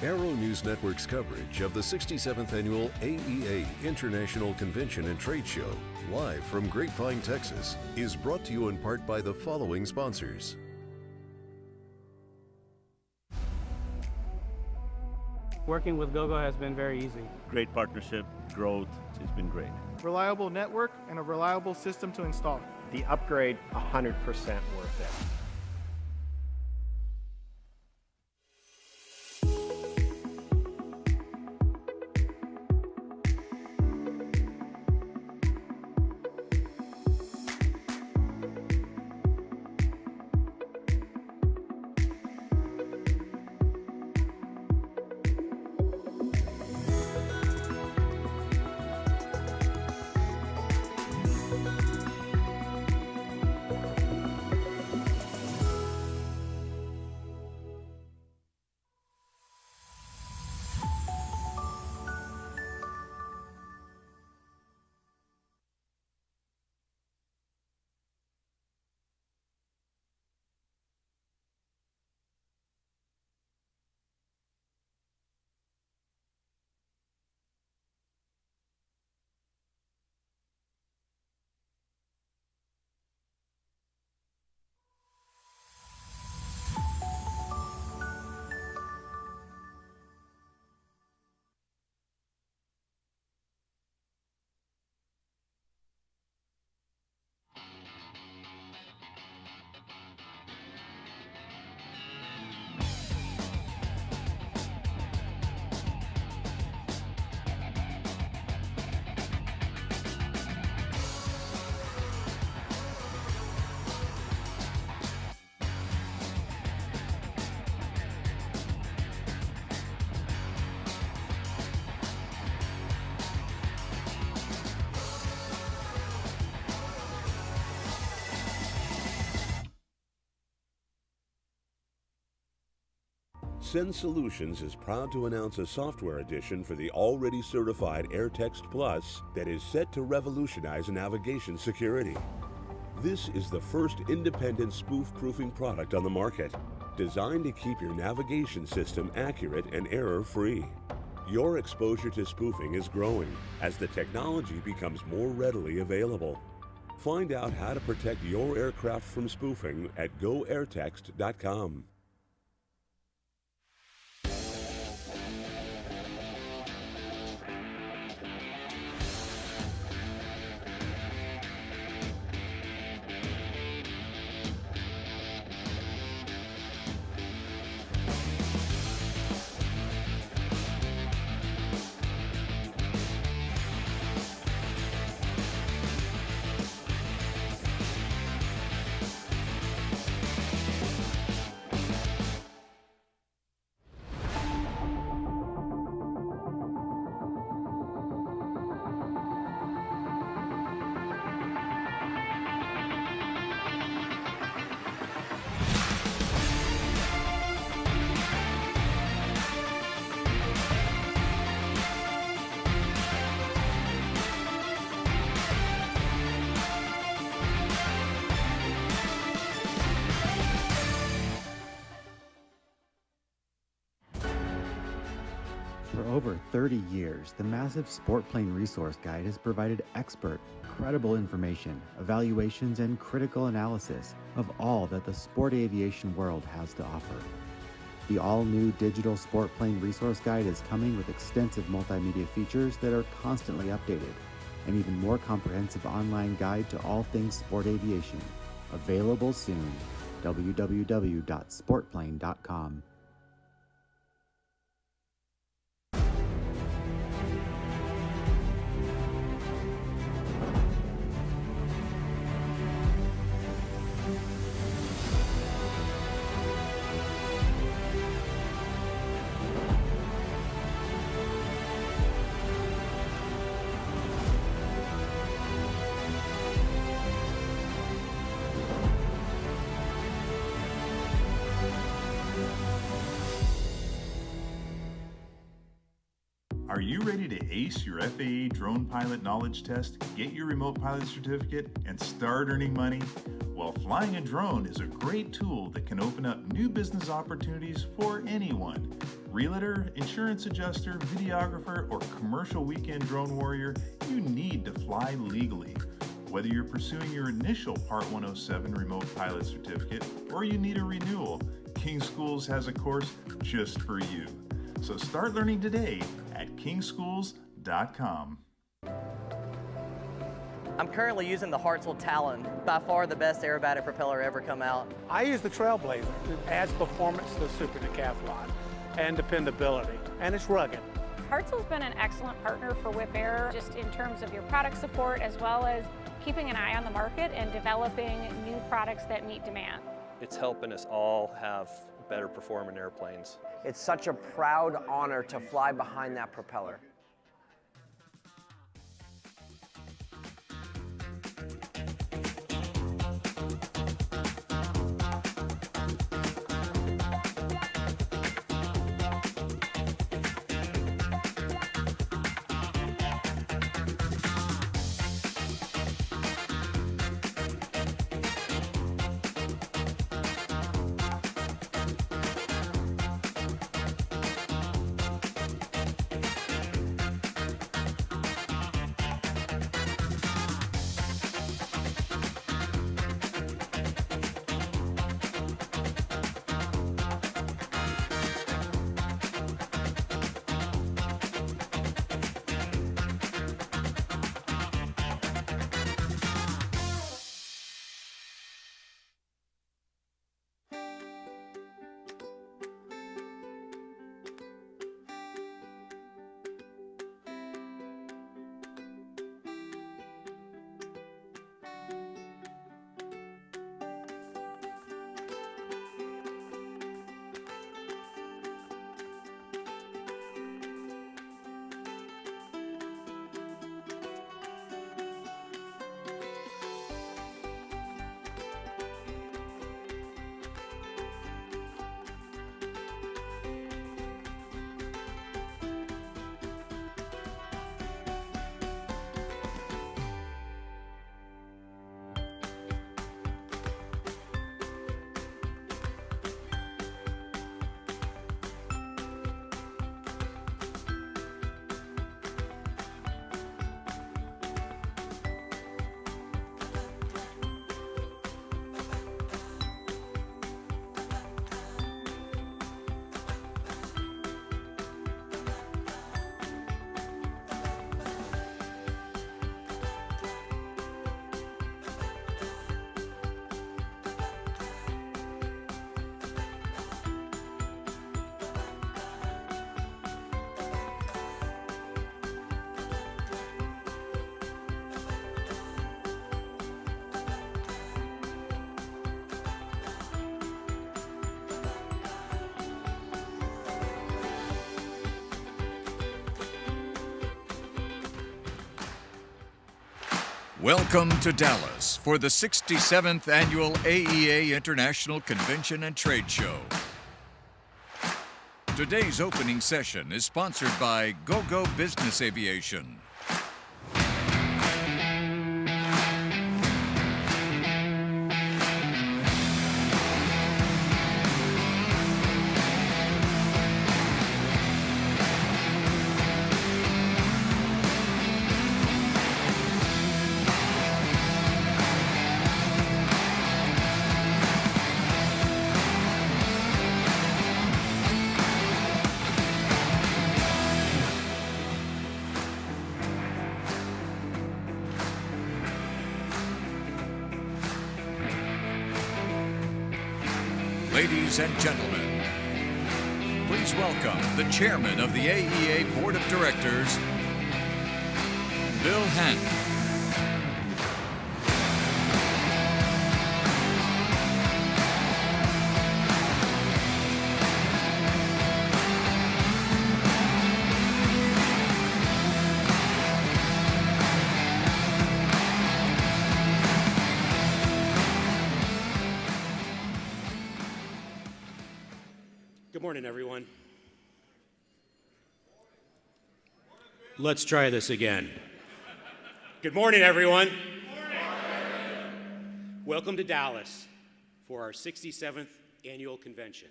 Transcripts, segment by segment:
Aero-News Network's coverage of the 67th Annual AEA International Convention and Trade Show, live from Grapevine, Texas, is brought to you in part by the following sponsors. Working with Gogo has been very easy. Great partnership, growth, it's been great. Reliable network and a reliable system to install. The upgrade, 100% worth it. Cell Solutions is proud to announce a software edition for the already certified Airtext Plus that is set to revolutionize navigation security. This is the first independent spoof-proofing product on the market, designed to keep your navigation system accurate and error-free. Your exposure to spoofing is growing as the technology becomes more readily available. Find out how to protect your aircraft from spoofing at goairtext.com. For over 30 years, the massive Sport Plane Resource Guide has provided expert, credible information, evaluations, and critical analysis of all that the sport aviation world has to offer. The all-new digital Sport Plane Resource Guide is coming with extensive multimedia features that are constantly updated, an even more comprehensive online guide to all things sport aviation. Available soon. www.sportplane.com. Are you ready to ace your FAA drone pilot knowledge test, get your remote pilot certificate, and start earning money? Well, flying a drone is a great tool that can open up new business opportunities for anyone. Realtor, insurance adjuster, videographer, or commercial weekend drone warrior, you need to fly legally. Whether you're pursuing your initial Part 107 remote pilot certificate or you need a renewal, King Schools has a course just for you. So start learning today at kingschools.com. I'm currently using the Hartzell Talon, by far the best aerobatic propeller ever come out. I use the Trailblazer. It adds performance to the Super Decathlon and dependability, and it's rugged. Hartzell's been an excellent partner for Whip Air, just in terms of your product support as well as keeping an eye on the market and developing new products that meet demand. It's helping us all have better performing airplanes. It's such a proud honor to fly behind that propeller. Welcome to Dallas for the 67th Annual AEA International Convention and Trade Show. Today's opening session is sponsored by Gogo Business Aviation. Ladies and gentlemen, please welcome the chairman of the AEA Board of Directors, Bill Hannon. Good morning, everyone. Let's try this again. Good morning, everyone. Welcome to Dallas for our 67th annual convention.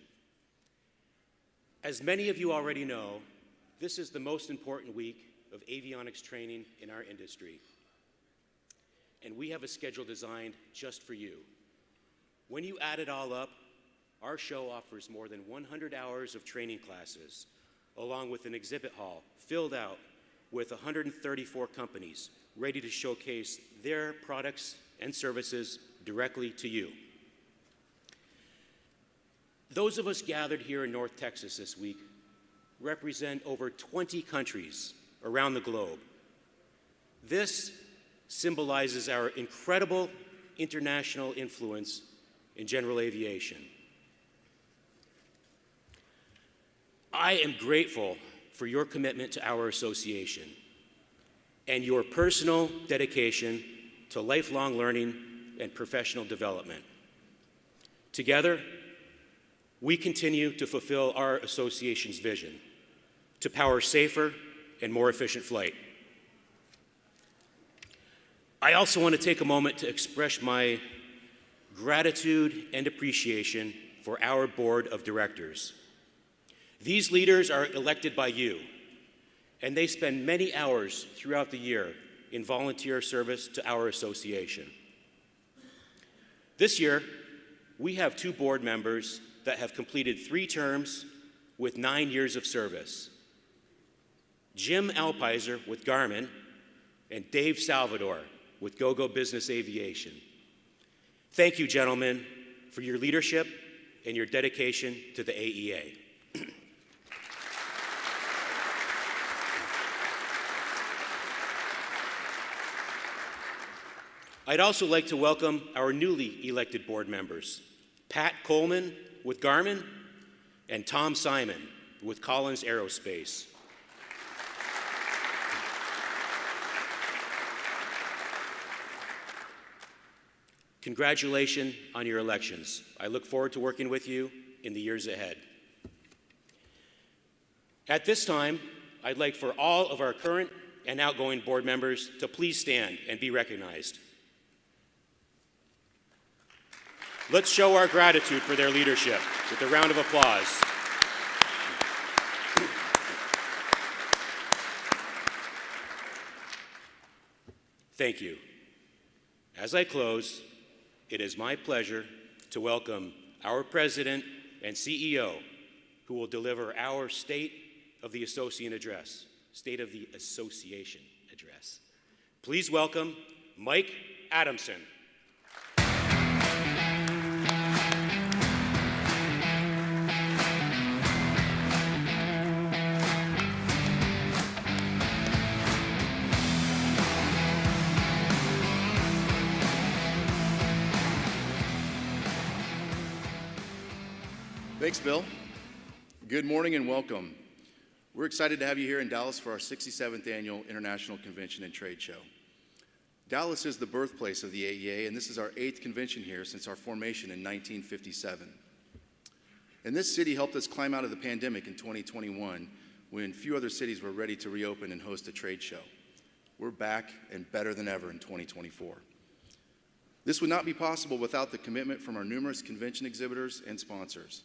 As many of you already know, this is the most important week of avionics training in our industry. And we have a schedule designed just for you. When you add it all up, our show offers more than 100 hours of training classes, along with an exhibit hall filled out with 134 companies ready to showcase their products and services directly to you. Those of us gathered here in North Texas this week represent over 20 countries around the globe. This symbolizes our incredible international influence in general aviation. I am grateful for your commitment to our association and your personal dedication to lifelong learning and professional development. Together, we continue to fulfill our association's vision to power safer and more efficient flight. I also want to take a moment to express my gratitude and appreciation for our board of directors. These leaders are elected by you, and they spend many hours throughout the year in volunteer service to our association. This year, we have 2 board members that have completed 3 terms with 9 years of service. Jim Alpizer with Garmin and Dave Salvador with Gogo Business Aviation. Thank you, gentlemen, for your leadership and your dedication to the AEA. I'd also like to welcome our newly elected board members, Pat Coleman with Garmin and Tom Simon with Collins Aerospace. Congratulations on your elections. I look forward to working with you in the years ahead. At this time, I'd like for all of our current and outgoing board members to please stand and be recognized. Let's show our gratitude for their leadership with a round of applause. Thank you. As I close, it is my pleasure to welcome our President and CEO, who will deliver our State of the Association address. Please welcome Mike Adamson. Thanks, Bill. Good morning and welcome. We're excited to have you here in Dallas for our 67th Annual International Convention and Trade Show. Dallas is the birthplace of the AEA, and this is our 8th convention here since our formation in 1957. And this city helped us climb out of the pandemic in 2021 when few other cities were ready to reopen and host a trade show. We're back and better than ever in 2024. This would not be possible without the commitment from our numerous convention exhibitors and sponsors.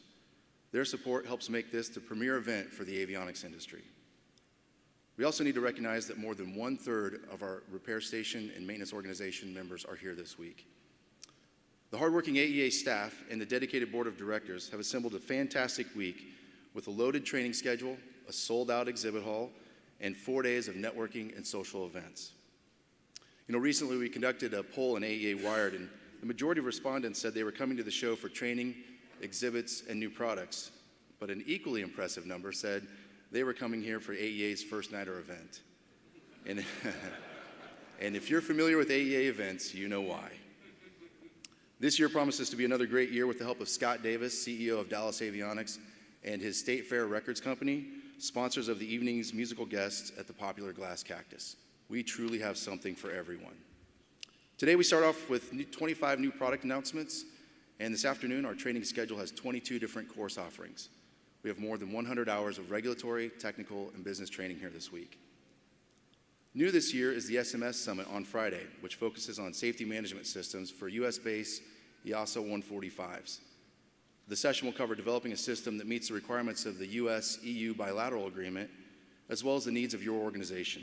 Their support helps make this the premier event for the avionics industry. We also need to recognize that more than 1/3 of our repair station and maintenance organization members are here this week. The hardworking AEA staff and the dedicated board of directors have assembled a fantastic week with a loaded training schedule, a sold-out exhibit hall, and 4 days of networking and social events. You know, recently we conducted a poll in AEA Wired, and the majority of respondents said they were coming to the show for training, exhibits, and new products, but an equally impressive number said they were coming here for AEA's First Nighter event. And, and if you're familiar with AEA events, you know why. This year promises to be another great year with the help of Scott Davis, CEO of Dallas Avionics, and his State Fair Records Company, sponsors of the evening's musical guests at the popular Glass Cactus. We truly have something for everyone. Today we start off with 25 new product announcements, and this afternoon our training schedule has 22 different course offerings. We have more than 100 hours of regulatory, technical, and business training here this week. New this year is the SMS Summit on Friday, which focuses on safety management systems for U.S.-based EASA 145s. The session will cover developing a system that meets the requirements of the U.S.-EU bilateral agreement, as well as the needs of your organization.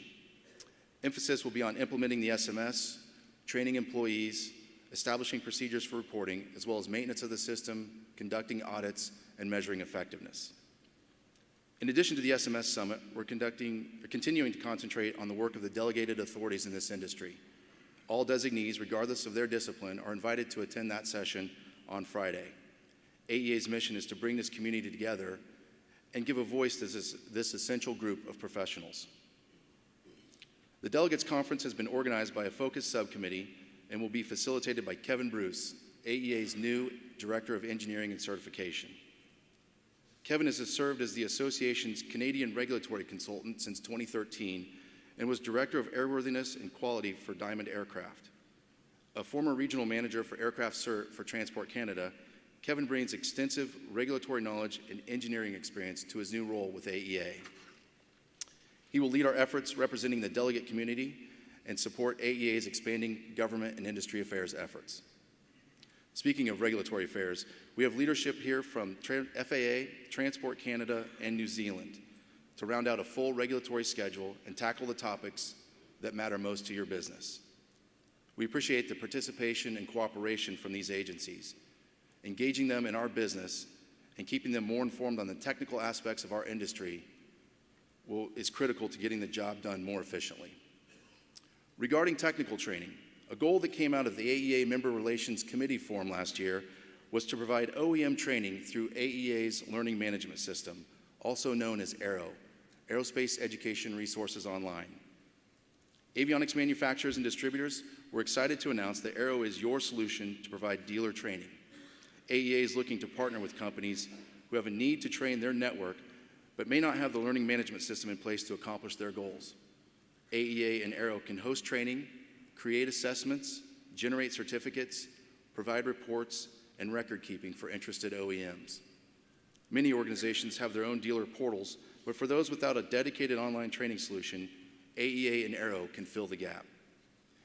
Emphasis will be on implementing the SMS, training employees, establishing procedures for reporting, as well as maintenance of the system, conducting audits, and measuring effectiveness. In addition to the SMS Summit, we're continuing to concentrate on the work of the delegated authorities in this industry. All designees, regardless of their discipline, are invited to attend that session on Friday. AEA's mission is to bring this community together and give a voice to this essential group of professionals. The Delegates Conference has been organized by a focused subcommittee and will be facilitated by Kevin Bruce, AEA's new Director of Engineering and Certification. Kevin has served as the association's Canadian regulatory consultant since 2013 and was Director of Airworthiness and Quality for Diamond Aircraft. A former regional manager for Aircraft Cert for Transport Canada, Kevin brings extensive regulatory knowledge and engineering experience to his new role with AEA. He will lead our efforts representing the delegate community and support AEA's expanding government and industry affairs efforts. Speaking of regulatory affairs, we have leadership here from FAA, Transport Canada, and New Zealand to round out a full regulatory schedule and tackle the topics that matter most to your business. We appreciate the participation and cooperation from these agencies. Engaging them in our business and keeping them more informed on the technical aspects of our industry is critical to getting the job done more efficiently. Regarding technical training, a goal that came out of the AEA Member Relations Committee Forum last year was to provide OEM training through AEA's Learning Management System, also known as Aero, Aerospace Education Resources Online. Avionics manufacturers and distributors were excited to announce that Aero is your solution to provide dealer training. AEA is looking to partner with companies who have a need to train their network but may not have the learning management system in place to accomplish their goals. AEA and Aero can host training, create assessments, generate certificates, provide reports, and record keeping for interested OEMs. Many organizations have their own dealer portals, but for those without a dedicated online training solution, AEA and Aero can fill the gap.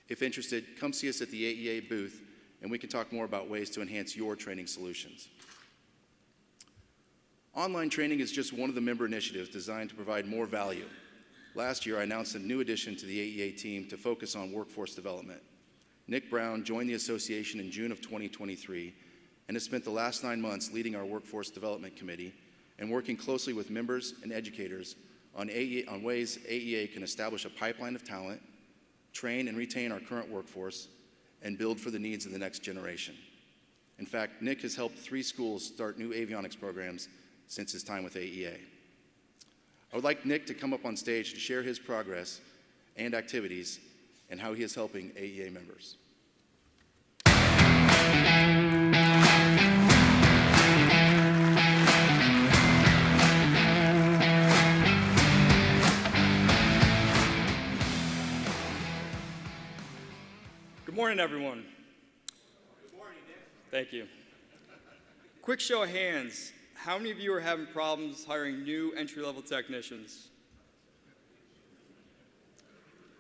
If interested, come see us at the AEA booth, and we can talk more about ways to enhance your training solutions. Online training is just one of the member initiatives designed to provide more value. Last year, I announced a new addition to the AEA team to focus on workforce development. Nick Brown joined the association in June of 2023 and has spent the last 9 months leading our Workforce Development Committee and working closely with members and educators on ways AEA can establish a pipeline of talent, train and retain our current workforce, and build for the needs of the next generation. In fact, Nick has helped 3 schools start new avionics programs since his time with AEA. I would like Nick to come up on stage to share his progress and activities and how he is helping AEA members. Good morning, everyone. Good morning, Nick. Thank you. Quick show of hands. How many of you are having problems hiring new entry-level technicians?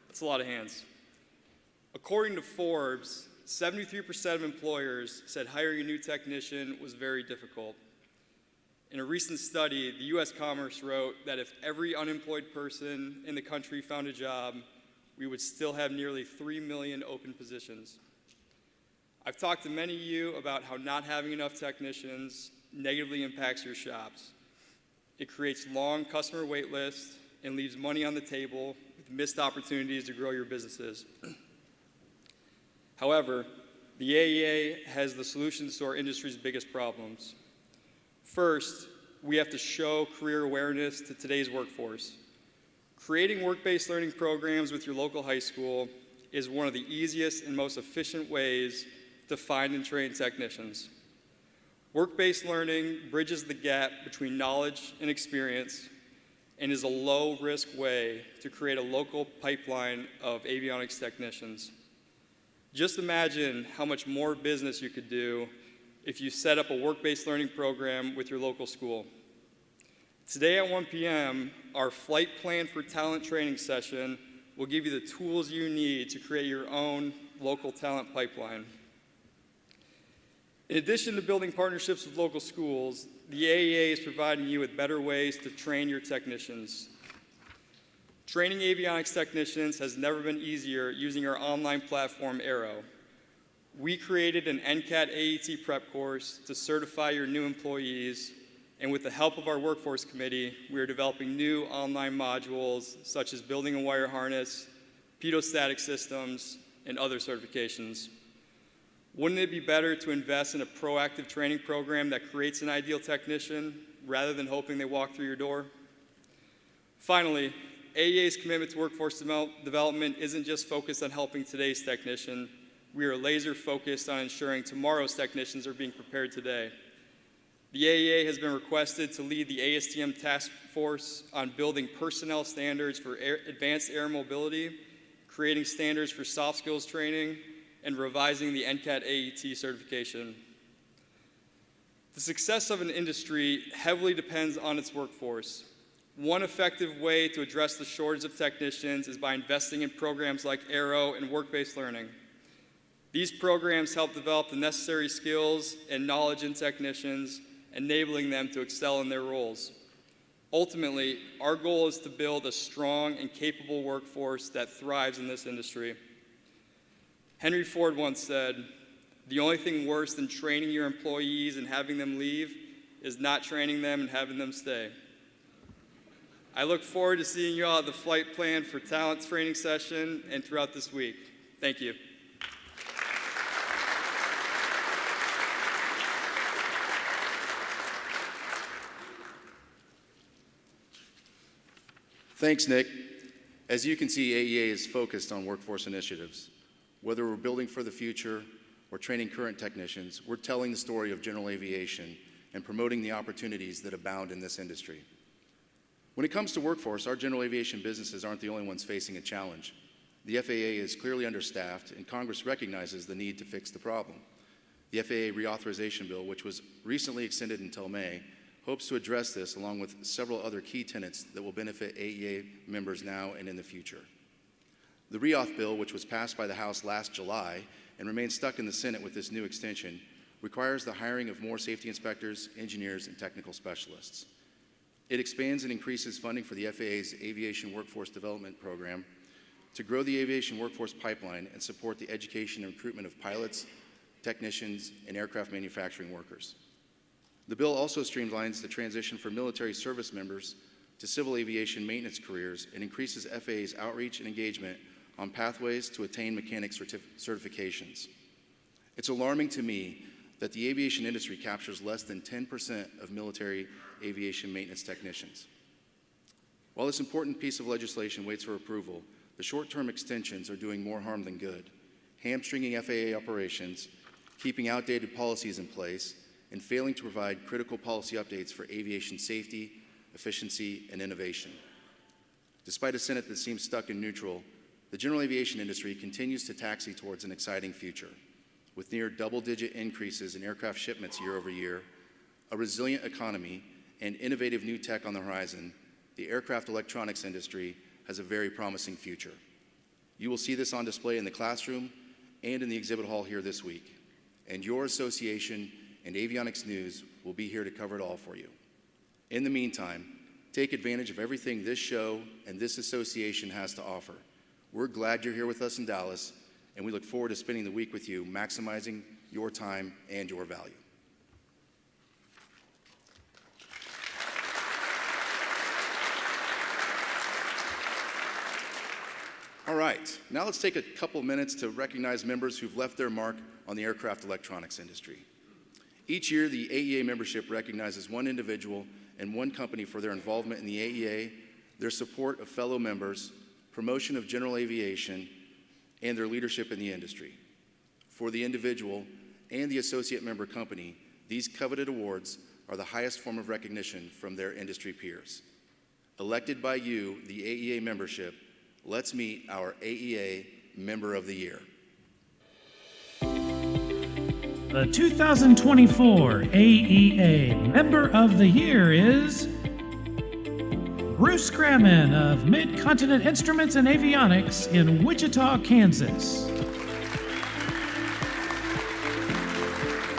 That's a lot of hands. According to Forbes, 73% of employers said hiring a new technician was very difficult. In a recent study, the U.S. Commerce wrote that if every unemployed person in the country found a job, we would still have nearly 3 million open positions. I've talked to many of you about how not having enough technicians negatively impacts your shops. It creates long customer wait lists and leaves money on the table with missed opportunities to grow your businesses. However, the AEA has the solutions to our industry's biggest problems. First, we have to show career awareness to today's workforce. Creating work-based learning programs with your local high school is one of the easiest and most efficient ways to find and train technicians. Work-based learning bridges the gap between knowledge and experience and is a low-risk way to create a local pipeline of avionics technicians. Just imagine how much more business you could do if you set up a work-based learning program with your local school. Today at 1 p.m., our Flight Plan for Talent training session will give you the tools you need to create your own local talent pipeline. In addition to building partnerships with local schools, the AEA is providing you with better ways to train your technicians. Training avionics technicians has never been easier using our online platform, Aero. We created an NCAT AET prep course to certify your new employees, and with the help of our workforce committee, we are developing new online modules such as building a wire harness, pedostatic systems, and other certifications. Wouldn't it be better to invest in a proactive training program that creates an ideal technician rather than hoping they walk through your door? Finally, AEA's commitment to workforce development isn't just focused on helping today's technician. We are laser focused on ensuring tomorrow's technicians are being prepared today. The AEA has been requested to lead the ASTM task force on building personnel standards for advanced air mobility, creating standards for soft skills training, and revising the NCAT AET certification. The success of an industry heavily depends on its workforce. One effective way to address the shortage of technicians is by investing in programs like Aero and work-based learning. These programs help develop the necessary skills and knowledge in technicians, enabling them to excel in their roles. Ultimately, our goal is to build a strong and capable workforce that thrives in this industry. Henry Ford once said, "The only thing worse than training your employees and having them leave is not training them and having them stay." I look forward to seeing you all at the flight plan for talent training session and throughout this week. Thank you. Thanks, Nick. As you can see, AEA is focused on workforce initiatives. Whether we're building for the future or training current technicians, we're telling the story of general aviation and promoting the opportunities that abound in this industry. When it comes to workforce, our general aviation businesses aren't the only ones facing a challenge. The FAA is clearly understaffed, and Congress recognizes the need to fix the problem. The FAA reauthorization bill, which was recently extended until May, hopes to address this along with several other key tenets that will benefit AEA members now and in the future. The reauth bill, which was passed by the House last July and remains stuck in the Senate with this new extension, requires the hiring of more safety inspectors, engineers, and technical specialists. It expands and increases funding for the FAA's Aviation Workforce Development Program to grow the aviation workforce pipeline and support the education and recruitment of pilots, technicians, and aircraft manufacturing workers. The bill also streamlines the transition for military service members to civil aviation maintenance careers and increases FAA's outreach and engagement on pathways to attain mechanic certifications. It's alarming to me that the aviation industry captures less than 10% of military aviation maintenance technicians. While this important piece of legislation waits for approval, the short-term extensions are doing more harm than good, hamstringing FAA operations, keeping outdated policies in place, and failing to provide critical policy updates for aviation safety, efficiency, and innovation. Despite a Senate that seems stuck in neutral, the general aviation industry continues to taxi towards an exciting future, with near double-digit increases in aircraft shipments year over year, a resilient economy, and innovative new tech on the horizon. The aircraft electronics industry has a very promising future. You will see this on display in the classroom and in the exhibit hall here this week. And your association and Avionics News will be here to cover it all for you. In the meantime, take advantage of everything this show and this association has to offer. We're glad you're here with us in Dallas, and we look forward to spending the week with you, maximizing your time and your value. All right, now let's take a couple minutes to recognize members who've left their mark on the aircraft electronics industry. Each year, the AEA membership recognizes one individual and one company for their involvement in the AEA, their support of fellow members, promotion of general aviation, and their leadership in the industry. For the individual and the associate member company, these coveted awards are the highest form of recognition from their industry peers. Elected by you, the AEA membership, let's meet our AEA Member of the Year. The 2024 AEA Member of the Year is Bruce Graman of Mid-Continent Instruments and Avionics in Wichita, Kansas.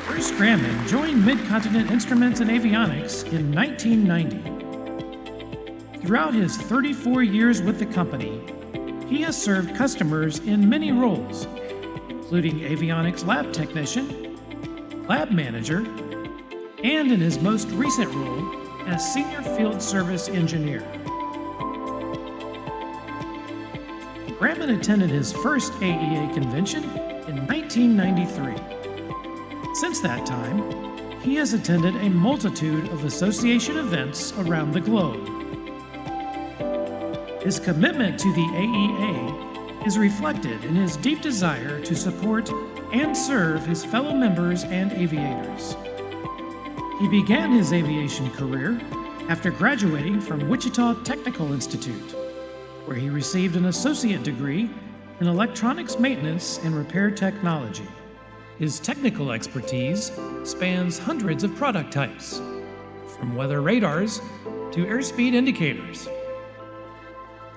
Bruce Graman joined Mid-Continent Instruments and Avionics in 1990. Throughout his 34 years with the company, he has served customers in many roles, including Avionics lab technician, lab manager, and in his most recent role as senior field service engineer. Graman attended his first AEA convention in 1993. Since that time, he has attended a multitude of association events around the globe. His commitment to the AEA is reflected in his deep desire to support and serve his fellow members and aviators. He began his aviation career after graduating from Wichita Technical Institute, where he received an associate degree in electronics maintenance and repair technology. His technical expertise spans hundreds of product types, from weather radars to airspeed indicators.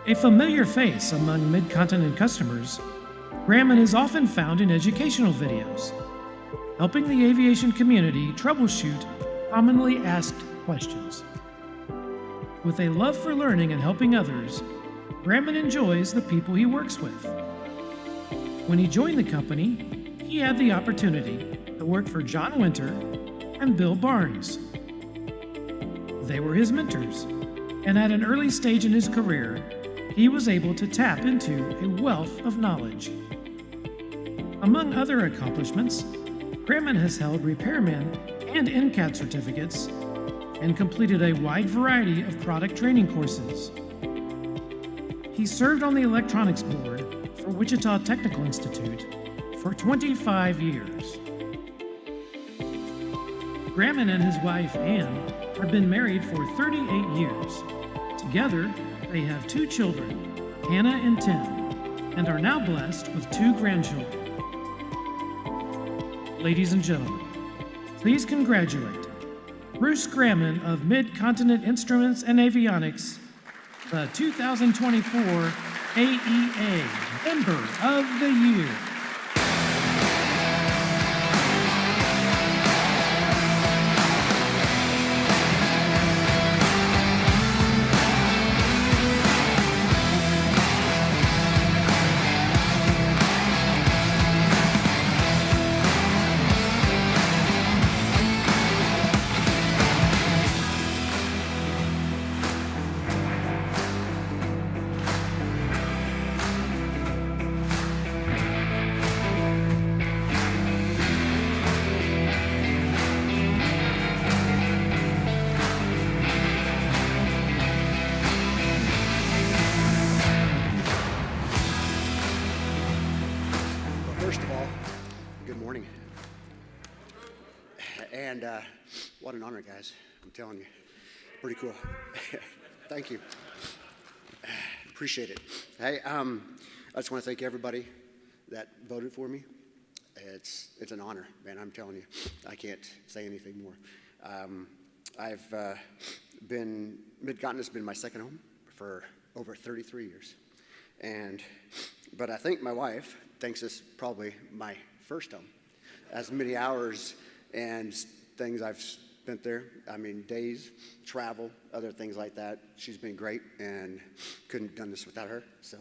A familiar face among Mid-Continent customers, Graman is often found in educational videos, helping the aviation community troubleshoot commonly asked questions. With a love for learning and helping others, Graman enjoys the people he works with. When he joined the company, he had the opportunity to work for John Winter and Bill Barnes. They were his mentors, and at an early stage in his career, he was able to tap into a wealth of knowledge. Among other accomplishments, Graman has held repairman and NCAT certificates and completed a wide variety of product training courses. He served on the electronics board for Wichita Technical Institute for 25 years. Graman and his wife, Ann, have been married for 38 years. Together, they have 2 children, Hannah and Tim, and are now blessed with 2 grandchildren. Ladies and gentlemen, please congratulate Bruce Graman of Mid-Continent Instruments and Avionics, the 2024 AEA Member of the Year. And what an honor, guys. I'm telling you. Pretty cool. Thank you. Appreciate it. Hey, I just want to thank everybody that voted for me. It's an honor, man. I'm telling you. I can't say anything more. Mid-Continent's been my second home for over 33 years. But I think my wife thinks this probably my first home. As many hours and things I've spent there, I mean, days, travel, other things like that. She's been great and couldn't have done this without her. So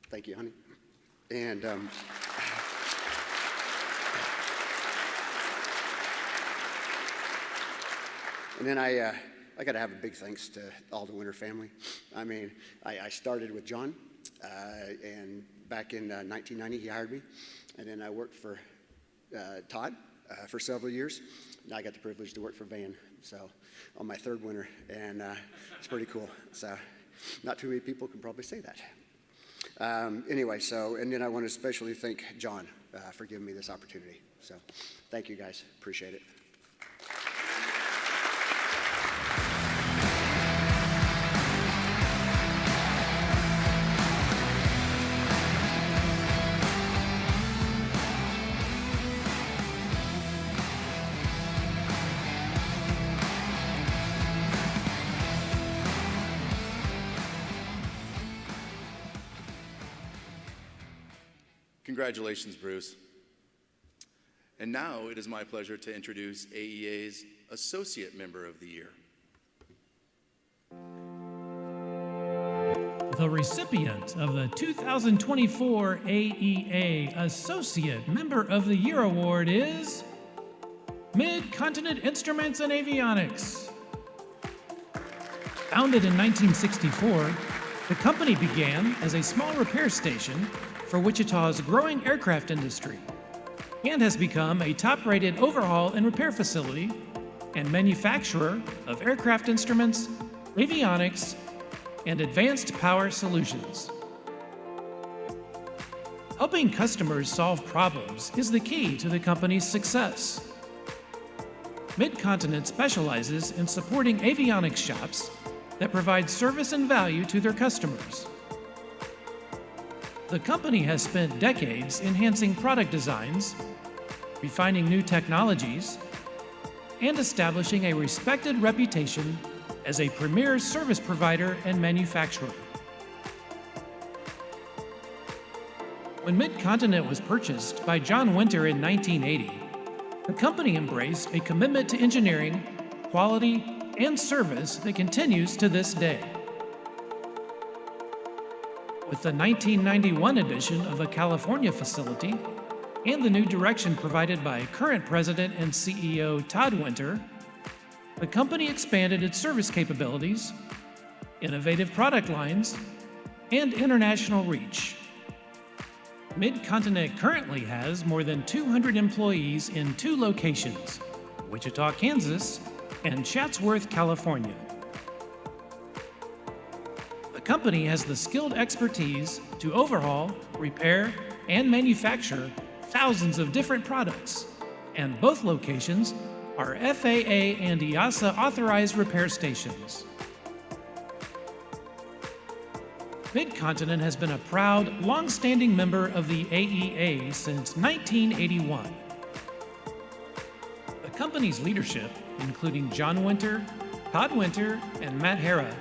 thank you, honey. And then I got to have a big thanks to all the Winter family. I mean, I started with John, and back in 1990 he hired me, and then I worked for Todd for several years. Now I got the privilege to work for Van, so on my 3rd winter, and it's pretty cool. So not too many people can probably say that. Anyway, and then I want to especially thank John for giving me this opportunity. So thank you, guys. Appreciate it. Congratulations, Bruce. And now it is my pleasure to introduce AEA's Associate Member of the Year. The recipient of the 2024 AEA Associate Member of the Year Award is Mid-Continent Instruments and Avionics. Founded in 1964, the company began as a small repair station for Wichita's growing aircraft industry and has become a top-rated overhaul and repair facility and manufacturer of aircraft instruments, avionics, and advanced power solutions. Helping customers solve problems is the key to the company's success. Mid-Continent specializes in supporting avionics shops that provide service and value to their customers. The company has spent decades enhancing product designs, refining new technologies, and establishing a respected reputation as a premier service provider and manufacturer. When Mid-Continent was purchased by John Winter in 1980, the company embraced a commitment to engineering, quality, and service that continues to this day. With the 1991 addition of a California facility and the new direction provided by current President and CEO Todd Winter, the company expanded its service capabilities, innovative product lines, and international reach. Mid-Continent currently has more than 200 employees in 2 locations, Wichita, Kansas, and Chatsworth, California. The company has the skilled expertise to overhaul, repair, and manufacture thousands of different products, and both locations are FAA and EASA authorized repair stations. Mid-Continent has been a proud, long-standing member of the AEA since 1981. The company's leadership, including John Winter, Todd Winter, and Matt Hara,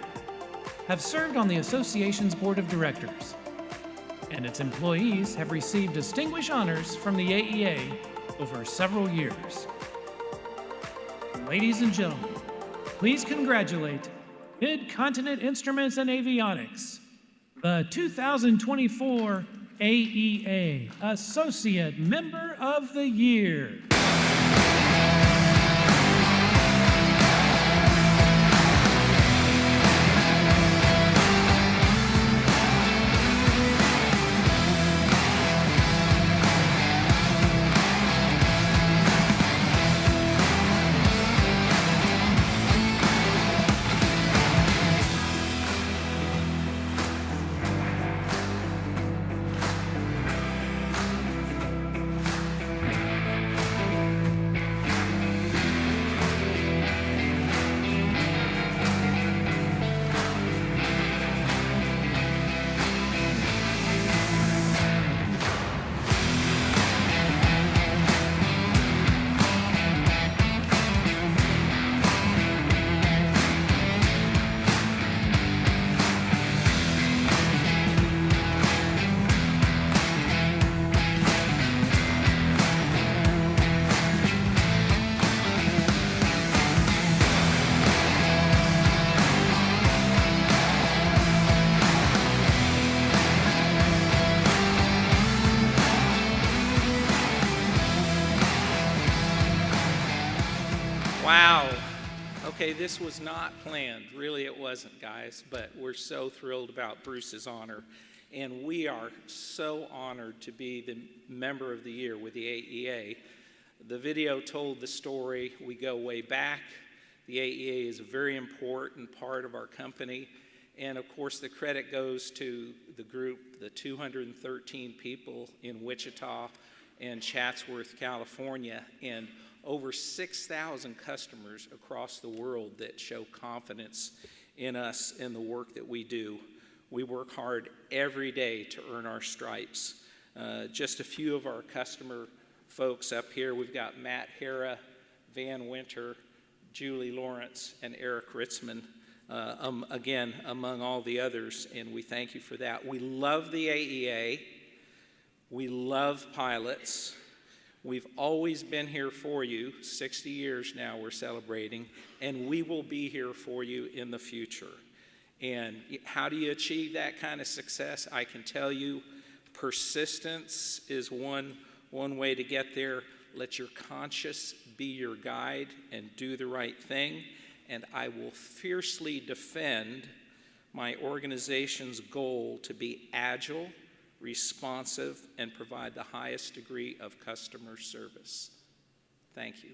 have served on the association's board of directors, and its employees have received distinguished honors from the AEA over several years. Ladies and gentlemen, please congratulate Mid-Continent Instruments and Avionics, the 2024 AEA Associate Member of the Year. Wow. Okay, this was not planned. Really, it wasn't, guys, but we're so thrilled about Bruce's honor. And we are so honored to be the Member of the Year with the AEA. The video told the story. We go way back. The AEA is a very important part of our company. And of course, the credit goes to the group, the 213 people in Wichita and Chatsworth, California, and over 6,000 customers across the world that show confidence in us and the work that we do. We work hard every day to earn our stripes. Just a few of our customer folks up here. We've got Matt Hara, Van Winter, Julie Lawrence, and Eric Ritzman, again, among all the others, and we thank you for that. We love the AEA. We love pilots. We've always been here for you. 60 years now we're celebrating, and we will be here for you in the future. And how do you achieve that kind of success? I can tell you persistence is one way to get there. Let your conscience be your guide and do the right thing. And I will fiercely defend my organization's goal to be agile, responsive, and provide the highest degree of customer service. Thank you.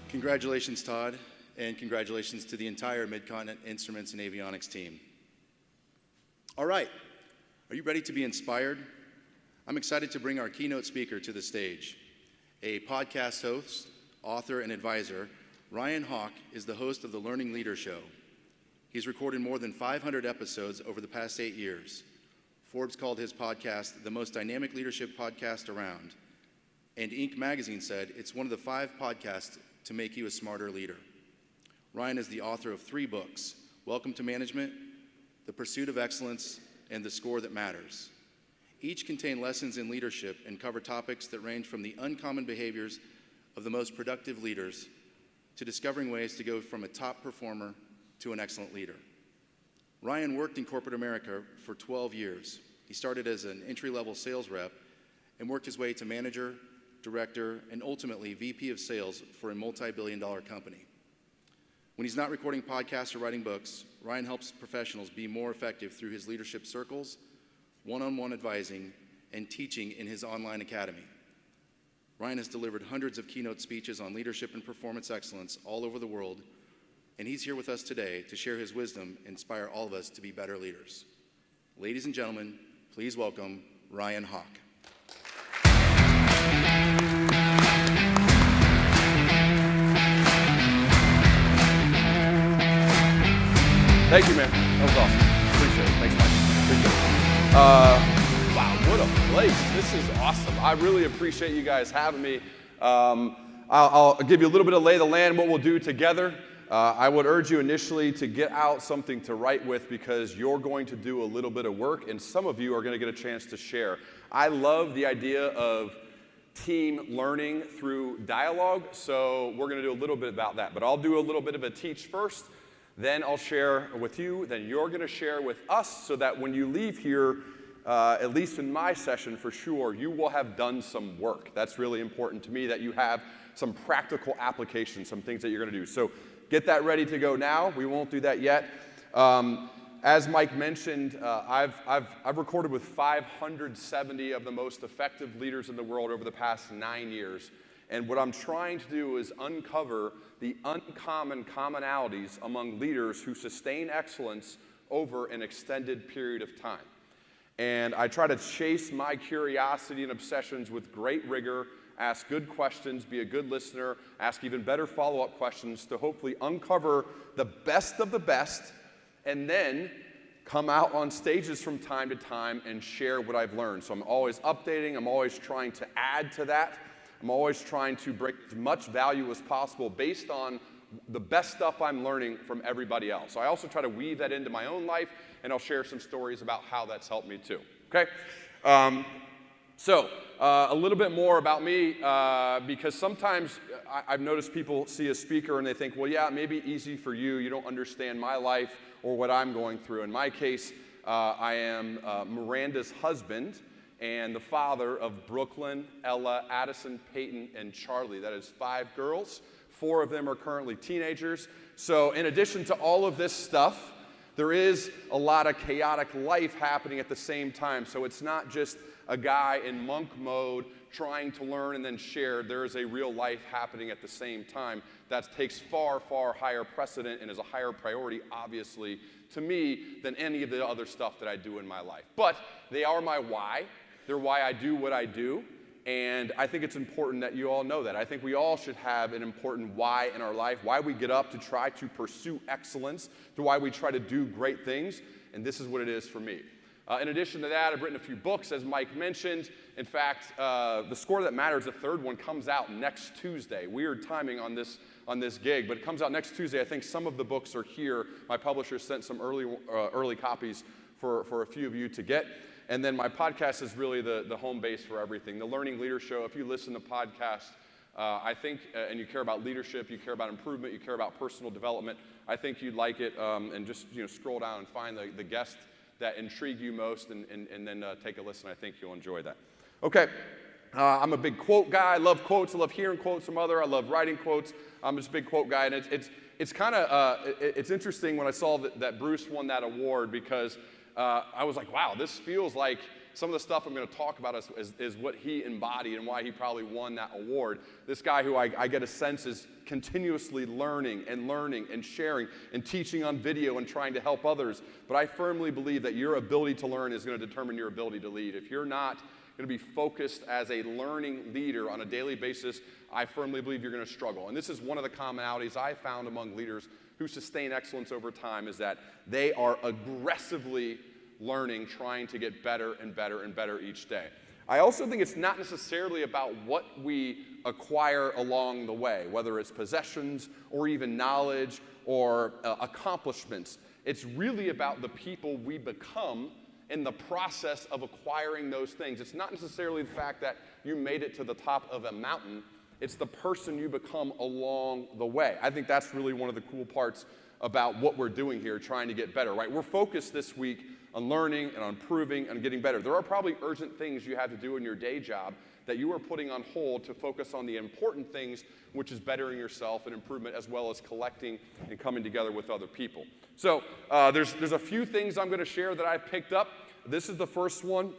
Congratulations, Todd, and congratulations to the entire Mid-Continent Instruments and Avionics team. All right, are you ready to be inspired? I'm excited to bring our keynote speaker to the stage. A podcast host, author, and advisor, Ryan Hawk is the host of the Learning Leader Show. He's recorded more than 500 episodes over the past 8 years. Forbes called his podcast the most dynamic leadership podcast around, and Inc. magazine said it's one of the 5 podcasts to make you a smarter leader. Ryan is the author of 3 books, Welcome to Management, The Pursuit of Excellence, and The Score That Matters. Each contain lessons in leadership and cover topics that range from the uncommon behaviors of the most productive leaders to discovering ways to go from a top performer to an excellent leader. Ryan worked in corporate America for 12 years. He started as an entry-level sales rep and worked his way to manager, director, and ultimately VP of sales for a multi-billion-dollar company. When he's not recording podcasts or writing books, Ryan helps professionals be more effective through his leadership circles, one-on-one advising, and teaching in his online academy. Ryan has delivered hundreds of keynote speeches on leadership and performance excellence all over the world, and he's here with us today to share his wisdom and inspire all of us to be better leaders. Ladies and gentlemen, please welcome Ryan Hawk. Thank you, man. That was awesome. Appreciate it. Thanks, Mike. Appreciate it. Wow, what a place. This is awesome. I really appreciate you guys having me. I'll give you a little bit of lay of the land, what we'll do together. I would urge you initially to get out something to write with because you're going to do a little bit of work, and some of you are going to get a chance to share. I love the idea of team learning through dialogue, so we're going to do a little bit about that. But I'll do a little bit of a teach first. Then I'll share with you, then you're going to share with us so that when you leave here, at least in my session for sure, you will have done some work. That's really important to me, that you have some practical applications, some things that you're going to do. So get that ready to go now. We won't do that yet. As Mike mentioned, I've recorded with 570 of the most effective leaders in the world over the past 9 years. And what I'm trying to do is uncover the uncommon commonalities among leaders who sustain excellence over an extended period of time. And I try to chase my curiosity and obsessions with great rigor, ask good questions, be a good listener, ask even better follow-up questions to hopefully uncover the best of the best, and then come out on stages from time to time and share what I've learned. So I'm always updating, I'm always trying to add to that. I'm always trying to bring as much value as possible based on the best stuff I'm learning from everybody else. So I also try to weave that into my own life, and I'll share some stories about how that's helped me too, okay? A little bit more about me, because sometimes I've noticed people see a speaker and they think, well, yeah, it may be easy for you. You don't understand my life or what I'm going through. In my case, I am Miranda's husband and the father of Brooklyn, Ella, Addison, Peyton, and Charlie. That is 5 girls. 4 of them are currently teenagers. So in addition to all of this stuff, there is a lot of chaotic life happening at the same time. So it's not just a guy in monk mode trying to learn and then share. There is a real life happening at the same time that takes far, far higher precedent and is a higher priority, obviously, to me than any of the other stuff that I do in my life. But they are my why. They're why I do what I do. And I think it's important that you all know that. I think we all should have an important why in our life, why we get up to try to pursue excellence, to why we try to do great things. And this is what it is for me. In addition to that, I've written a few books, as Mike mentioned. In fact, The Score That Matters, the third one, comes out next Tuesday. Weird timing on this gig, but it comes out next Tuesday. I think some of the books are here. My publisher sent some early copies for a few of you to get. And then my podcast is really the home base for everything. The Learning Leader Show, if you listen to podcasts, I think, and you care about leadership, you care about improvement, you care about personal development, I think you'd like it. And just scroll down and find the guest that intrigue you most and then take a listen. I think you'll enjoy that. Okay, I'm a big quote guy. I love quotes. I love hearing quotes from others. I love writing quotes. I'm just a big quote guy. And it's kind of, it's interesting when I saw that Bruce won that award because I was like, wow, this feels like some of the stuff I'm going to talk about is what he embodied and why he probably won that award. This guy who I get a sense is continuously learning and sharing and teaching on video and trying to help others. But I firmly believe that your ability to learn is going to determine your ability to lead. If you're not going to be focused as a learning leader on a daily basis, I firmly believe you're going to struggle. And this is one of the commonalities I found among leaders who sustain excellence over time is that they are aggressively learning, trying to get better and better and better each day. I also think it's not necessarily about what we acquire along the way, whether it's possessions or even knowledge or accomplishments. It's really about the people we become in the process of acquiring those things. It's not necessarily the fact that you made it to the top of a mountain. It's the person you become along the way. I think that's really one of the cool parts about what we're doing here, trying to get better, right? We're focused this week on learning and on improving and getting better. There are probably urgent things you have to do in your day job that you are putting on hold to focus on the important things, which is bettering yourself and improvement, as well as collecting and coming together with other people. So there's a few things I'm going to share that I've picked up. This is the first one.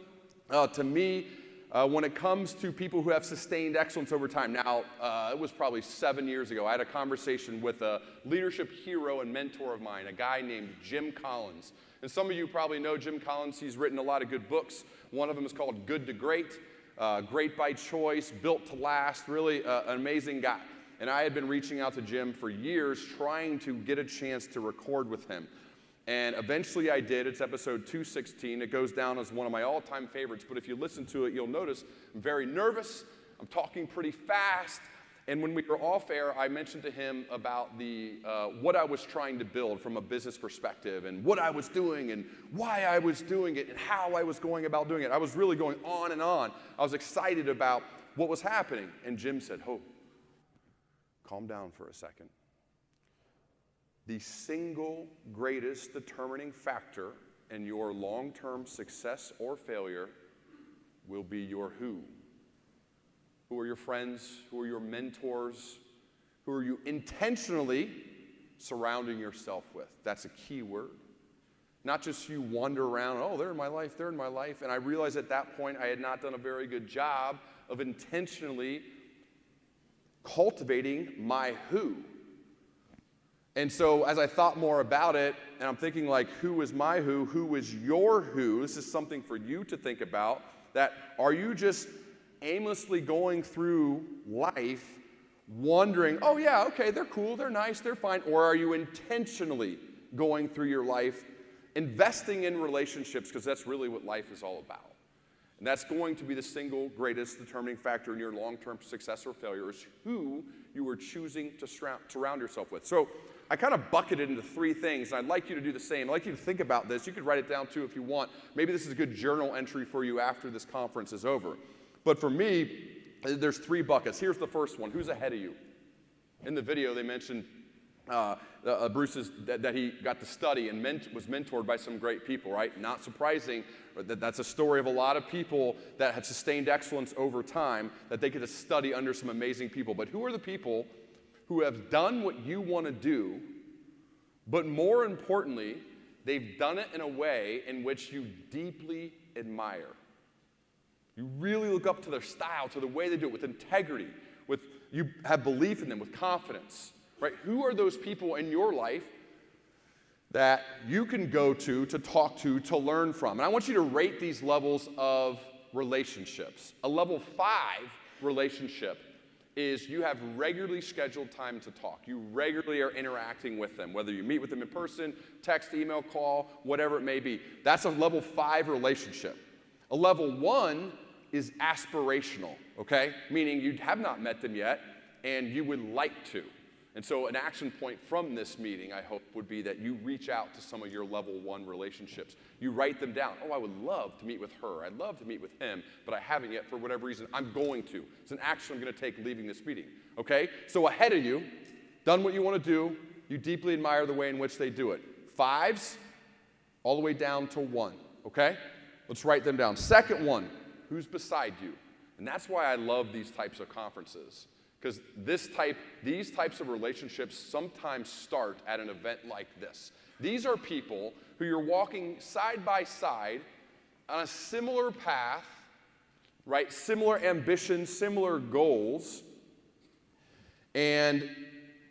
To me, when it comes to people who have sustained excellence over time. Now, it was probably 7 years ago. I had a conversation with a leadership hero and mentor of mine, a guy named Jim Collins. And some of you probably know Jim Collins. He's written a lot of good books. One of them is called Good to Great, Great by Choice, Built to Last, really an amazing guy. And I had been reaching out to Jim for years, trying to get a chance to record with him. And eventually I did. It's episode 216. It goes down as one of my all-time favorites. But if you listen to it, you'll notice I'm very nervous. I'm talking pretty fast. And when we were off air, I mentioned to him about what I was trying to build from a business perspective and what I was doing and why I was doing it and how I was going about doing it. I was really going on and on. I was excited about what was happening. And Jim said, "Oh, calm down for a second. The single greatest determining factor in your long-term success or failure will be your who. Who are your friends? Who are your mentors? Who are you intentionally surrounding yourself with?" That's a key word. Not just you wander around, "Oh, they're in my life, they're in my life." And I realized at that point I had not done a very good job of intentionally cultivating my who. And so as I thought more about it, and I'm thinking like, who is my who is your who? This is something for you to think about, that are you just aimlessly going through life wondering, "Oh yeah, okay, they're cool, they're nice, they're fine," or are you intentionally going through your life investing in relationships, because that's really what life is all about. And that's going to be the single greatest determining factor in your long-term success or failure, is who you are choosing to surround yourself with. So I kind of bucketed into three things, and I'd like you to do the same. I'd like you to think about this. You could write it down too if you want. Maybe this is a good journal entry for you after this conference is over. But for me, there's three buckets. Here's the first one. Who's ahead of you? In the video, they mentioned Bruce's that he got to study and was mentored by some great people, right? Not surprising. That's a story of a lot of people that had sustained excellence over time, that they get to study under some amazing people. But who are the people who have done what you want to do, but more importantly, they've done it in a way in which you deeply admire. You really look up to their style, to the way they do it, with integrity, you have belief in them, with confidence, right? Who are those people in your life that you can go to talk to learn from? And I want you to rate these levels of relationships. A level 5 relationship is you have regularly scheduled time to talk. You regularly are interacting with them, whether you meet with them in person, text, email, call, whatever it may be. That's a level 5 relationship. A level 1 is aspirational, okay? Meaning you have not met them yet and you would like to. And so an action point from this meeting, I hope, would be that you reach out to some of your level 1 relationships. You write them down. Oh, I would love to meet with her. I'd love to meet with him, but I haven't yet for whatever reason. I'm going to. It's an action I'm going to take leaving this meeting, okay? So ahead of you, done what you want to do, you deeply admire the way in which they do it. 5s, all the way down to 1, okay? Let's write them down. Second one, who's beside you? And that's why I love these types of conferences. Because these types of relationships sometimes start at an event like this. These are people who you're walking side by side on a similar path, right? Similar ambitions, similar goals. And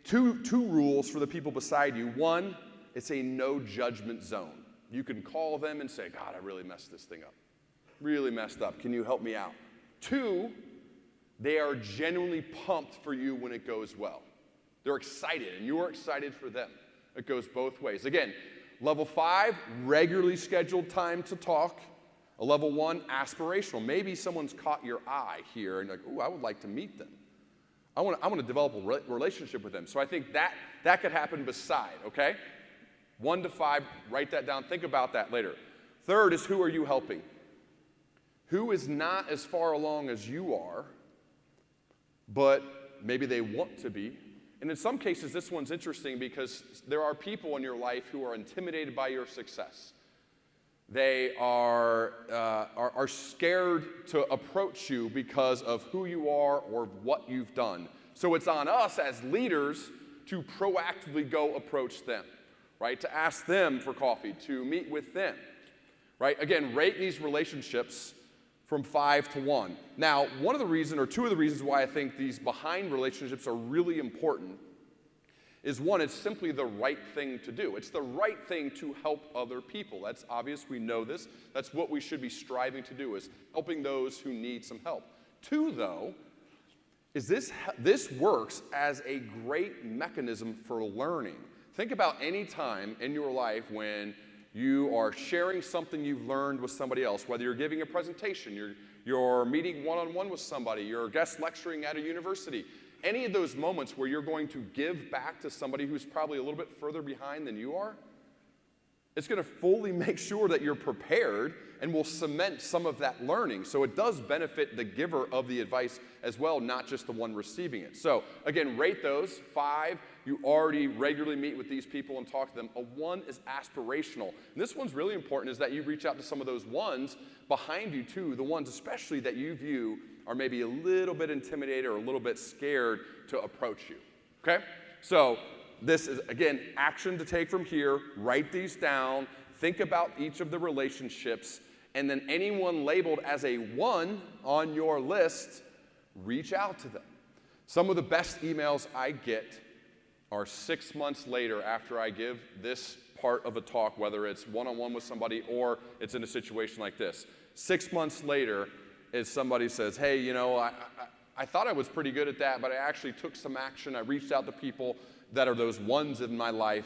two rules for the people beside you. One, it's a no judgment zone. You can call them and say, God, I really messed this thing up. Really messed up. Can you help me out? 2, they are genuinely pumped for you when it goes well. They're excited, and you're excited for them. It goes both ways. Again, level 5, regularly scheduled time to talk. A level 1, aspirational. Maybe someone's caught your eye here, and you're like, ooh, I would like to meet them. I want to develop a relationship with them. So I think that could happen beside, okay? 1 to 5, write that down. Think about that later. 3rd is, who are you helping? Who is not as far along as you are, but maybe they want to be. And in some cases, this one's interesting because there are people in your life who are intimidated by your success. They are scared to approach you because of who you are or what you've done. So it's on us as leaders to proactively go approach them, right? To ask them for coffee, to meet with them, right? Again, rate these relationships from 5 to 1. Now, one of the reasons, or 2 of the reasons why I think these behind relationships are really important is, 1, it's simply the right thing to do. It's the right thing to help other people. That's obvious, we know this. That's what we should be striving to do, is helping those who need some help. 2, though, is this works as a great mechanism for learning. Think about any time in your life when you are sharing something you've learned with somebody else, whether you're giving a presentation, you're meeting one-on-one with somebody, you're guest lecturing at a university. Any of those moments where you're going to give back to somebody who's probably a little bit further behind than you are, it's going to fully make sure that you're prepared and will cement some of that learning. So it does benefit the giver of the advice as well, not just the one receiving it. So again, rate those. 5, you already regularly meet with these people and talk to them. A 1 is aspirational. And this one's really important, is that you reach out to some of those ones behind you too, the ones especially that you view are maybe a little bit intimidated or a little bit scared to approach you, okay? So this is, again, action to take from here. Write these down. Think about each of the relationships. And then anyone labeled as a 1 on your list, reach out to them. Some of the best emails I get are 6 months later after I give this part of a talk, whether it's one-on-one with somebody or it's in a situation like this. 6 months later, is somebody says, hey, you know, I thought I was pretty good at that, but I actually took some action. I reached out to people that are those 1s in my life,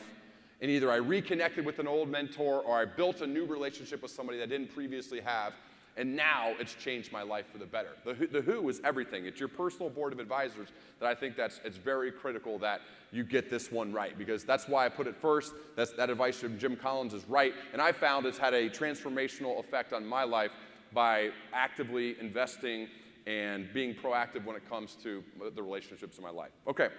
and either I reconnected with an old mentor or I built a new relationship with somebody that I didn't previously have, and now it's changed my life for the better. The who is everything. It's your personal board of advisors that I think it's very critical that you get this one right, because that's why I put it first. That advice from Jim Collins is right, and I found it's had a transformational effect on my life by actively investing and being proactive when it comes to the relationships in my life. Okay.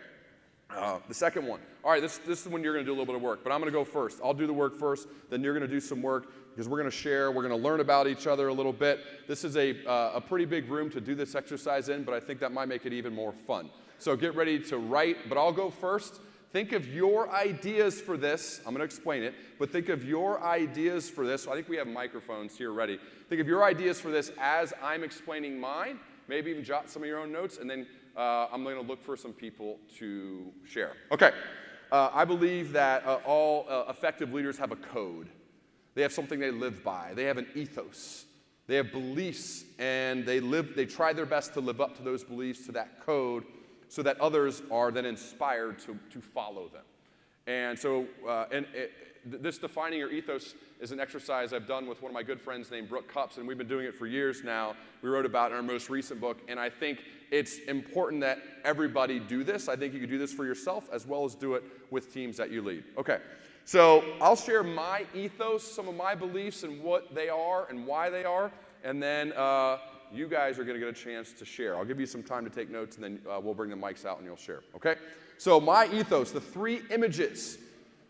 The second one. All right, this is when you're going to do a little bit of work, but I'm going to go first. I'll do the work first, then you're going to do some work, because we're going to share, we're going to learn about each other a little bit. This is a pretty big room to do this exercise in, but I think that might make it even more fun. So get ready to write, but I'll go first. Think of your ideas for this. I'm going to explain it, but think of your ideas for this. I think we have microphones here ready. Think of your ideas for this as I'm explaining mine. Maybe even jot some of your own notes, and then I'm going to look for some people to share. Okay. I believe that all effective leaders have a code. They have something they live by. They have an ethos. They have beliefs, and they try their best to live up to those beliefs, to that code, so that others are then inspired to follow them. And so this defining your ethos is an exercise I've done with one of my good friends named Brooke Cups, and we've been doing it for years now. We wrote about it in our most recent book, and I think it's important that everybody do this. I think you can do this for yourself as well as do it with teams that you lead. Okay, so I'll share my ethos, some of my beliefs and what they are and why they are, and then you guys are going to get a chance to share. I'll give you some time to take notes, and then we'll bring the mics out and you'll share, okay? So my ethos, the 3 images,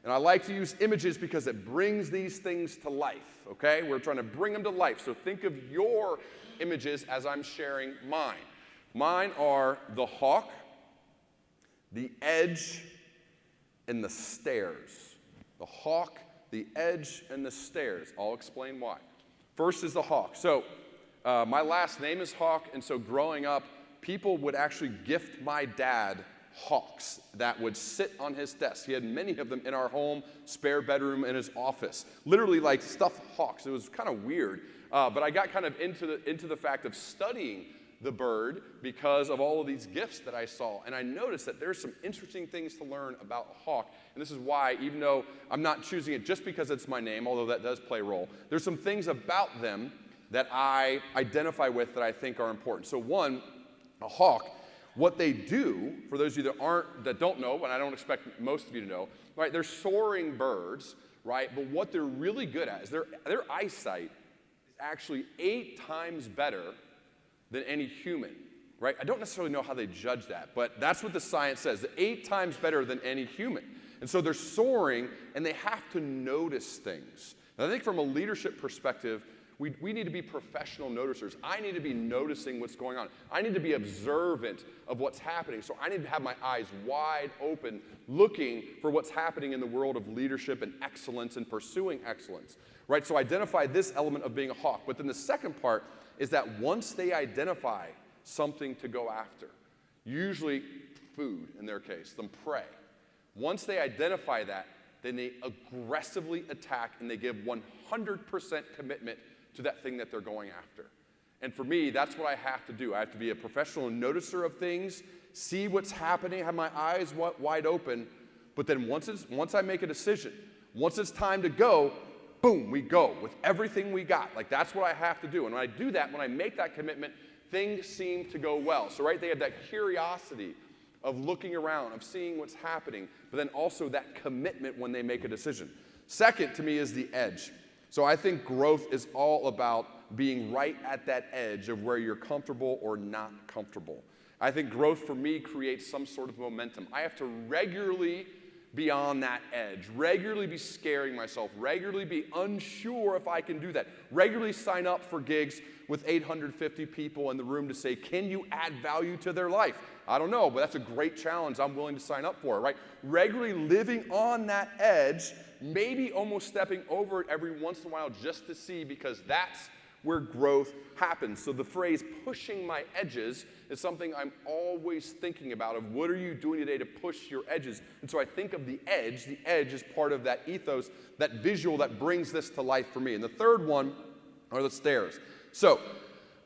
and I like to use images because it brings these things to life, okay? We're trying to bring them to life, so think of your images as I'm sharing mine. Mine are the hawk, the edge, and the stairs. The hawk, the edge, and the stairs. I'll explain why. First is the hawk. So my last name is Hawk, and so growing up, people would actually gift my dad hawks that would sit on his desk. He had many of them in our home, spare bedroom, in his office. Literally like stuffed hawks. It was kind of weird, but I got kind of into the fact of studying the bird because of all of these gifts that I saw, and I noticed that there's some interesting things to learn about a hawk, and this is why, even though I'm not choosing it just because it's my name, although that does play a role, there's some things about them that I identify with that I think are important. So one, a hawk, what they do, for those of you that don't know, and I don't expect most of you to know, right, they're soaring birds, right, but what they're really good at is their eyesight is actually 8 times better than any human, right? I don't necessarily know how they judge that, but that's what the science says, 8 times better than any human. And so they're soaring, and they have to notice things. And I think from a leadership perspective, we need to be professional noticers. I need to be noticing what's going on. I need to be observant of what's happening. So I need to have my eyes wide open, looking for what's happening in the world of leadership and excellence and pursuing excellence, right? So identify this element of being a hawk. But then the second part is that once they identify something to go after, usually food in their case, some prey, once they identify that, then they aggressively attack and they give 100% commitment to that thing that they're going after. And for me, that's what I have to do. I have to be a professional noticer of things, see what's happening, have my eyes wide open, but then once I make a decision, once it's time to go, boom, we go with everything we got. Like that's what I have to do. And when I do that, when I make that commitment, things seem to go well. So right, they have that curiosity of looking around, of seeing what's happening, but then also that commitment when they make a decision. Second to me is the edge. So I think growth is all about being right at that edge of where you're comfortable or not comfortable. I think growth for me creates some sort of momentum. I have to regularly be on that edge, regularly be scaring myself, regularly be unsure if I can do that, regularly sign up for gigs with 850 people in the room to say, can you add value to their life? I don't know, but that's a great challenge I'm willing to sign up for, right? Regularly living on that edge, maybe almost stepping over it every once in a while just to see, because that's where growth happens. So the phrase pushing my edges is something I'm always thinking about, of what are you doing today to push your edges? And so I think of the edge. The edge is part of that ethos, that visual that brings this to life for me. And the third one are the stairs. So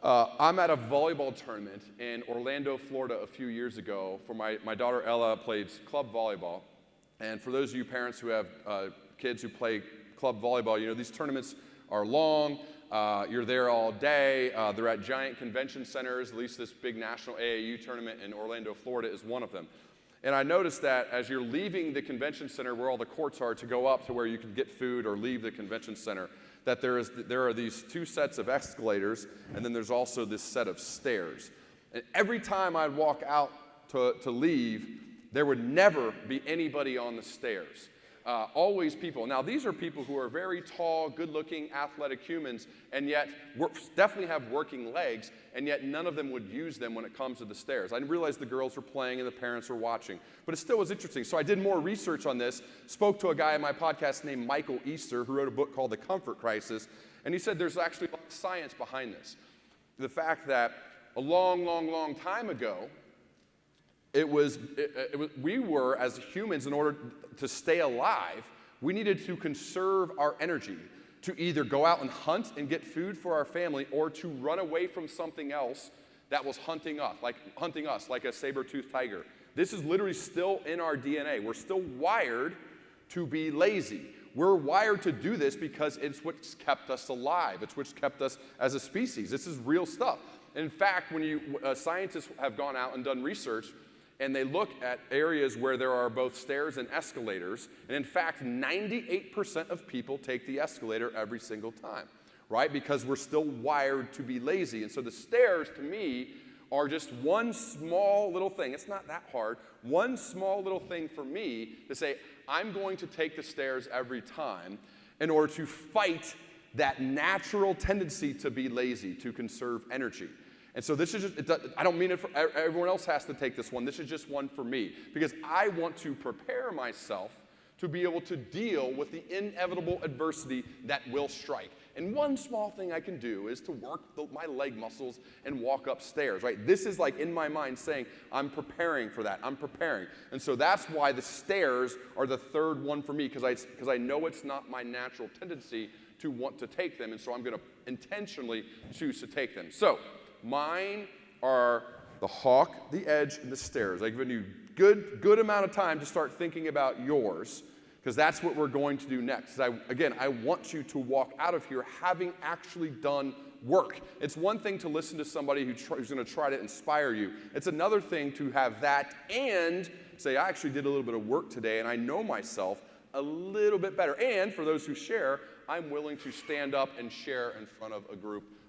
I'm at a volleyball tournament in Orlando, Florida a few years ago. For my daughter Ella plays club volleyball. And for those of you parents who have kids who play club volleyball, you know these tournaments are long. You're there all day. They're at giant convention centers. At least this big national AAU tournament in Orlando, Florida is one of them. And I noticed that as you're leaving the convention center where all the courts are to go up to where you can get food or leave the convention center, that there are these 2 sets of escalators, and then there's also this set of stairs. And every time I'd walk out to leave, there would never be anybody on the stairs. Always people. Now, these are people who are very tall, good-looking, athletic humans, and yet definitely have working legs, and yet none of them would use them when it comes to the stairs. I didn't realize the girls were playing and the parents were watching, but it still was interesting. So I did more research on this, spoke to a guy on my podcast named Michael Easter, who wrote a book called The Comfort Crisis, and he said there's actually science behind this. The fact that a long, long, long time ago, we were, as humans, in order to stay alive, we needed to conserve our energy to either go out and hunt and get food for our family or to run away from something else that was hunting us, like a saber-toothed tiger. This is literally still in our DNA. We're still wired to be lazy. We're wired to do this because it's what's kept us alive. It's what's kept us as a species. This is real stuff. In fact, when scientists have gone out and done research, and they look at areas where there are both stairs and escalators, and in fact, 98% of people take the escalator every single time, right? Because we're still wired to be lazy. And so the stairs, to me, are just one small little thing. It's not that hard. One small little thing for me to say, I'm going to take the stairs every time in order to fight that natural tendency to be lazy, to conserve energy. And so this is just, I don't mean it for everyone else has to take this one. This is just one for me because I want to prepare myself to be able to deal with the inevitable adversity that will strike. And one small thing I can do is to work my leg muscles and walk upstairs, right? This is like in my mind saying, I'm preparing for that. I'm preparing. And so that's why the stairs are the third one for me because I know it's not my natural tendency to want to take them. And so I'm going to intentionally choose to take them. So mine are the Hawk, the Edge, and the stairs. I've given you good amount of time to start thinking about yours because that's what we're going to do next. I want you to walk out of here having actually done work. It's one thing to listen to somebody who's going to try to inspire you. It's another thing to have that and say, I actually did a little bit of work today and I know myself a little bit better. And for those who share, I'm willing to stand up and share in front of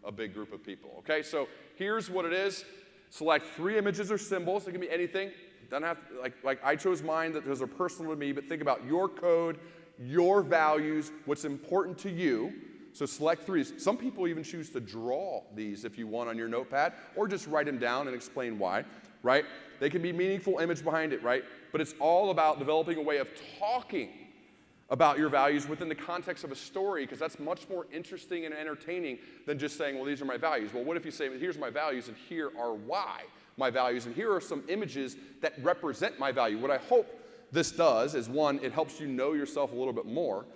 a big group of people. Okay, so here's what it is. Select 3 images or symbols. It can be anything. Doesn't have like I chose mine that those are personal to me, but think about your code, your values, what's important to you. So select 3. Some people even choose to draw these if you want on your notepad, or just write them down and explain why, right? They can be meaningful image behind it, right? But it's all about developing a way of talking about your values within the context of a story, because that's much more interesting and entertaining than just saying, well, these are my values. Well, what if you say, well, here's my values, and here are why my values, and here are some images that represent my value. What I hope this does is, one, it helps you know yourself a little bit more,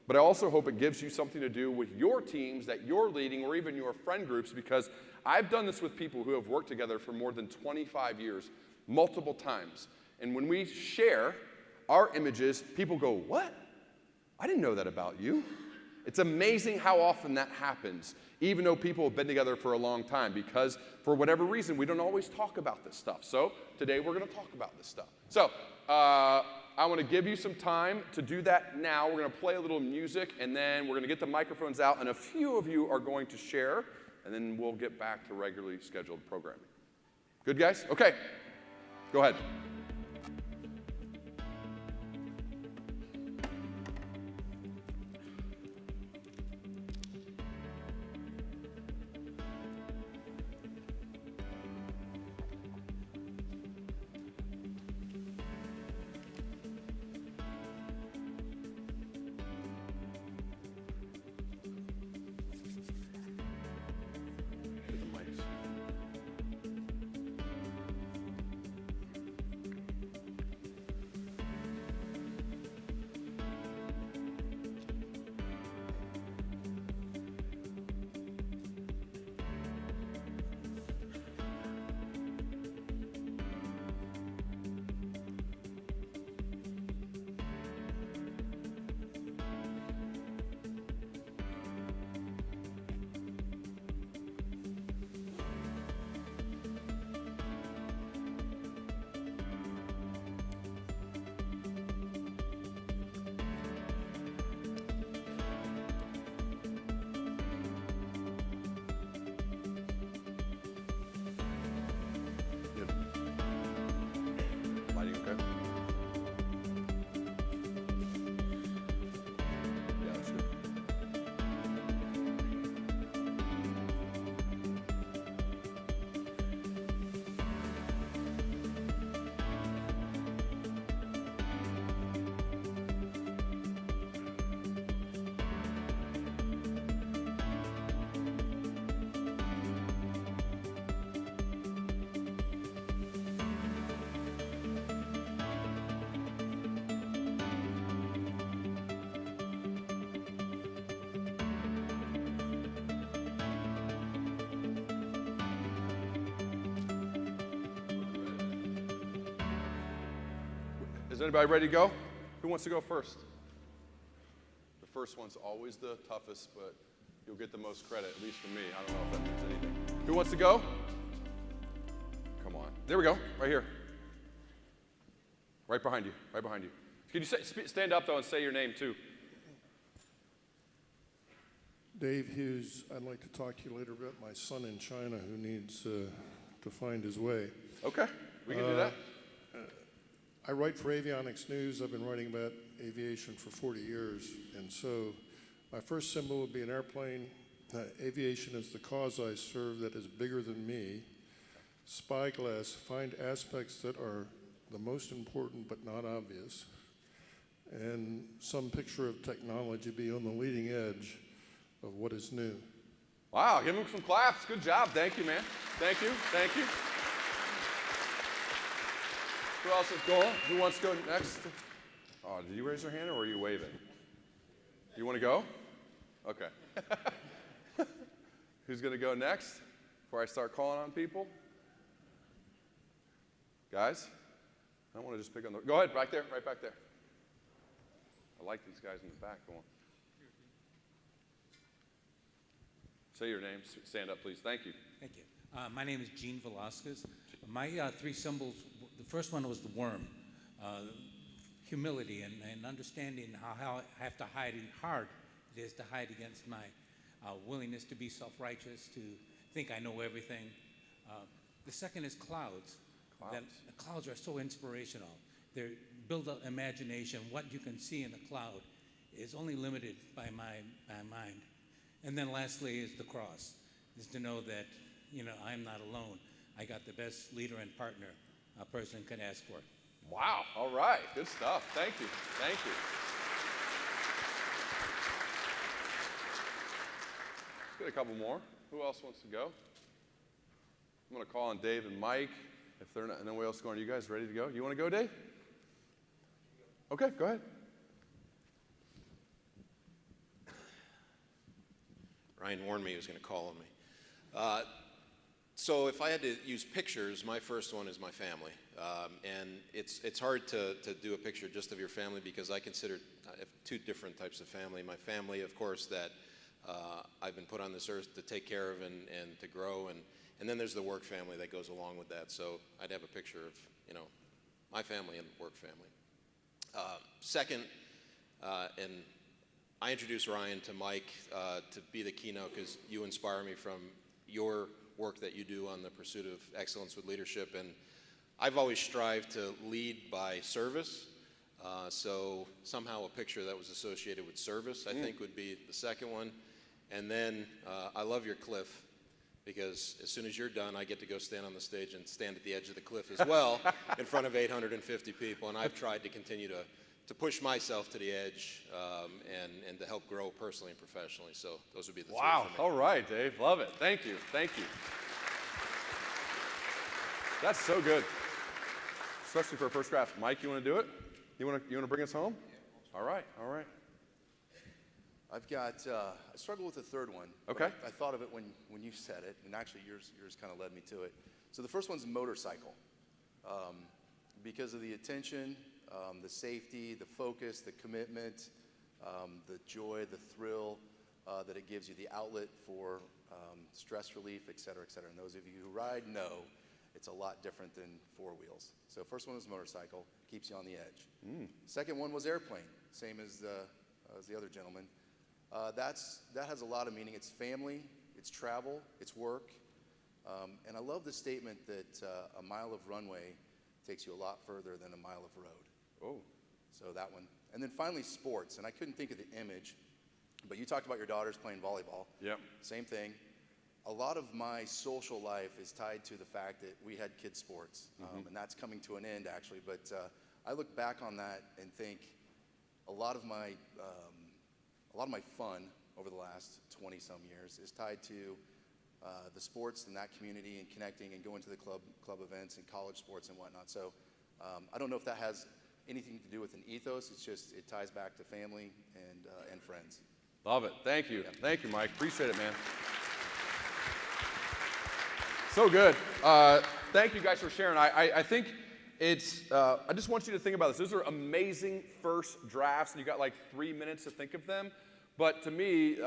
but I also hope it gives you something to do with your teams that you're leading, or even your friend groups, because I've done this with people who have worked together for more than 25 years, multiple times. And when we share our images, people go, what? I didn't know that about you. It's amazing how often that happens, even though people have been together for a long time, because for whatever reason, we don't always talk about this stuff. So today we're going to talk about this stuff. So I want to give you some time to do that now. We're going to play a little music, and then we're going to get the microphones out, and a few of you are going to share, and then we'll get back to regularly scheduled programming. Good, guys? Okay. Go ahead. Is anybody ready to go? Who wants to go first? The first one's always the toughest, but you'll get the most credit, at least from me. I don't know if that means anything. Who wants to go? Come on. There we go, right here. Right behind you, right behind you. Can you stand up, though, and say your name, too? Dave Hughes, I'd like to talk to you later about my son in China who needs to find his way. Okay, we can do that. I write for Avionics News. I've been writing about aviation for 40 years, and so my first symbol would be an airplane. Aviation is the cause I serve that is bigger than me. Spyglass, find aspects that are the most important but not obvious. And some picture of technology be on the leading edge of what is new. Wow, give him some claps. Good job. Thank you, man. Thank you. Thank you. Who else is going? Who wants to go next? Oh, did you raise your hand or were you waving? You want to go? Okay. Who's going to go next before I start calling on people? Guys? I don't want to just pick on the... Go ahead, back there, right back there. I like these guys in the back. Go on. Say your name. Stand up, please. Thank you. Thank you. My name is Gene Velasquez. My three symbols, the first one was the worm. Humility and understanding how I have to hide hard it is to hide against my willingness to be self-righteous, to think I know everything. The second is clouds. That the clouds are so inspirational. They build up imagination. What you can see in a cloud is only limited by my mind. And then lastly is the cross, is to know that, you know, I'm not alone. I got the best leader and partner a person could ask for. Wow, all right, good stuff. Thank you, thank you. Let's get a couple more. Who else wants to go? I'm gonna call on Dave and Mike. If they're not, and then we else going? Are you guys ready to go? You wanna go, Dave? Okay, go ahead. Ryan warned me he was going to call on me. So if I had to use pictures, my first one is my family. And it's hard to do a picture just of your family because I consider two different types of family. My family, of course, that I've been put on this earth to take care of and to grow. And then there's the work family that goes along with that. So I'd have a picture of, you know, my family and work family. Second, and I introduced Ryan to Mike to be the keynote because you inspire me from your work that you do on the pursuit of excellence with leadership. And I've always strived to lead by service. So somehow a picture that was associated with service, I think, would be the second one. And then I love your cliff because as soon as you're done, I get to go stand on the stage and stand at the edge of the cliff as well in front of 850 people. And I've tried to continue to push myself to the edge and to help grow personally and professionally. So those would be the three for me. All right, Dave, love it. Thank you, thank you. That's so good, especially for a first draft. Mike, you want to do it? You want to bring us home? All right, all right. I've got, I struggle with the third one. Okay. I thought of it when you said it, and actually yours kind of led me to it. So the first one's motorcycle. Because of the attention, the safety, the focus, the commitment, the joy, the thrill that it gives you, the outlet for stress relief, et cetera, et cetera. And those of you who ride know it's a lot different than four wheels. So first one was motorcycle, keeps you on the edge. Second one was airplane, same as the other gentleman. That has a lot of meaning. It's family, it's travel, it's work. And I love the statement that a mile of runway takes you a lot further than a mile of road. Oh. So that one. And then finally sports, and I couldn't think of the image, but you talked about your daughters playing volleyball. Yep. Same thing. A lot of my social life is tied to the fact that we had kids sports, and that's coming to an end actually, but I look back on that and think a lot of my fun over the last 20-some years is tied to the sports and that community and connecting and going to the club events and college sports and whatnot. So I don't know if that has anything to do with an ethos. It's just it ties back to family and friends. Love it. Thank you. Yeah. Thank you, Mike. Appreciate it, man. So good. Thank you guys for sharing. I think I just want you to think about this. Those are amazing first drafts, and you got like 3 minutes to think of them. But to me,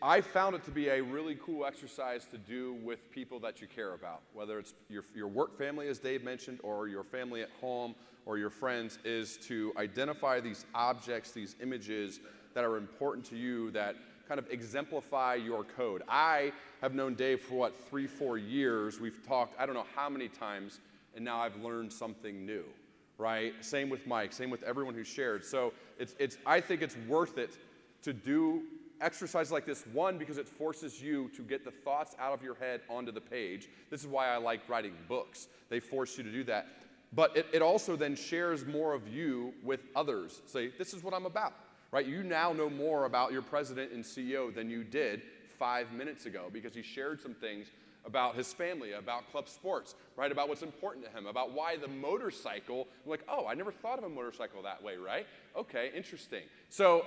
I found it to be a really cool exercise to do with people that you care about, whether it's your work family, as Dave mentioned, or your family at home, or your friends, is to identify these objects, these images that are important to you that kind of exemplify your code. I have known Dave for what, 3-4 years. We've talked, I don't know how many times, and now I've learned something new, right? Same with Mike, same with everyone who shared. So I think it's worth it to do exercises like this, one, because it forces you to get the thoughts out of your head onto the page. This is why I like writing books. They force you to do that. But it also then shares more of you with others. Say, this is what I'm about, right? You now know more about your president and CEO than you did 5 minutes ago because he shared some things about his family, about club sports, right? About what's important to him, about why the motorcycle, I'm like, oh, I never thought of a motorcycle that way, right? Okay, interesting. So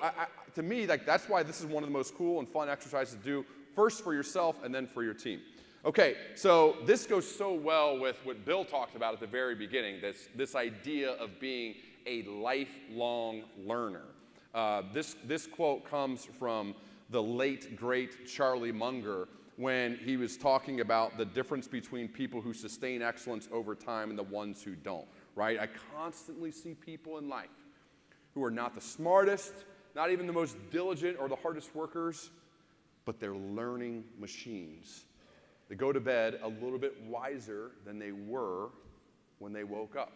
to me, like, that's why this is one of the most cool and fun exercises to do, first for yourself and then for your team. Okay, so this goes so well with what Bill talked about at the very beginning, this idea of being a lifelong learner. This quote comes from the late, great Charlie Munger, when he was talking about the difference between people who sustain excellence over time and the ones who don't, right? I constantly see people in life who are not the smartest, not even the most diligent or the hardest workers, but they're learning machines. They go to bed a little bit wiser than they were when they woke up.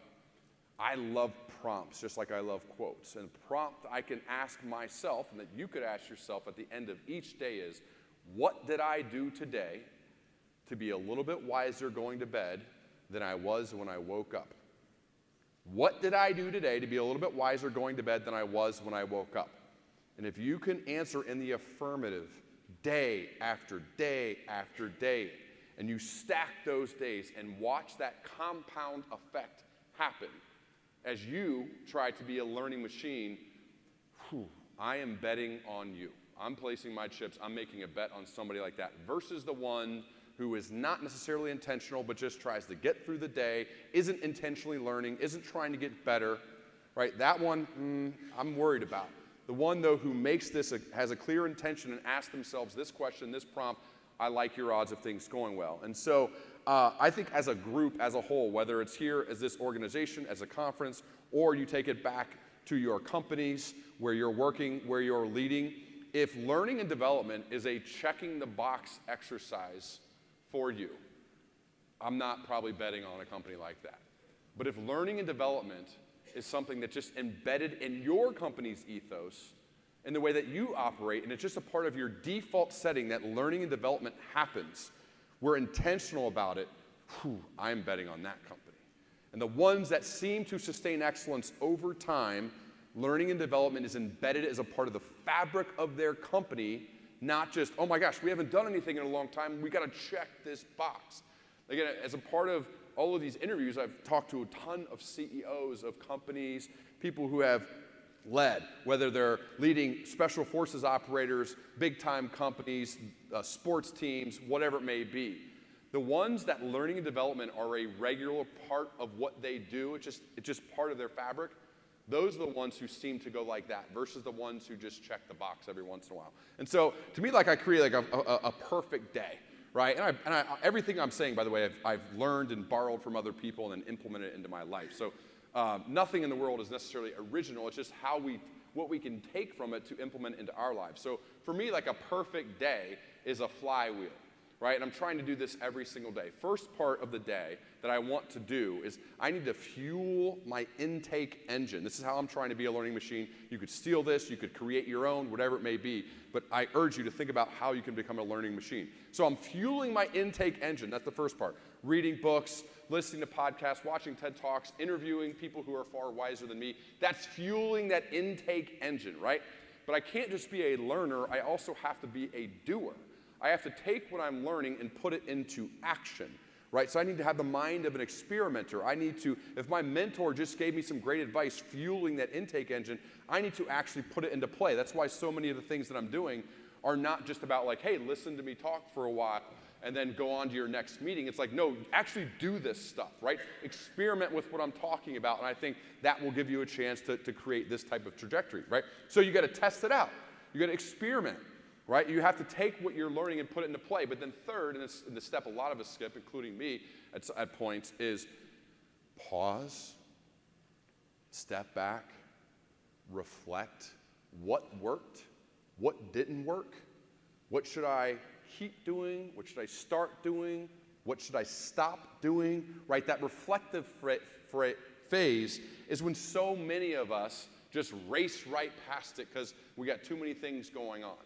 I love prompts, just like I love quotes. And a prompt I can ask myself, and that you could ask yourself at the end of each day is, what did I do today to be a little bit wiser going to bed than I was when I woke up? What did I do today to be a little bit wiser going to bed than I was when I woke up? And if you can answer in the affirmative day after day after day, and you stack those days and watch that compound effect happen as you try to be a learning machine, I am betting on you. I'm placing my chips, I'm making a bet on somebody like that versus the one who is not necessarily intentional but just tries to get through the day, isn't intentionally learning, isn't trying to get better, right? That one, I'm worried about. The one, though, who makes this, has a clear intention and asks themselves this question, this prompt, I like your odds of things going well. And so I think as a group, as a whole, whether it's here as this organization, as a conference, or you take it back to your companies where you're working, where you're leading, if learning and development is a checking the box exercise for you, I'm not probably betting on a company like that. But if learning and development is something that's just embedded in your company's ethos, in the way that you operate, and it's just a part of your default setting that learning and development happens, we're intentional about it, I'm betting on that company. And the ones that seem to sustain excellence over time, learning and development is embedded as a part of the fabric of their company, not just, oh my gosh, we haven't done anything in a long time, we got to check this box. Again, as a part of all of these interviews, I've talked to a ton of CEOs of companies, people who have led, whether they're leading special forces operators, big-time companies, sports teams, whatever it may be. The ones that learning and development are a regular part of what they do, it's just part of their fabric, those are the ones who seem to go like that versus the ones who just check the box every once in a while. And so, to me, like I create like a perfect day, right? And everything I'm saying, by the way, I've learned and borrowed from other people and then implemented it into my life. So nothing in the world is necessarily original. It's just what we can take from it to implement into our lives. So for me, like a perfect day is a flywheel, right? And I'm trying to do this every single day. First part of the day that I want to do is I need to fuel my intake engine. This is how I'm trying to be a learning machine. You could steal this, you could create your own, whatever it may be, but I urge you to think about how you can become a learning machine. So I'm fueling my intake engine. That's the first part. Reading books, listening to podcasts, watching TED Talks, interviewing people who are far wiser than me. That's fueling that intake engine, right? But I can't just be a learner. I also have to be a doer. I have to take what I'm learning and put it into action, right? So I need to have the mind of an experimenter. I need to, if my mentor just gave me some great advice fueling that intake engine, I need to actually put it into play. That's why so many of the things that I'm doing are not just about like, hey, listen to me talk for a while and then go on to your next meeting. It's like, no, actually do this stuff, right? Experiment with what I'm talking about, and I think that will give you a chance to create this type of trajectory, right? So you got to test it out. You got to experiment, right? You have to take what you're learning and put it into play. But then third, and it's the step a lot of us skip, including me at points, is pause, step back, reflect. What worked? What didn't work? What should I keep doing? What should I start doing? What should I stop doing? Right? That reflective phase is when so many of us just race right past it because we got too many things going on.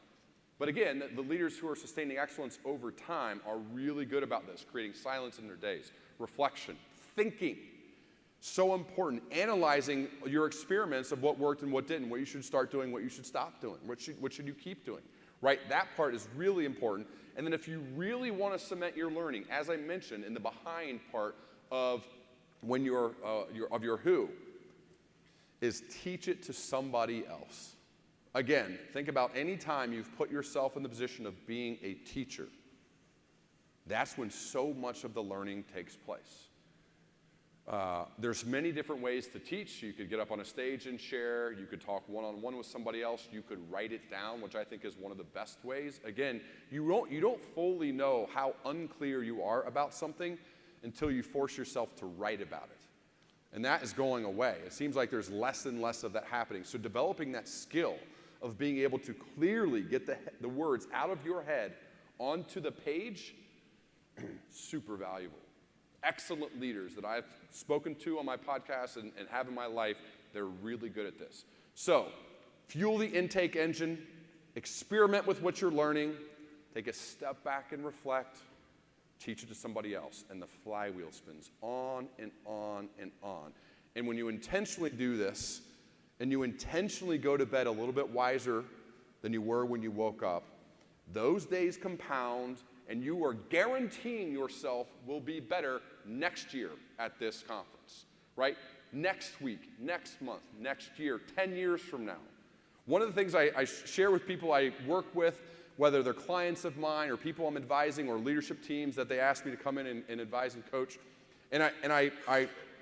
But again, the leaders who are sustaining excellence over time are really good about this, creating silence in their days, reflection, thinking. So important. Analyzing your experiments of what worked and what didn't, what you should start doing, what you should stop doing, what should you keep doing, right? That part is really important. And then if you really want to cement your learning, as I mentioned in the behind part of when your who, is teach it to somebody else. Again, think about any time you've put yourself in the position of being a teacher. That's when so much of the learning takes place. There's many different ways to teach. You could get up on a stage and share. You could talk one-on-one with somebody else. You could write it down, which I think is one of the best ways. Again, you don't fully know how unclear you are about something until you force yourself to write about it. And that is going away. It seems like there's less and less of that happening. So developing that skill of being able to clearly get the words out of your head onto the page, super valuable. Excellent leaders that I've spoken to on my podcast and have in my life, they're really good at this. So, fuel the intake engine, experiment with what you're learning, take a step back and reflect, teach it to somebody else, and the flywheel spins on and on and on. And when you intentionally do this, and you intentionally go to bed a little bit wiser than you were when you woke up, those days compound, and you are guaranteeing yourself will be better next year at this conference, right? Next week, next month, next year, 10 years from now. One of the things I share with people I work with, whether they're clients of mine or people I'm advising or leadership teams that they ask me to come in and advise and coach, and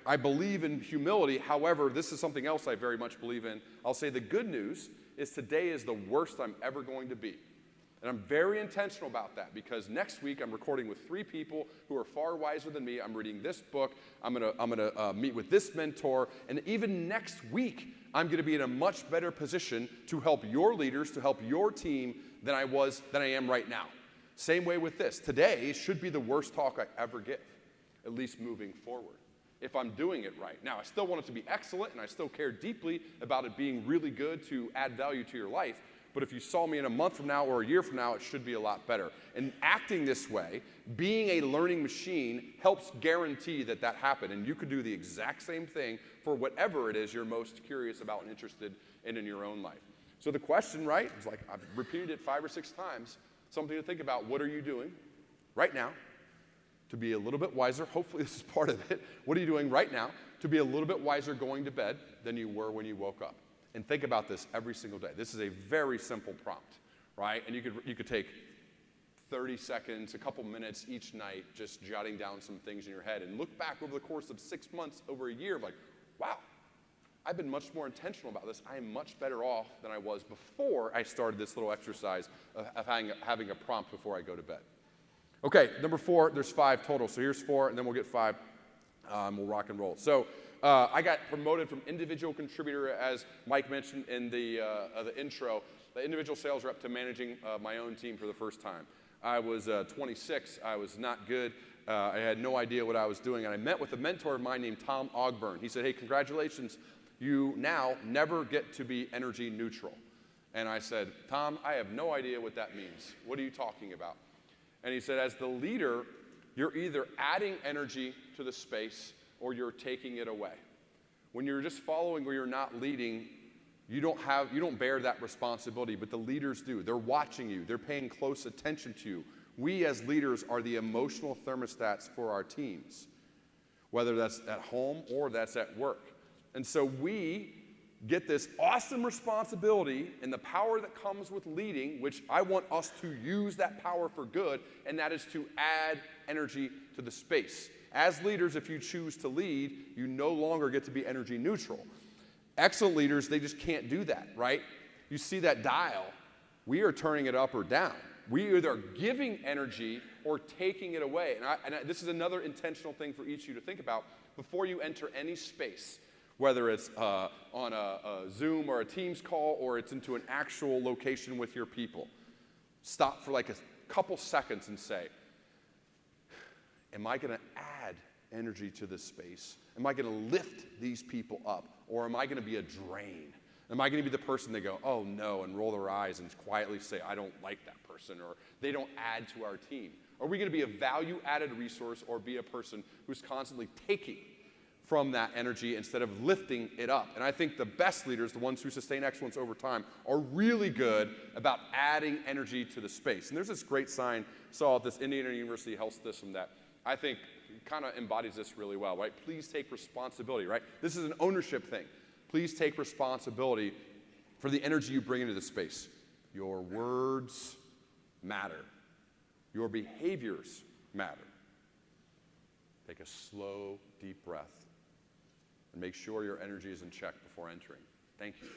I believe in humility. However, this is something else I very much believe in. I'll say the good news is today is the worst I'm ever going to be. And I'm very intentional about that because next week I'm recording with 3 people who are far wiser than me. I'm reading this book. I'm gonna meet with this mentor. And even next week, I'm gonna be in a much better position to help your leaders, to help your team than I am right now. Same way with this. Today should be the worst talk I ever give, at least moving forward, if I'm doing it right. Now, I still want it to be excellent, and I still care deeply about it being really good to add value to your life. But if you saw me in a month from now or a year from now, it should be a lot better. And acting this way, being a learning machine, helps guarantee that that happened. And you could do the exact same thing for whatever it is you're most curious about and interested in your own life. So the question, right, is like I've repeated it 5 or 6 times, something to think about. What are you doing right now to be a little bit wiser? Hopefully this is part of it. What are you doing right now to be a little bit wiser going to bed than you were when you woke up? And think about this every single day. This is a very simple prompt, right? And you could take 30 seconds, a couple minutes each night, just jotting down some things in your head and look back over the course of 6 months, over a year, like, wow, I've been much more intentional about this. I am much better off than I was before I started this little exercise of having a prompt before I go to bed. Okay, number 4, there's 5 total. So here's 4, and then we'll get 5. We'll rock and roll. So I got promoted from individual contributor, as Mike mentioned in the intro, the individual sales rep, to managing my own team for the first time. I was 26. I was not good. I had no idea what I was doing. And I met with a mentor of mine named Tom Ogburn. He said, hey, congratulations. You now never get to be energy neutral. And I said, Tom, I have no idea what that means. What are you talking about? And he said, as the leader, you're either adding energy to the space or you're taking it away. When you're just following or you're not leading, you don't bear that responsibility, but the leaders do. They're watching you. They're paying close attention to you. We as leaders are the emotional thermostats for our teams, whether that's at home or that's at work. And so we get this awesome responsibility and the power that comes with leading, which I want us to use that power for good, and that is to add energy to the space. As leaders, if you choose to lead, you no longer get to be energy neutral. Excellent leaders, they just can't do that, right? You see that dial, we are turning it up or down. We either are giving energy or taking it away. This is another intentional thing for each of you to think about before you enter any space, whether it's on a Zoom or a Teams call or it's into an actual location with your people. Stop for like a couple seconds and say, am I going to add energy to this space? Am I going to lift these people up? Or am I going to be a drain? Am I going to be the person that go, oh no, and roll their eyes and quietly say, I don't like that person, or they don't add to our team? Are we going to be a value-added resource or be a person who's constantly taking from that energy instead of lifting it up? And I think the best leaders, the ones who sustain excellence over time, are really good about adding energy to the space. And there's this great sign I saw at this Indiana University health system that I think kind of embodies this really well, right? Please take responsibility, right? This is an ownership thing. Please take responsibility for the energy you bring into the space. Your words matter. Your behaviors matter. Take a slow, deep breath and make sure your energy is in check before entering. Thank you.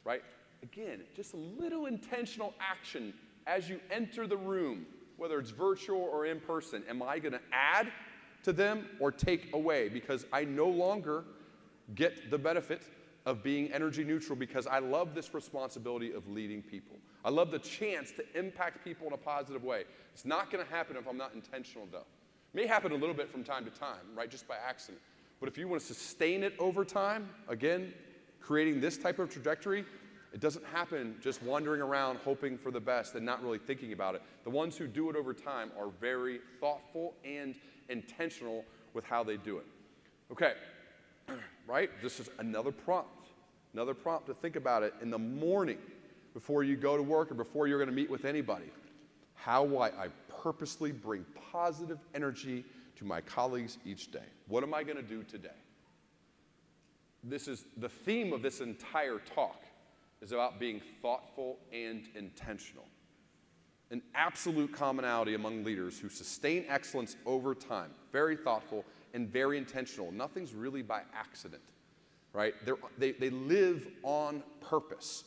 Right? Again, just a little intentional action as you enter the room, whether it's virtual or in person. Am I going to add to them or take away? Because I no longer get the benefit of being energy neutral because I love this responsibility of leading people. I love the chance to impact people in a positive way. It's not going to happen if I'm not intentional, though. It may happen a little bit from time to time, right, just by accident. But if you want to sustain it over time, again, creating this type of trajectory, it doesn't happen just wandering around hoping for the best and not really thinking about it. The ones who do it over time are very thoughtful and intentional with how they do it. Okay, right? This is another prompt to think about it in the morning before you go to work or before you're going to meet with anybody. How will I purposely bring positive energy to my colleagues each day? What am I going to do today? This is the theme of this entire talk, is about being thoughtful and intentional. An absolute commonality among leaders who sustain excellence over time. Very thoughtful and very intentional. Nothing's really by accident, right? They live on purpose.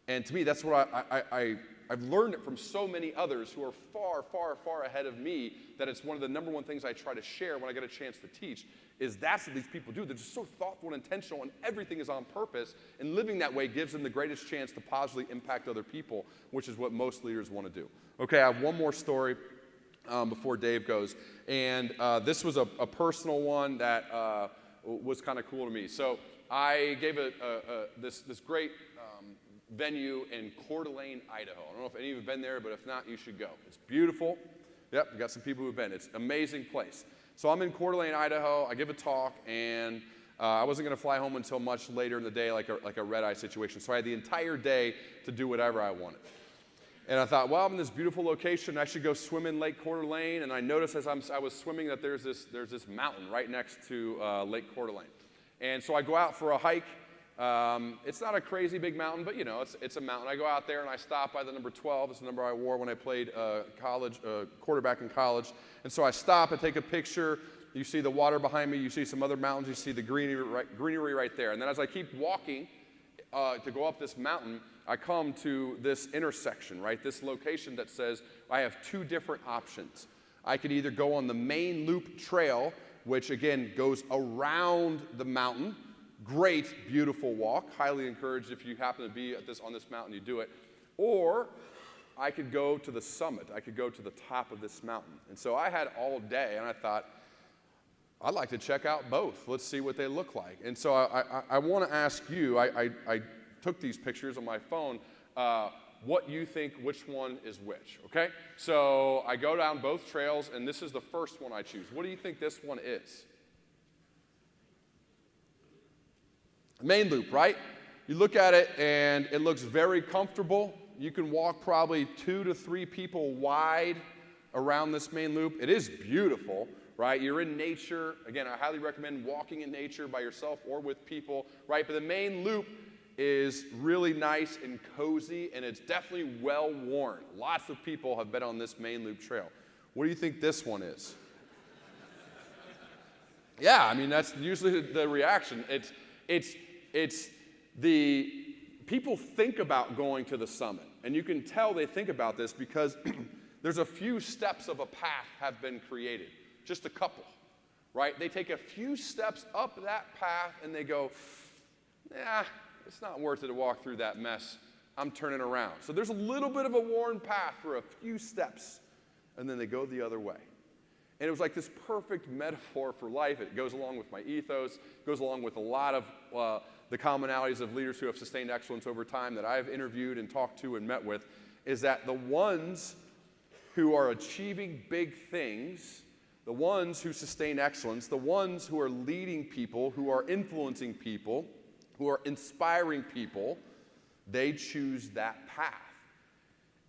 And to me, that's what I've learned it from so many others who are far, far, far ahead of me, that it's one of the number one things I try to share when I get a chance to teach, is that's what these people do. They're just so thoughtful and intentional, and everything is on purpose, and living that way gives them the greatest chance to positively impact other people, which is what most leaders want to do. Okay, I have one more story before Dave goes, and this was a personal one that was kind of cool to me. So I gave this great venue in Coeur d'Alene, Idaho. I don't know if any of you have been there, but if not, you should go. It's beautiful. Yep, we got some people who've been. It's an amazing place. So I'm in Coeur d'Alene, Idaho. I give a talk, and I wasn't going to fly home until much later in the day, like a red-eye situation. So I had the entire day to do whatever I wanted. And I thought, well, I'm in this beautiful location. I should go swim in Lake Coeur d'Alene. And I noticed as I was swimming that there's this mountain right next to Lake Coeur d'Alene. And so I go out for a hike. It's not a crazy big mountain, but you know, it's a mountain. I go out there and I stop by the number 12. It's the number I wore when I played quarterback in college. And so I stop and take a picture. You see the water behind me. You see some other mountains. You see the greenery right there. And then as I keep walking to go up this mountain, I come to this intersection, right? This location that says I have two different options. I could either go on the main loop trail, which again goes around the mountain. Great, beautiful walk. Highly encouraged if you happen to be on this mountain, you do it. Or I could go to the summit. I could go to the top of this mountain. And so I had all day, and I thought, I'd like to check out both. Let's see what they look like. And so I want to ask you, I took these pictures on my phone, what you think which one is which, okay? So I go down both trails, and this is the first one I choose. What do you think this one is? Main loop, right? You look at it, and it looks very comfortable. You can walk probably 2 to 3 people wide around this main loop. It is beautiful, right? You're in nature. Again, I highly recommend walking in nature by yourself or with people, right? But the main loop is really nice and cozy, and it's definitely well worn. Lots of people have been on this main loop trail. What do you think this one is? Yeah, I mean, that's usually the reaction. It's the people think about going to the summit, and you can tell they think about this because there's a few steps of a path have been created, just a couple, right? They take a few steps up that path and they go, yeah, it's not worth it to walk through that mess. I'm turning around. So there's a little bit of a worn path for a few steps, and then they go the other way. And it was like this perfect metaphor for life. It goes along with my ethos, goes along with a lot of the commonalities of leaders who have sustained excellence over time that I've interviewed and talked to and met with, is that the ones who are achieving big things, the ones who sustain excellence, the ones who are leading people, who are influencing people, who are inspiring people, they choose that path.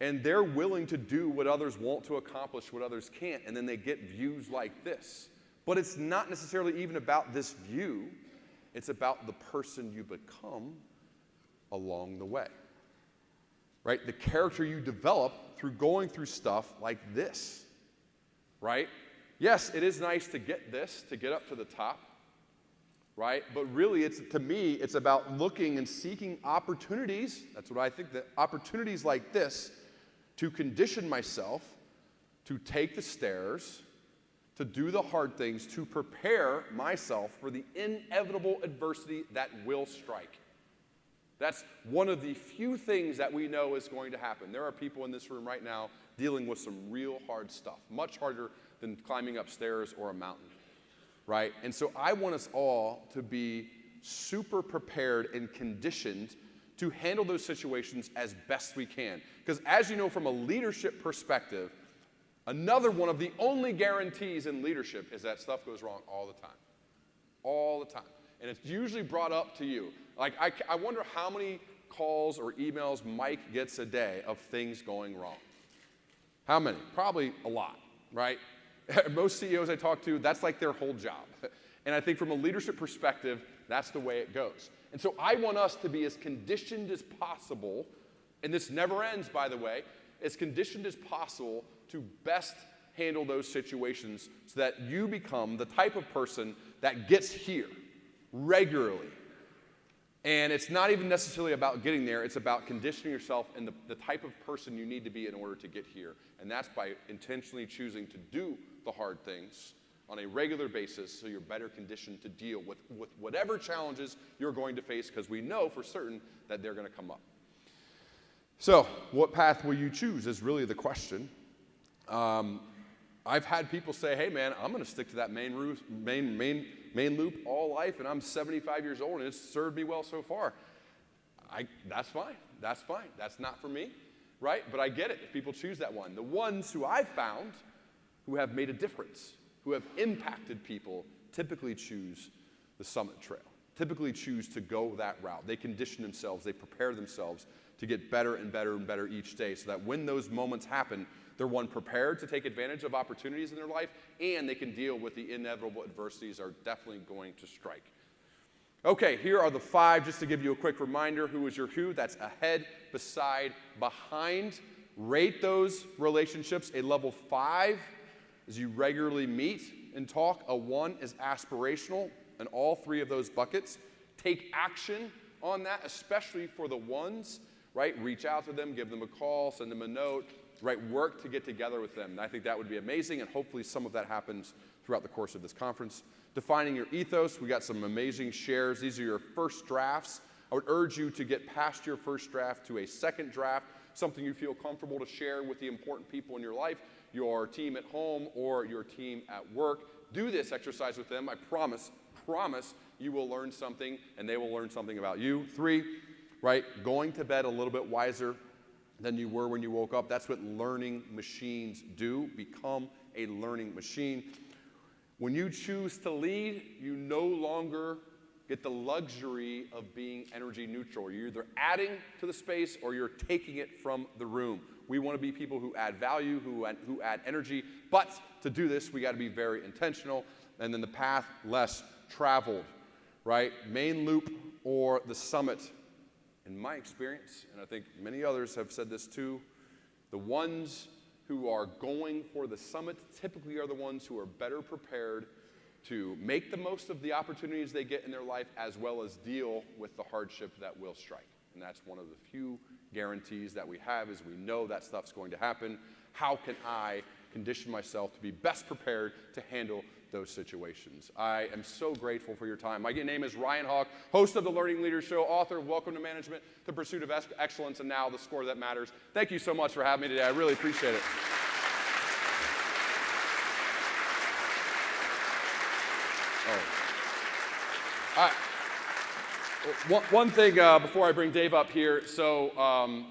And they're willing to do what others won't to accomplish what others can't, and then they get views like this. But it's not necessarily even about this view. It's about the person you become along the way, right? The character you develop through going through stuff like this, right? Yes, it is nice to get this, to get up to the top, right? But really, to me, it's about looking and seeking opportunities. That's what I think, that opportunities like this to condition myself to take the stairs, to do the hard things, to prepare myself for the inevitable adversity that will strike. That's one of the few things that we know is going to happen. There are people in this room right now dealing with some real hard stuff, much harder than climbing up stairs or a mountain, right? And so I want us all to be super prepared and conditioned to handle those situations as best we can. Because as you know, from a leadership perspective, another one of the only guarantees in leadership is that stuff goes wrong all the time. All the time. And it's usually brought up to you. Like, I wonder how many calls or emails Mike gets a day of things going wrong. How many? Probably a lot, right? Most CEOs I talk to, that's like their whole job. And I think from a leadership perspective, that's the way it goes. And so I want us to be as conditioned as possible, and this never ends, by the way, as conditioned as possible to best handle those situations so that you become the type of person that gets here regularly. And it's not even necessarily about getting there, it's about conditioning yourself and the type of person you need to be in order to get here. And that's by intentionally choosing to do the hard things on a regular basis so you're better conditioned to deal with whatever challenges you're going to face, because we know for certain that they're going to come up. So what path will you choose is really the question. I've had people say, hey man, I'm going to stick to that main loop all life, and I'm 75 years old and it's served me well so far. That's fine. That's fine. That's not for me, right? But I get it if people choose that one. The ones who I've found who have made a difference, who have impacted people, typically choose the summit trail, typically choose to go that route. They condition themselves, they prepare themselves to get better and better and better each day so that when those moments happen, they're one, prepared to take advantage of opportunities in their life, and they can deal with the inevitable adversities are definitely going to strike. Okay, here are the 5, just to give you a quick reminder. Who is your who? That's ahead, beside, behind. Rate those relationships. A level 5 is you regularly meet and talk. A 1 is aspirational in all 3 of those buckets. Take action on that, especially for the ones, right? Reach out to them, give them a call, send them a note, right? Work to get together with them. And I think that would be amazing, and hopefully some of that happens throughout the course of this conference. Defining your ethos, we got some amazing shares. These are your first drafts. I would urge you to get past your first draft to a second draft, something you feel comfortable to share with the important people in your life, your team at home or your team at work. Do this exercise with them. I promise you will learn something and they will learn something about you. 3, right, going to bed a little bit wiser than you were when you woke up. That's what learning machines do. Become a learning machine. When you choose to lead, you no longer get the luxury of being energy neutral. You're either adding to the space or you're taking it from the room. We want to be people who add value, who add energy, but to do this, we got to be very intentional. And then the path less traveled, right? Main loop or the summit in my experience, and I think many others have said this too, the ones who are going for the summit typically are the ones who are better prepared to make the most of the opportunities they get in their life, as well as deal with the hardship that will strike. And that's one of the few guarantees that we have, is we know that stuff's going to happen. How can I condition myself to be best prepared to handle those situations? I am so grateful for your time. My name is Ryan Hawk, host of the Learning Leaders Show, author of Welcome to Management, The Pursuit of Excellence, and now The Score That Matters. Thank you so much for having me today. I really appreciate it. One thing before I bring Dave up here. So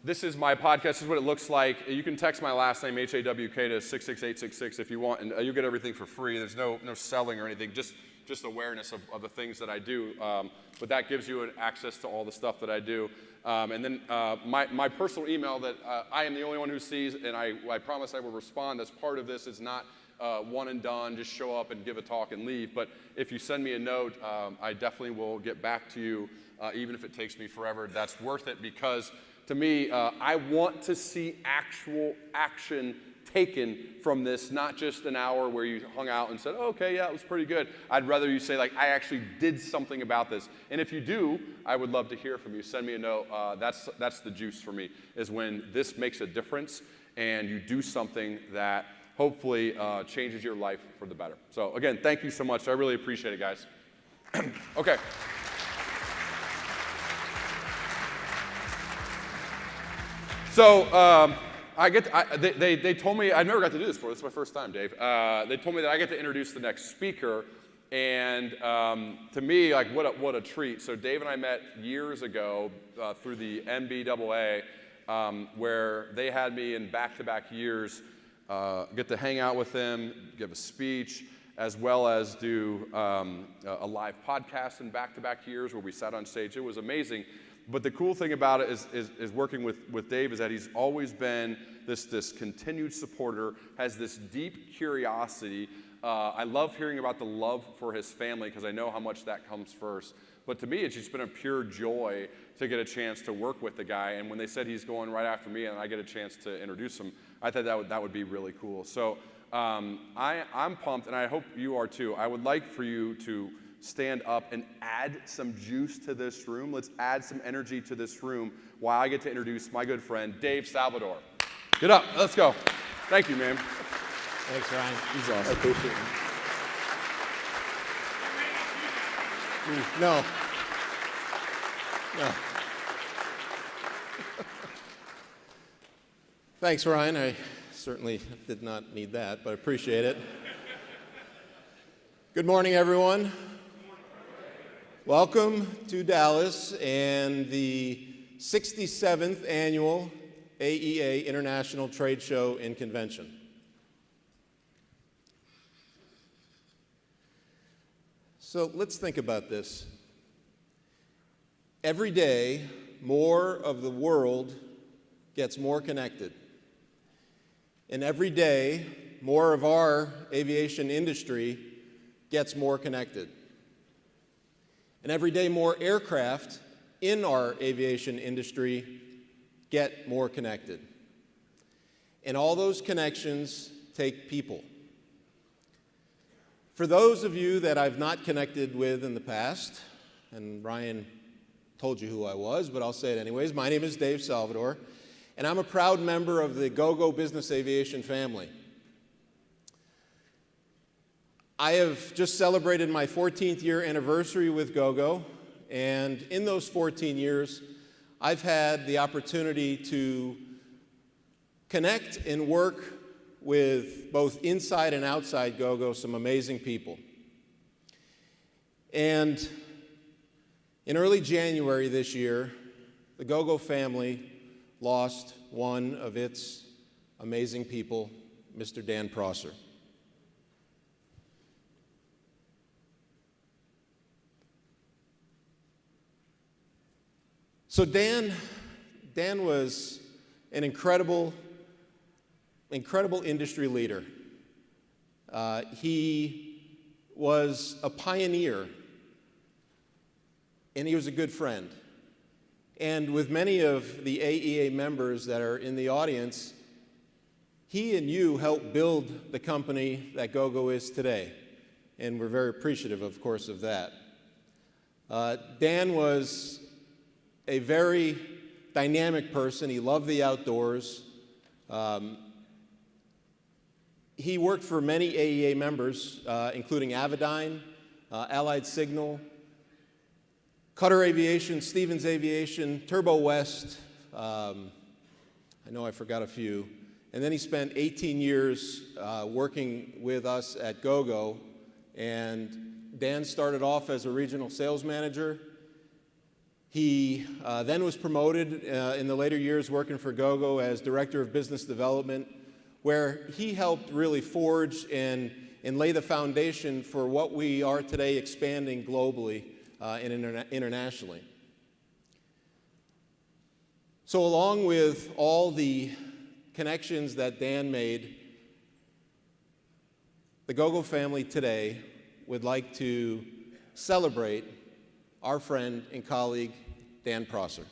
this is my podcast. This is what it looks like. You can text my last name, H-A-W-K, to 66866 if you want, and you'll get everything for free. There's no selling or anything, just awareness of the things that I do. But that gives you access to all the stuff that I do. And then my personal email that I am the only one who sees, and I promise I will respond as part of this. Is not one and done, just show up and give a talk and leave. But if you send me a note, I definitely will get back to you, even if it takes me forever. That's worth it, because to me, I want to see actual action taken from this, not just an hour where you hung out and said, oh, okay, yeah, it was pretty good. I'd rather you say, like, I actually did something about this. And if you do, I would love to hear from you. Send me a note. That's the juice for me, is when this makes a difference and you do something that hopefully changes your life for the better. So again, thank you so much. I really appreciate it, guys. Okay. So they told me, I never got to do this before. This is my first time, Dave. They told me that I get to introduce the next speaker. And to me, like, what a treat. So Dave and I met years ago through the MBAA, where they had me in back-to-back years get to hang out with them, give a speech, as well as do a live podcast in back-to-back years where we sat on stage. It was amazing. But the cool thing about it is working with Dave is that he's always been this continued supporter, has this deep curiosity. I love hearing about the love for his family, because I know how much that comes first. But to me, it's just been a pure joy to get a chance to work with the guy. And when they said he's going right after me and I get a chance to introduce him, I thought that would be really cool. So I'm pumped, and I hope you are too. I would like for you to stand up and add some juice to this room. Let's add some energy to this room while I get to introduce my good friend, Dave Salvador. Get up. Let's go. Thank you, man. Thanks, Ryan. He's awesome. I appreciate it. No. Thanks, Ryan. I certainly did not need that, but I appreciate it. Good morning, everyone. Welcome to Dallas and the 67th Annual AEA International Trade Show and Convention. So let's think about this. Every day, more of the world gets more connected. And every day, more of our aviation industry gets more connected. And every day, more aircraft in our aviation industry get more connected. And all those connections take people. For those of you that I've not connected with in the past, and Ryan told you who I was, but I'll say it anyways, my name is Dave Salvador, and I'm a proud member of the Gogo Business Aviation family. I have just celebrated my 14th year anniversary with Gogo, and in those 14 years, I've had the opportunity to connect and work with both inside and outside Gogo some amazing people. And in early January this year, the Gogo family lost one of its amazing people, Mr. Dan Prosser. So Dan was an incredible industry leader. He was a pioneer, and he was a good friend. And with many of the AEA members that are in the audience, he and you helped build the company that Gogo is today. And we're very appreciative, of course, of that. Dan was a very dynamic person. He loved the outdoors. He worked for many AEA members, including Avidyne, Allied Signal, Cutter Aviation, Stevens Aviation, Turbo West. I know I forgot a few. And then he spent 18 years working with us at Gogo. And Dan started off as a regional sales manager. He then was promoted in the later years working for Gogo as Director of Business Development, where he helped really forge and lay the foundation for what we are today, expanding globally and internationally. So along with all the connections that Dan made, the Gogo family today would like to celebrate our friend and colleague, Dan Prosser.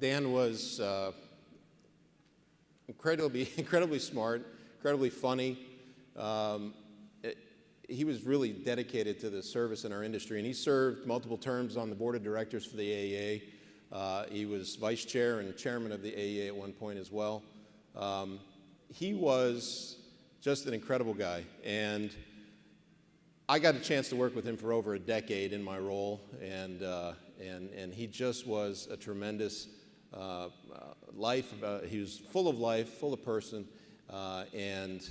Dan was incredibly smart, incredibly funny. He was really dedicated to the service in our industry, and he served multiple terms on the board of directors for the AEA. He was vice chair and chairman of the AEA at one point as well. He was just an incredible guy, and I got a chance to work with him for over a decade in my role, and he just was a tremendous life. He was full of life, full of person, and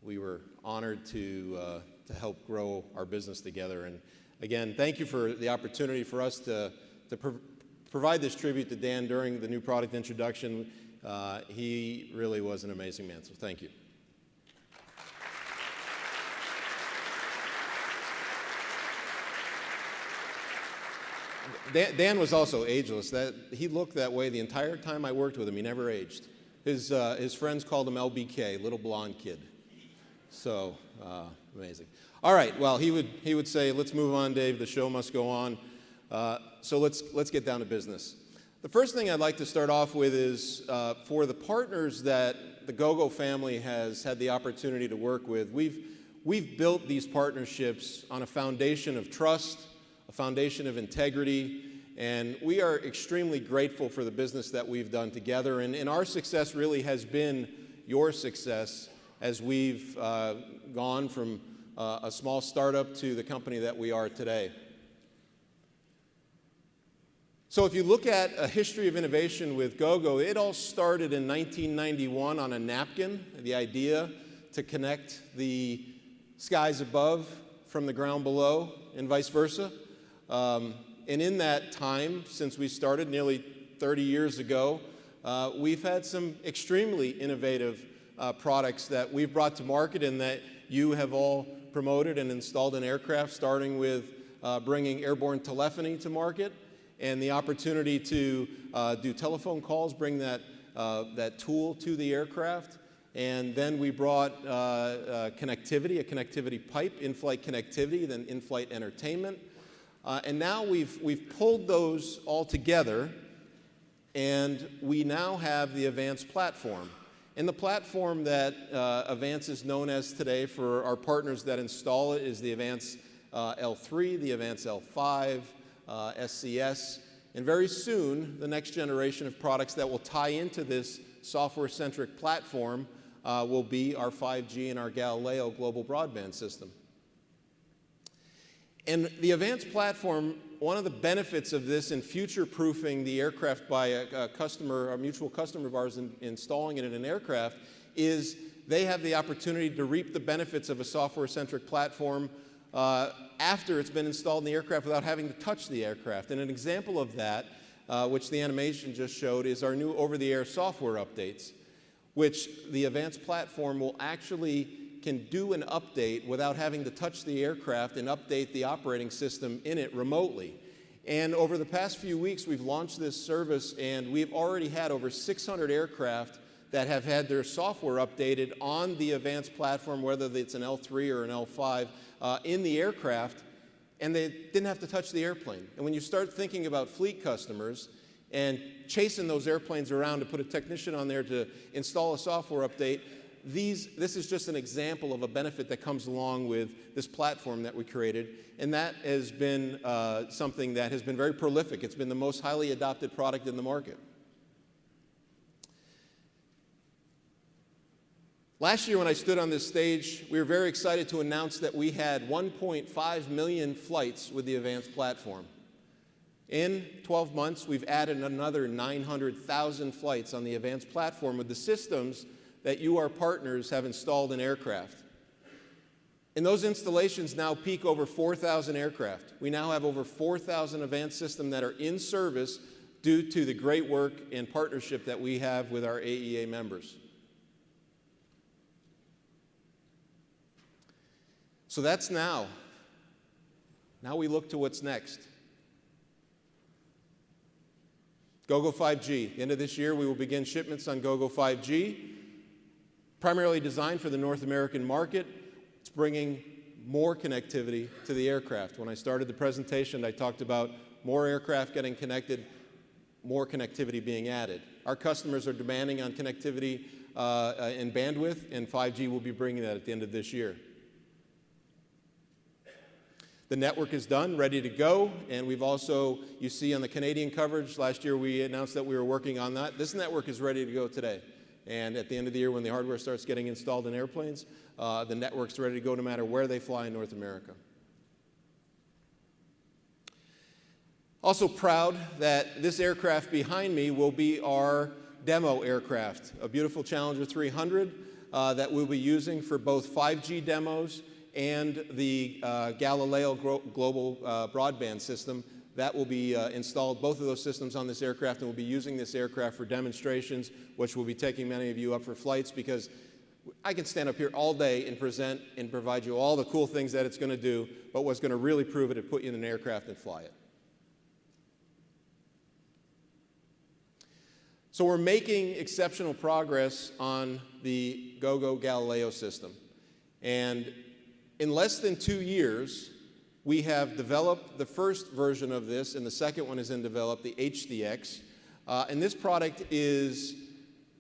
we were honored to help grow our business together. And again, thank you for the opportunity for us to provide this tribute to Dan during the new product introduction. He really was an amazing man, so thank you. Dan was also ageless. He looked that way the entire time I worked with him. He never aged. His friends called him LBK, little blonde kid. So amazing. All right. Well, he would say, "Let's move on, Dave. The show must go on." So let's get down to business. The first thing I'd like to start off with is for the partners that the Gogo family has had the opportunity to work with. We've built these partnerships on a foundation of trust, a foundation of integrity, and we are extremely grateful for the business that we've done together. And our success really has been your success as we've gone from a small startup to the company that we are today. So if you look at a history of innovation with Gogo, it all started in 1991 on a napkin, the idea to connect the skies above from the ground below and vice versa. And in that time, since we started nearly 30 years ago, we've had some extremely innovative products that we've brought to market and that you have all promoted and installed in aircraft, starting with bringing airborne telephony to market and the opportunity to do telephone calls, bring that tool to the aircraft. And then we brought connectivity, a connectivity pipe, in-flight connectivity, then in-flight entertainment. And now we've pulled those all together, and we now have the Avance platform. And the platform that Avance is known as today for our partners that install it is the Avance L3, the Avance L5, SCS, and very soon the next generation of products that will tie into this software-centric platform will be our 5G and our Galileo global broadband system. And the Avance platform, one of the benefits of this in future-proofing the aircraft by a customer, a mutual customer of ours installing it in an aircraft, is they have the opportunity to reap the benefits of a software-centric platform after it's been installed in the aircraft without having to touch the aircraft. And an example of that, which the animation just showed, is our new over-the-air software updates, which the Avance platform will actually can do an update without having to touch the aircraft and update the operating system in it remotely. And over the past few weeks, we've launched this service, and we've already had over 600 aircraft that have had their software updated on the Avance platform, whether it's an L3 or an L5, in the aircraft, and they didn't have to touch the airplane. And when you start thinking about fleet customers and chasing those airplanes around to put a technician on there to install a software update, this is just an example of a benefit that comes along with this platform that we created, and that has been something that has been very prolific. It's been the most highly adopted product in the market. Last year when I stood on this stage, we were very excited to announce that we had 1.5 million flights with the Avance platform. In 12 months, we've added another 900,000 flights on the Avance platform with the systems that you, our partners, have installed in aircraft. And those installations now peak over 4,000 aircraft. We now have over 4,000 Avance systems that are in service due to the great work and partnership that we have with our AEA members. So that's now. Now we look to what's next. Gogo 5G. At the end of this year, we will begin shipments on Gogo 5G. Primarily designed for the North American market, it's bringing more connectivity to the aircraft. When I started the presentation, I talked about more aircraft getting connected, more connectivity being added. Our customers are demanding on connectivity in bandwidth, and 5G will be bringing that at the end of this year. The network is done, ready to go, and we've also, you see on the Canadian coverage, last year we announced that we were working on that. This network is ready to go today. And at the end of the year, when the hardware starts getting installed in airplanes, the network's ready to go no matter where they fly in North America. Also proud that this aircraft behind me will be our demo aircraft, a beautiful Challenger 300 that we'll be using for both 5G demos and the Galileo global broadband system. That will be installed, both of those systems on this aircraft, and we'll be using this aircraft for demonstrations, which will be taking many of you up for flights, because I can stand up here all day and present and provide you all the cool things that it's going to do, but what's going to really prove it is put you in an aircraft and fly it. So we're making exceptional progress on the Gogo Galileo system. And in less than 2 years, we have developed the first version of this, and the second one is in develop, the HDX. And this product is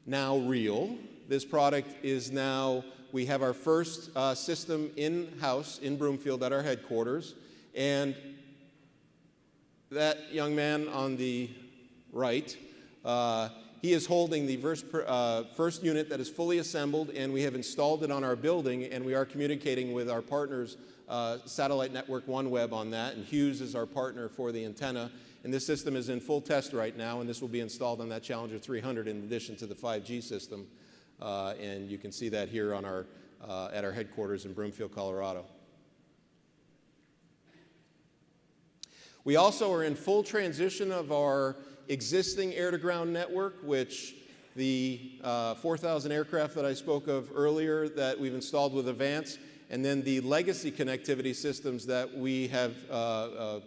now real. This product is now, we have our first system in-house in Broomfield at our headquarters. And that young man on the right, he is holding the first unit that is fully assembled, and we have installed it on our building, and we are communicating with our partners, Satellite Network OneWeb, on that, and Hughes is our partner for the antenna. And this system is in full test right now, and this will be installed on that Challenger 300 in addition to the 5G system. And you can see that here on our, at our headquarters in Broomfield, Colorado. We also are in full transition of our existing air-to-ground network, which the 4,000 aircraft that I spoke of earlier that we've installed with Avance, and then the legacy connectivity systems that we have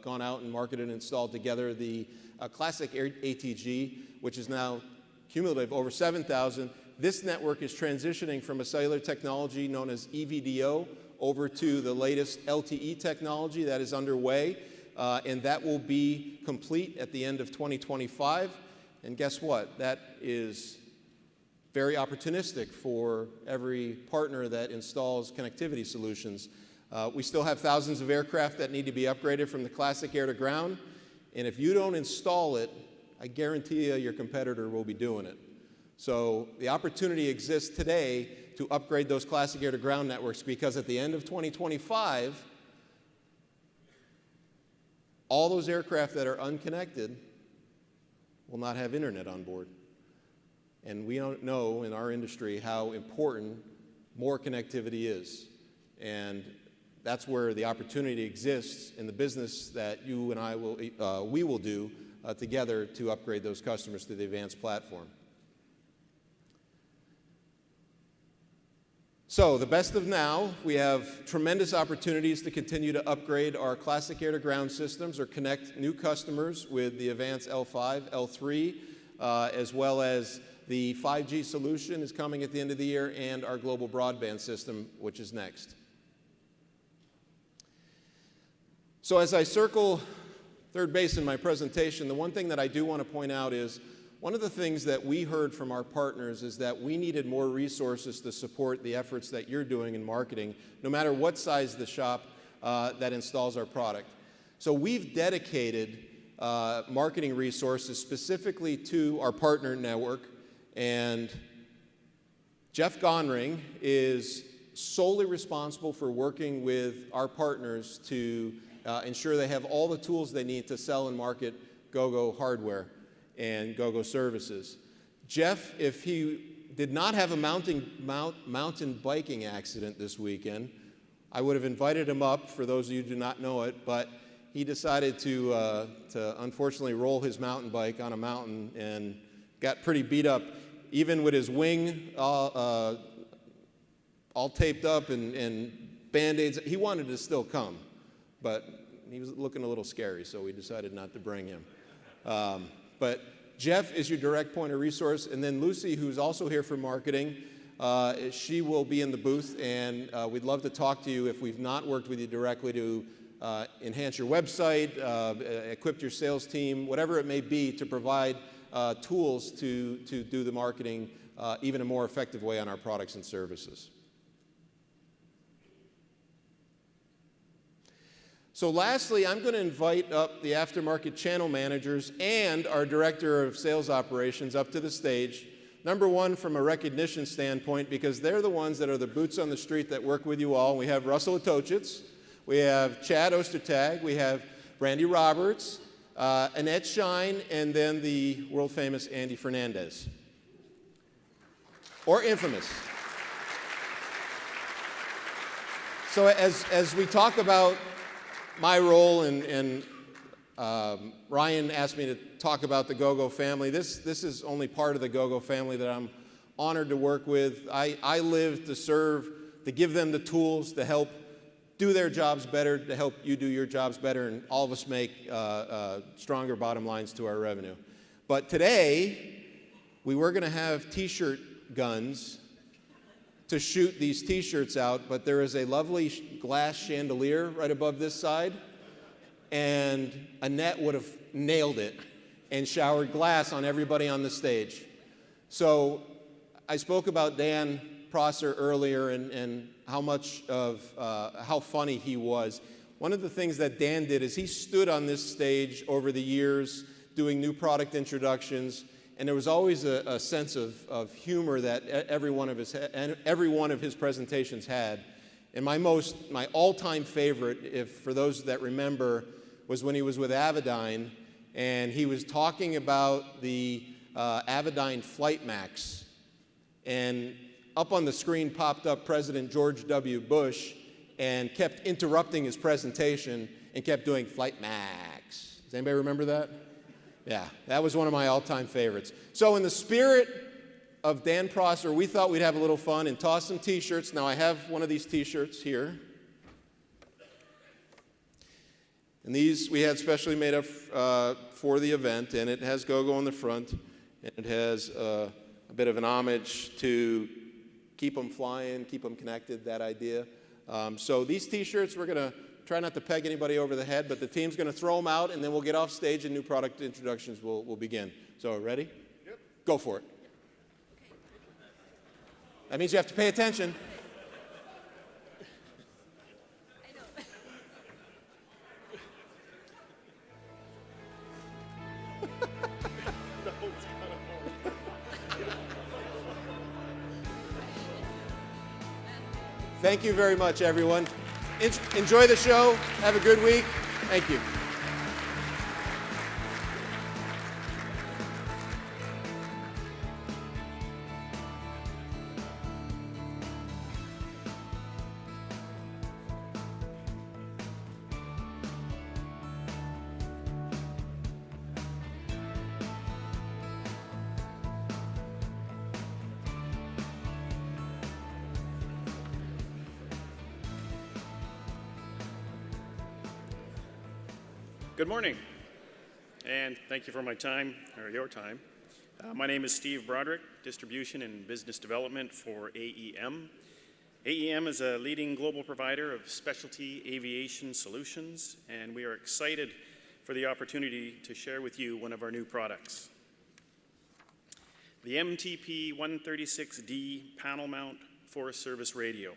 gone out and marketed and installed together, the classic ATG, which is now cumulative over 7,000. This network is transitioning from a cellular technology known as EVDO over to the latest LTE technology that is underway. And that will be complete at the end of 2025. And guess what? That is very opportunistic for every partner that installs connectivity solutions. We still have thousands of aircraft that need to be upgraded from the classic air to ground. And if you don't install it, I guarantee you your competitor will be doing it. So the opportunity exists today to upgrade those classic air to ground networks, because at the end of 2025, all those aircraft that are unconnected will not have internet on board. And we don't know in our industry how important more connectivity is. And that's where the opportunity exists in the business that you and I will, we will do together to upgrade those customers to the advanced platform. So the best of now, we have tremendous opportunities to continue to upgrade our classic air-to-ground systems or connect new customers with the Avance L5, L3, as well as the 5G solution is coming at the end of the year, and our global broadband system, which is next. So as I circle third base in my presentation, the one thing that I do want to point out is one of the things that we heard from our partners is that we needed more resources to support the efforts that you're doing in marketing, no matter what size the shop that installs our product. So we've dedicated marketing resources specifically to our partner network, and Jeff Gonring is solely responsible for working with our partners to ensure they have all the tools they need to sell and market Gogo hardware and Gogo services. Jeff, if he did not have a mountain biking accident this weekend, I would have invited him up, for those of you who do not know it, but he decided to unfortunately roll his mountain bike on a mountain and got pretty beat up, even with his wing all taped up and Band-Aids. He wanted to still come, but he was looking a little scary, so we decided not to bring him. But Jeff is your direct point of resource, and then Lucy, who's also here for marketing, she will be in the booth, and we'd love to talk to you if we've not worked with you directly to enhance your website, equip your sales team, whatever it may be, to provide tools to do the marketing even a more effective way on our products and services. So lastly, I'm going to invite up the aftermarket channel managers and our director of sales operations up to the stage. Number one, from a recognition standpoint, because they're the ones that are the boots on the street that work with you all. We have Russell Atochitz, we have Chad Ostertag, we have Brandy Roberts, Annette Shine, and then the world-famous Andy Fernandez. Or infamous. So as we talk about my role, and Ryan asked me to talk about the Gogo family. This is only part of the Gogo family that I'm honored to work with. I live to serve, to give them the tools to help do their jobs better, to help you do your jobs better, and all of us make stronger bottom lines to our revenue. But today, we were going to have T-shirt guns to shoot these T-shirts out, but there is a lovely glass chandelier right above this side, and Annette would have nailed it and showered glass on everybody on the stage. So I spoke about Dan Prosser earlier and how much of how funny he was. One of the things that Dan did is he stood on this stage over the years doing new product introductions, and there was always a sense of humor that every one of his presentations had. And my all-time favorite, for those that remember, was when he was with Avidyne, and he was talking about the Avidyne Flight Max. And up on the screen popped up President George W. Bush and kept interrupting his presentation and kept doing Flight Max. Does anybody remember that? Yeah, that was one of my all-time favorites. So in the spirit of Dan Prosser, we thought we'd have a little fun and toss some T-shirts. Now I have one of these T-shirts here. And these we had specially made up for the event, and it has Gogo on the front, and it has a bit of an homage to keep them flying, keep them connected, that idea. So these T-shirts, we're going to try not to peg anybody over the head, but the team's going to throw them out, and then we'll get off stage and new product introductions will begin. So ready? Yep. Go for it. That means you have to pay attention. Thank you very much, everyone. Enjoy the show. Have a good week. Thank you. Good morning, and thank you for my time, or your time. My name is Steve Broderick, Distribution and Business Development for AEM. AEM is a leading global provider of specialty aviation solutions, and we are excited for the opportunity to share with you one of our new products. The MTP-136D panel mount Forest Service radio.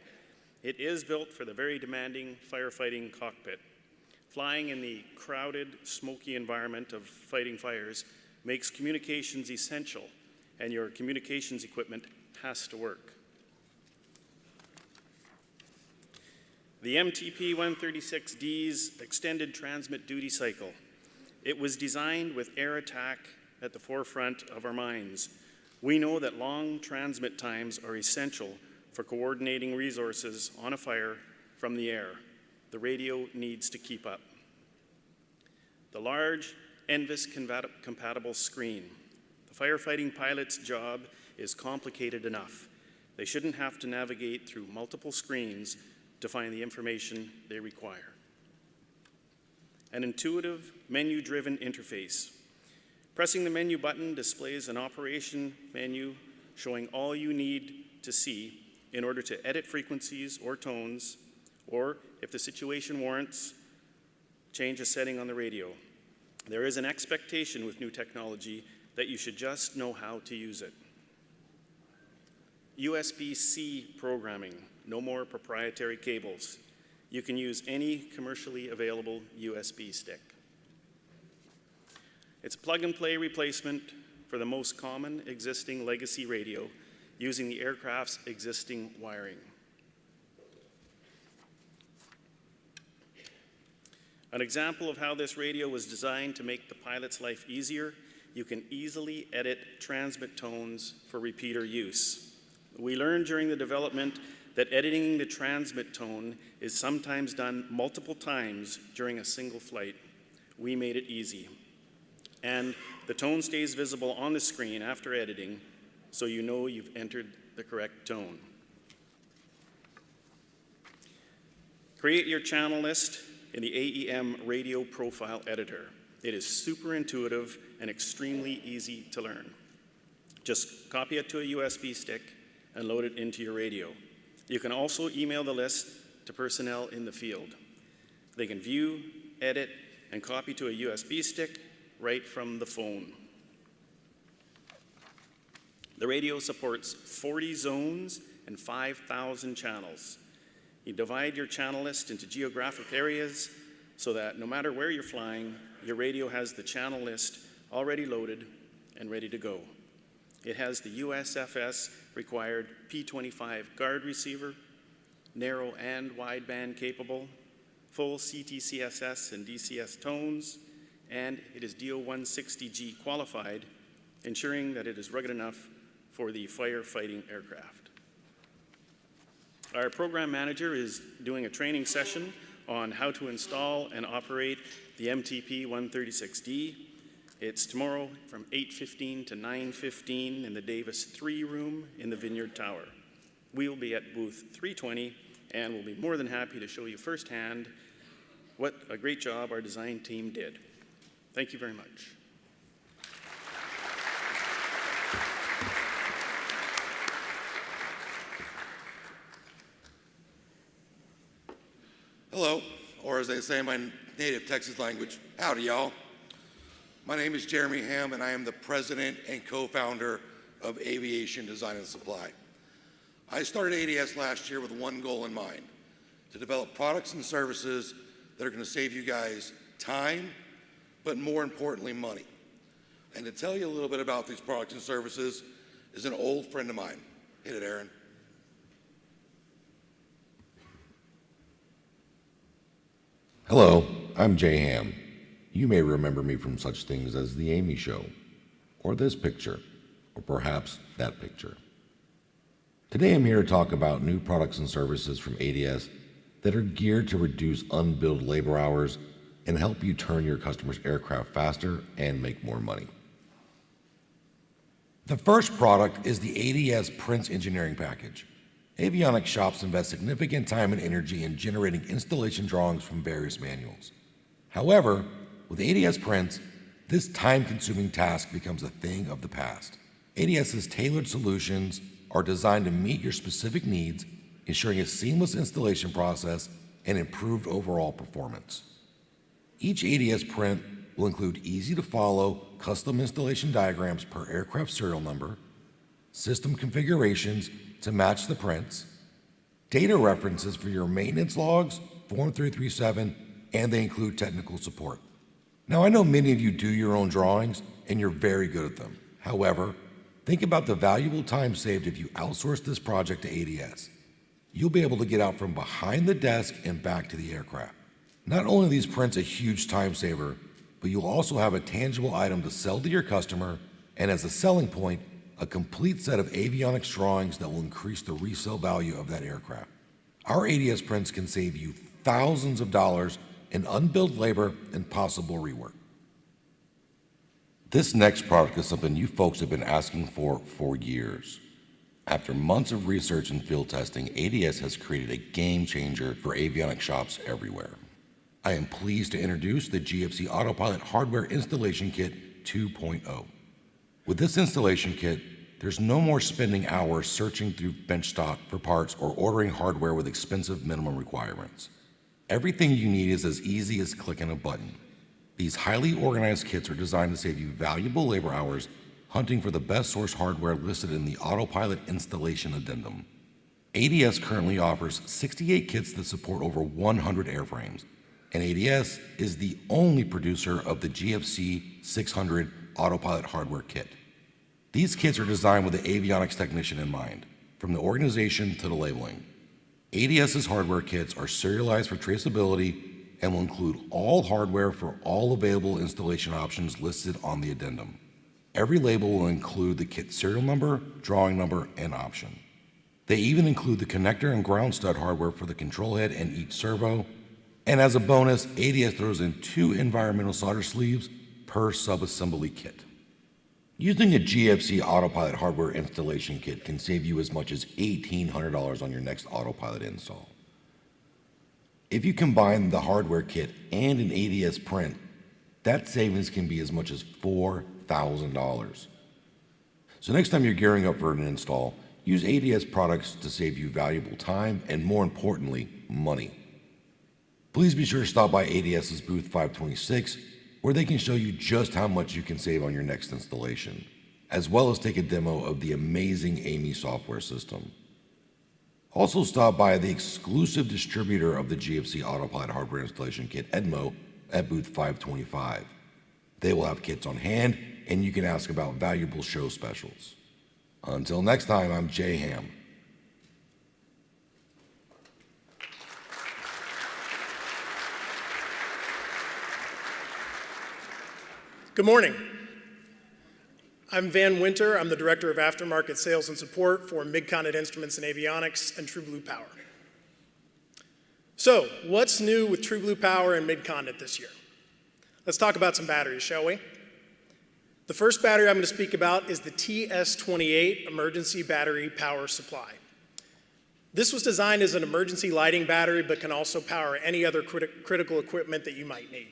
It is built for the very demanding firefighting cockpit. Flying in the crowded, smoky environment of fighting fires makes communications essential, and your communications equipment has to work. The MTP-136D's extended transmit duty cycle. It was designed with air attack at the forefront of our minds. We know that long transmit times are essential for coordinating resources on a fire from the air. The radio needs to keep up. The large NVIS-compatible screen. The firefighting pilot's job is complicated enough. They shouldn't have to navigate through multiple screens to find the information they require. An intuitive, menu-driven interface. Pressing the menu button displays an operation menu showing all you need to see in order to edit frequencies or tones, or, if the situation warrants, change a setting on the radio. There is an expectation with new technology that you should just know how to use it. USB-C programming, no more proprietary cables. You can use any commercially available USB stick. It's a plug-and-play replacement for the most common existing legacy radio using the aircraft's existing wiring. An example of how this radio was designed to make the pilot's life easier, you can easily edit transmit tones for repeater use. We learned during the development that editing the transmit tone is sometimes done multiple times during a single flight. We made it easy. And the tone stays visible on the screen after editing, so you know you've entered the correct tone. Create your channel list in the AEM Radio Profile Editor. It is super intuitive and extremely easy to learn. Just copy it to a USB stick and load it into your radio. You can also email the list to personnel in the field. They can view, edit, and copy to a USB stick right from the phone. The radio supports 40 zones and 5,000 channels. You divide your channel list into geographic areas so that no matter where you're flying, your radio has the channel list already loaded and ready to go. It has the USFS required P25 guard receiver, narrow and wideband capable, full CTCSS and DCS tones, and it is DO-160G qualified, ensuring that it is rugged enough for the firefighting aircraft. Our program manager is doing a training session on how to install and operate the MTP-136D. It's tomorrow from 8:15 to 9:15 in the Davis 3 room in the Vineyard Tower. We will be at booth 320 and we'll be more than happy to show you firsthand what a great job our design team did. Thank you very much. Hello, or as they say in my native Texas language, howdy y'all. My name is Jeremy Ham and I am the president and co-founder of Aviation Design and Supply. I started ADS last year with one goal in mind, to develop products and services that are going to save you guys time, but more importantly, money. And to tell you a little bit about these products and services is an old friend of mine. Hit it, Aaron. Hello, I'm Jay Ham. You may remember me from such things as The Amy Show, or this picture, or perhaps that picture. Today I'm here to talk about new products and services from ADS that are geared to reduce unbilled labor hours and help you turn your customers' aircraft faster and make more money. The first product is the ADS Prints Engineering Package. Avionics shops invest significant time and energy in generating installation drawings from various manuals. However, with ADS Prints, this time-consuming task becomes a thing of the past. ADS's tailored solutions are designed to meet your specific needs, ensuring a seamless installation process and improved overall performance. Each ADS print will include easy-to-follow custom installation diagrams per aircraft serial number, system configurations to match the prints, data references for your maintenance logs, Form 337, and they include technical support. Now, I know many of you do your own drawings, and you're very good at them. However, think about the valuable time saved if you outsource this project to ADS. You'll be able to get out from behind the desk and back to the aircraft. Not only are these prints a huge time saver, but you'll also have a tangible item to sell to your customer, and as a selling point, a complete set of avionics drawings that will increase the resale value of that aircraft. Our ADS prints can save you thousands of dollars in unbilled labor and possible rework. This next product is something you folks have been asking for years. After months of research and field testing, ADS has created a game changer for avionics shops everywhere. I am pleased to introduce the GFC Autopilot Hardware Installation Kit 2.0. With this installation kit, there's no more spending hours searching through bench stock for parts or ordering hardware with expensive minimum requirements. Everything you need is as easy as clicking a button. These highly organized kits are designed to save you valuable labor hours, hunting for the best source hardware listed in the Autopilot Installation Addendum. ADS currently offers 68 kits that support over 100 airframes, and ADS is the only producer of the GFC 600 Autopilot hardware kit. These kits are designed with the avionics technician in mind, from the organization to the labeling. ADS's hardware kits are serialized for traceability and will include all hardware for all available installation options listed on the addendum. Every label will include the kit serial number, drawing number, and option. They even include the connector and ground stud hardware for the control head and each servo, and as a bonus, ADS throws in 2 environmental solder sleeves per sub-assembly kit. Using a GFC Autopilot hardware installation kit can save you as much as $1,800 on your next Autopilot install. If you combine the hardware kit and an ADS print, that savings can be as much as $4,000. So next time you're gearing up for an install, use ADS products to save you valuable time and, more importantly, money. Please be sure to stop by ADS's booth 526, where they can show you just how much you can save on your next installation, as well as take a demo of the amazing AMI software system. Also stop by the exclusive distributor of the GFC Autopilot hardware installation kit, Edmo, at booth 525. They will have kits on hand, and you can ask about valuable show specials. Until next time, I'm Jay Ham. Good morning. I'm Van Winter. I'm the Director of Aftermarket Sales and Support for Midcontinent Instruments and Avionics and True Blue Power. So, what's new with True Blue Power and Midcontinent this year? Let's talk about some batteries, shall we? The first battery I'm going to speak about is the TS28 Emergency Battery Power Supply. This was designed as an emergency lighting battery, but can also power any other critical equipment that you might need.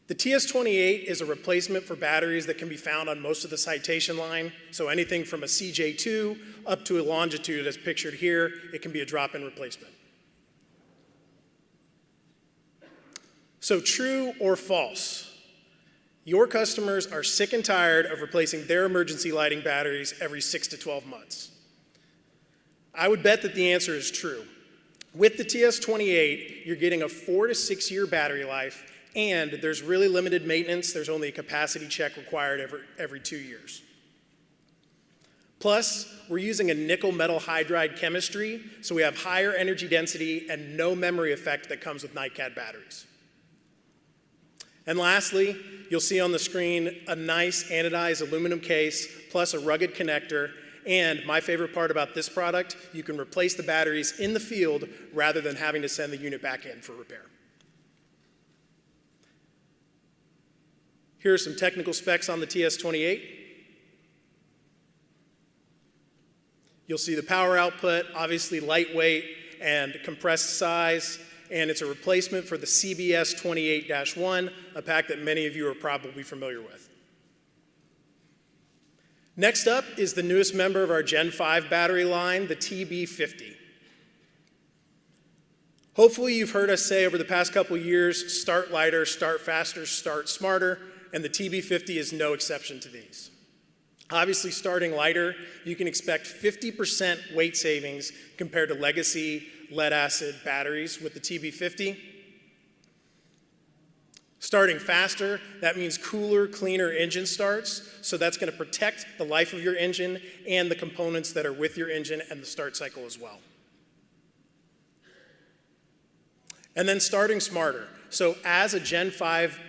The TS28 is a replacement for batteries that can be found on most of the Citation line, so anything from a CJ2 up to a Longitude as pictured here, it can be a drop-in replacement. So true or false? Your customers are sick and tired of replacing their emergency lighting batteries every 6 to 12 months. I would bet that the answer is true. With the TS28, you're getting a 4 to 6 year battery life, and there's really limited maintenance. There's only a capacity check required every 2 years. Plus, we're using a nickel metal hydride chemistry, so we have higher energy density and no memory effect that comes with NiCad batteries. And lastly, you'll see on the screen a nice anodized aluminum case plus a rugged connector. And my favorite part about this product, you can replace the batteries in the field rather than having to send the unit back in for repair. Here are some technical specs on the TS28. You'll see the power output, obviously lightweight and compressed size, and it's a replacement for the CBS 28-1, a pack that many of you are probably familiar with. Next up is the newest member of our Gen 5 battery line, the TB50. Hopefully you've heard us say over the past couple years, start lighter, start faster, start smarter, and the TB50 is no exception to these. Obviously, starting lighter, you can expect 50% weight savings compared to legacy lead-acid batteries with the TB50. Starting faster, that means cooler, cleaner engine starts, so that's going to protect the life of your engine and the components that are with your engine and the start cycle as well. And then starting smarter. So as a Gen 5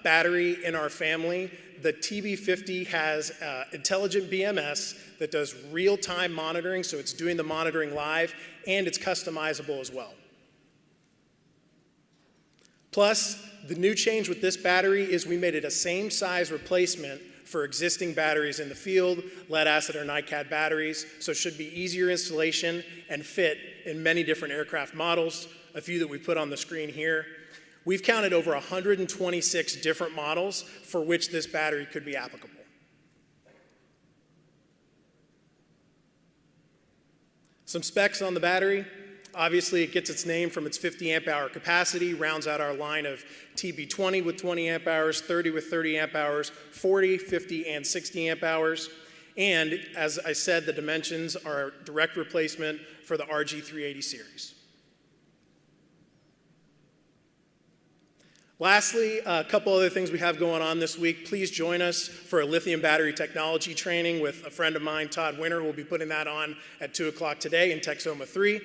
battery in our family, the TB50 has intelligent BMS that does real-time monitoring, so it's doing the monitoring live, and it's customizable as well. Plus, the new change with this battery is we made it a same size replacement for existing batteries in the field, lead-acid or NiCad batteries, so it should be easier installation and fit in many different aircraft models, a few that we put on the screen here. We've counted over 126 different models for which this battery could be applicable. Some specs on the battery. Obviously, it gets its name from its 50 amp hour capacity, rounds out our line of TB20 with 20 amp hours, 30 with 30 amp hours, 40, 50, and 60 amp hours. And as I said, the dimensions are a direct replacement for the RG380 series. Lastly, a couple other things we have going on this week. Please join us for a lithium battery technology training with a friend of mine, Todd Winter. We'll be putting that on at 2 o'clock today in Texoma 3.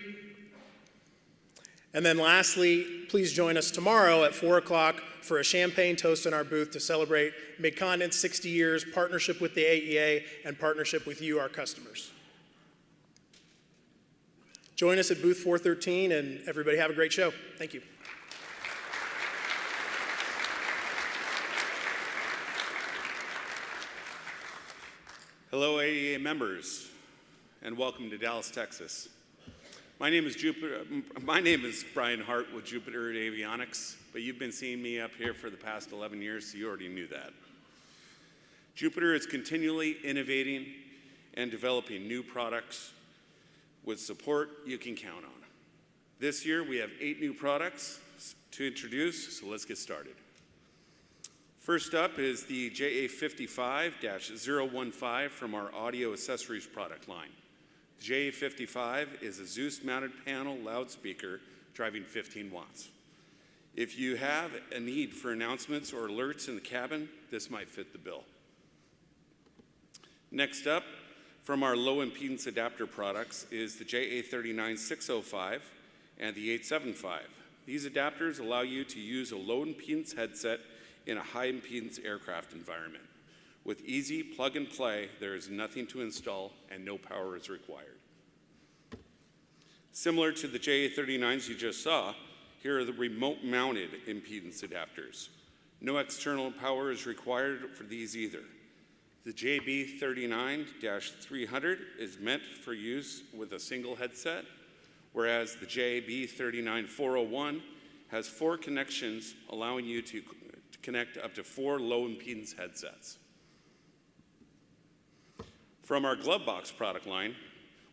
And then lastly, please join us tomorrow at 4 o'clock for a champagne toast in our booth to celebrate Midcontinent's 60 years, partnership with the AEA, and partnership with you, our customers. Join us at booth 413, and everybody have a great show. Thank you. Hello, AEA members, and welcome to Dallas, Texas. My name is Brian Hart with Jupiter Avionics, but you've been seeing me up here for the past 11 years, so you already knew that. Jupiter is continually innovating and developing new products with support you can count on. This year, we have 8 new products to introduce, so let's get started. First up is the JA55-015 from our audio accessories product line. The JA55 is a Zeus-mounted panel loudspeaker driving 15 watts. If you have a need for announcements or alerts in the cabin, this might fit the bill. Next up, from our low impedance adapter products is the JA39-605 and the 875. These adapters allow you to use a low impedance headset in a high impedance aircraft environment. With easy plug and play, there is nothing to install and no power is required. Similar to the JA39s you just saw, here are the remote mounted impedance adapters. No external power is required for these either. The JB39-300 is meant for use with a single headset, whereas the JB39-401 has 4 connections allowing you to connect up to 4 low impedance headsets. From our glove box product line,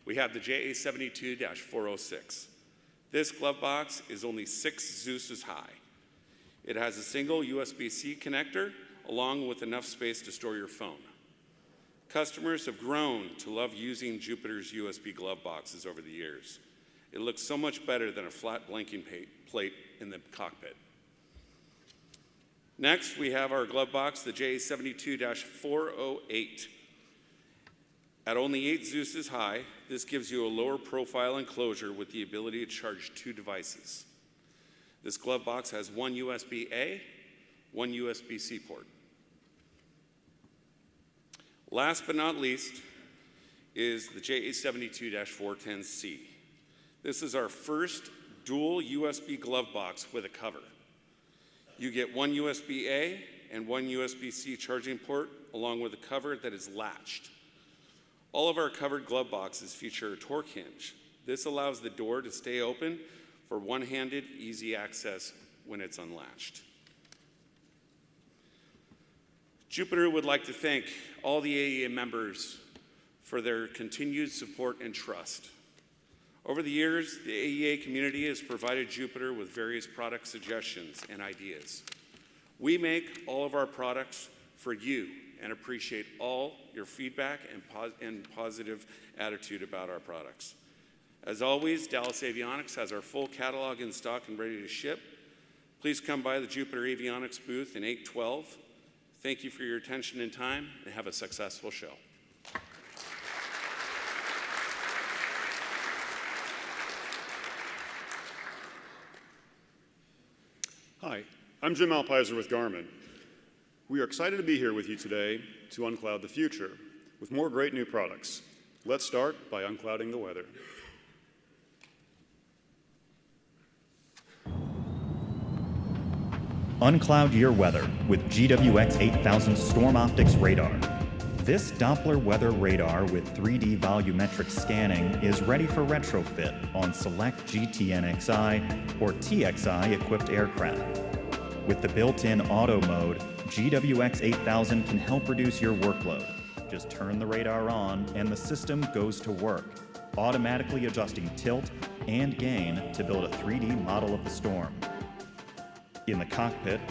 we have the JA72-406. This glove box is only 6 Zeuses high. It has a single USB-C connector along with enough space to store your phone. Customers have grown to love using Jupiter's USB glove boxes over the years. It looks so much better than a flat blanking plate in the cockpit. Next, we have our glove box, the JA72-408. At only 8 Zeuses high, this gives you a lower profile enclosure with the ability to charge 2 devices. This glove box has 1 USB-A, 1 USB-C port. Last but not least is the JA72-410C. This is our first dual USB glove box with a cover. You get 1 USB-A and 1 USB-C charging port along with a cover that is latched. All of our covered glove boxes feature a torque hinge. This allows the door to stay open for one-handed, easy access when it's unlatched. Jupiter would like to thank all the AEA members for their continued support and trust. Over the years, the AEA community has provided Jupiter with various product suggestions and ideas. We make all of our products for you and appreciate all your feedback and positive attitude about our products. As always, Dallas Avionics has our full catalog in stock and ready to ship. Please come by the Jupiter Avionics booth in 812. Thank you for your attention and time, and have a successful show. Hi, I'm Jim Alpizer with Garmin. We are excited to be here with you today to uncloud the future with more great new products. Let's start by unclouding the weather. Uncloud your weather with GWX 8000 Storm Optics Radar. This Doppler weather radar with 3D volumetric scanning is ready for retrofit on select GTNXI or TXI equipped aircraft. With the built-in auto mode, GWX 8000 can help reduce your workload. Just turn the radar on and the system goes to work, automatically adjusting tilt and gain to build a 3D model of the storm. In the cockpit,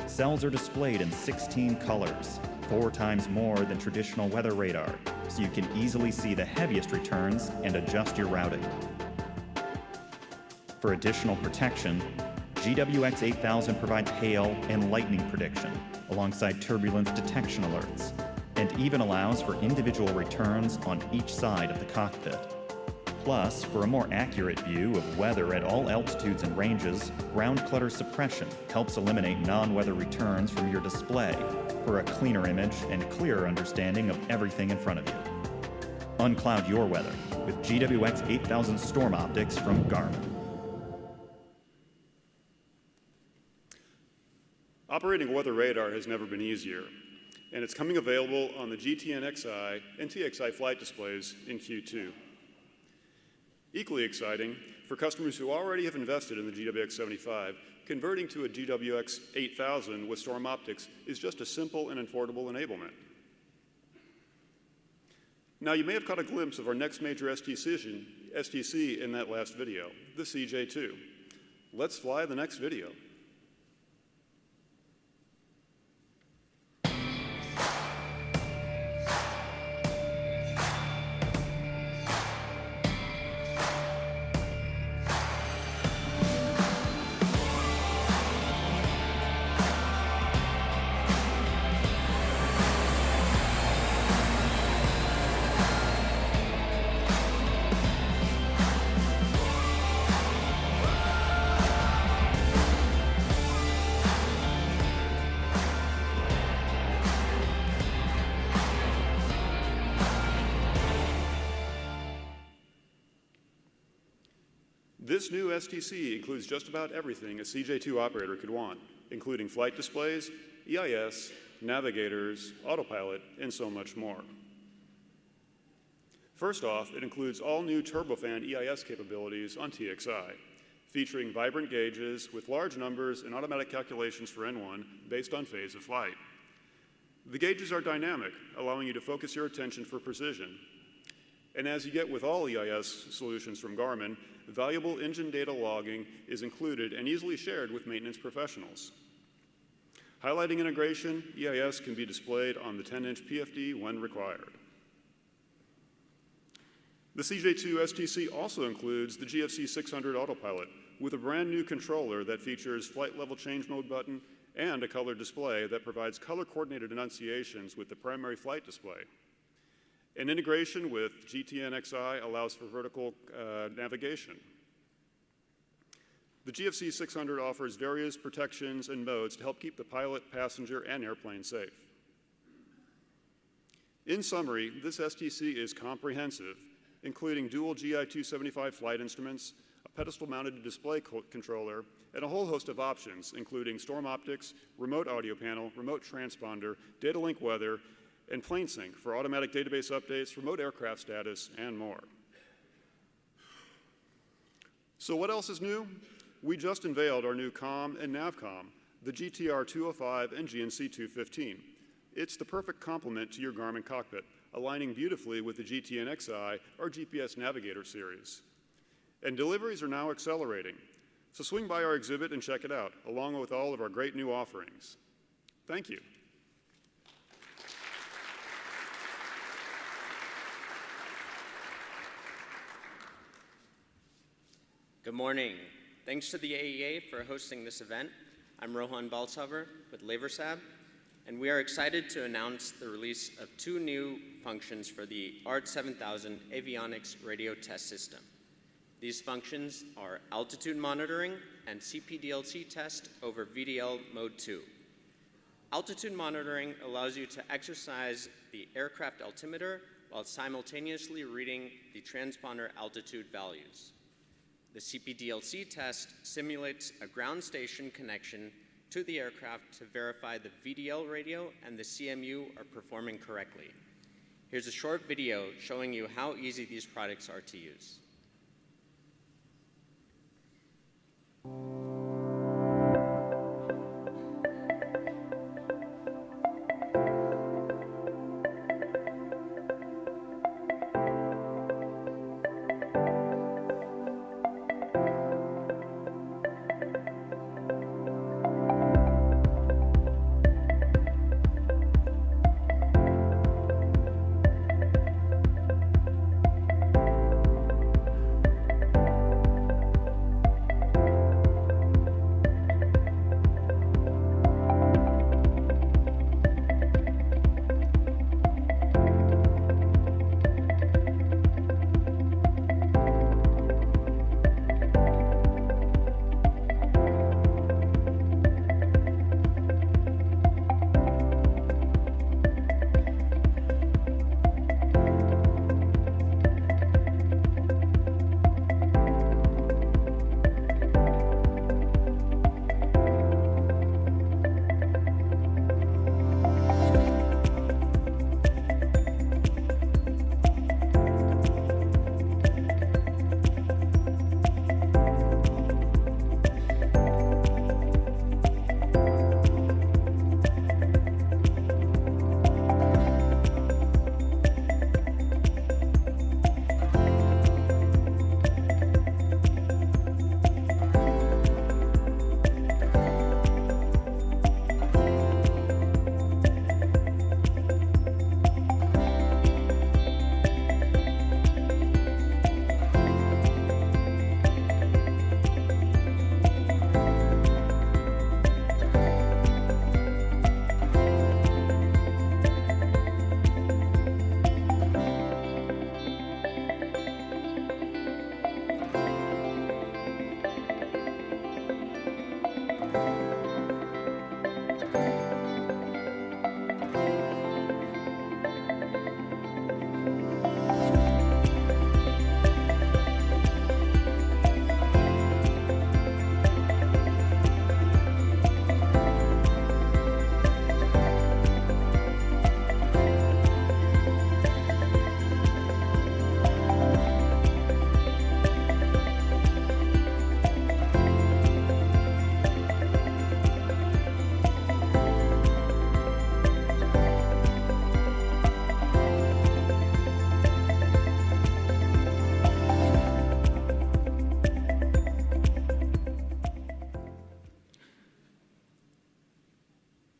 cells are displayed in 16 colors, 4 times more than traditional weather radar, so you can easily see the heaviest returns and adjust your routing. For additional protection, GWX 8000 provides hail and lightning prediction, alongside turbulence detection alerts, and even allows for individual returns on each side of the cockpit. Plus, for a more accurate view of weather at all altitudes and ranges, ground clutter suppression helps eliminate non-weather returns from your display for a cleaner image and clearer understanding of everything in front of you. Uncloud your weather with GWX 8000 Storm Optics from Garmin. Operating a weather radar has never been easier, and it's coming available on the GTN-XI and TXI flight displays in Q2. Equally exciting, for customers who already have invested in the GWX-75, converting to a GWX 8000 with Storm Optics is just a simple and affordable enablement. Now, you may have caught a glimpse of our next major STC in that last video, the CJ2. Let's fly the next video. This new STC includes just about everything a CJ2 operator could want, including flight displays, EIS, navigators, autopilot, and so much more. First off, it includes all new turbofan EIS capabilities on TXI, featuring vibrant gauges with large numbers and automatic calculations for N1 based on phase of flight. The gauges are dynamic, allowing you to focus your attention for precision. And as you get with all EIS solutions from Garmin, valuable engine data logging is included and easily shared with maintenance professionals. Highlighting integration, EIS can be displayed on the 10-inch PFD when required. The CJ2 STC also includes the GFC 600 Autopilot with a brand new controller that features flight level change mode button and a color display that provides color-coordinated annunciations with the primary flight display. And integration with GTN-XI allows for vertical navigation. The GFC 600 offers various protections and modes to help keep the pilot, passenger, and airplane safe. In summary, this STC is comprehensive, including dual GI-275 flight instruments, a pedestal-mounted display controller, and a whole host of options, including Storm Optics, remote audio panel, remote transponder, data link weather, and PlaneSync for automatic database updates, remote aircraft status, and more. So what else is new? We just unveiled our new COM and NavCom, the GTR 205 and GNC 215. It's the perfect complement to your Garmin cockpit, aligning beautifully with the GTN-XI or GPS Navigator series. And deliveries are now accelerating, so swing by our exhibit and check it out, along with all of our great new offerings. Thank you. Good morning. Thanks to the AEA for hosting this event. I'm Rohan Balsavar with Laversab, and we are excited to announce the release of 2 new functions for the ART 7000 Avionics radio test system. These functions are altitude monitoring and CPDLC test over VDL Mode 2. Altitude monitoring allows you to exercise the aircraft altimeter while simultaneously reading the transponder altitude values. The CPDLC test simulates a ground station connection to the aircraft to verify the VDL radio and the CMU are performing correctly. Here's a short video showing you how easy these products are to use.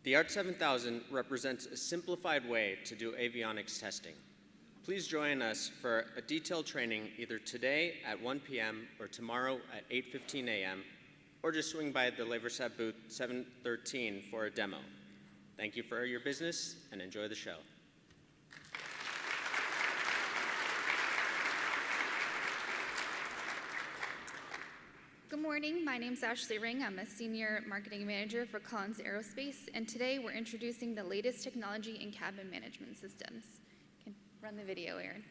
The ART 7000 represents a simplified way to do avionics testing. Please join us for a detailed training either today at 1 p.m. or tomorrow at 8:15 a.m., or just swing by the Laversab booth 713 for a demo. Thank you for your business and enjoy the show. Good morning, my name is Ashley Ring. I'm a Senior Marketing Manager for Collins Aerospace, and today we're introducing the latest technology in cabin management systems. You can run the video, Aaron.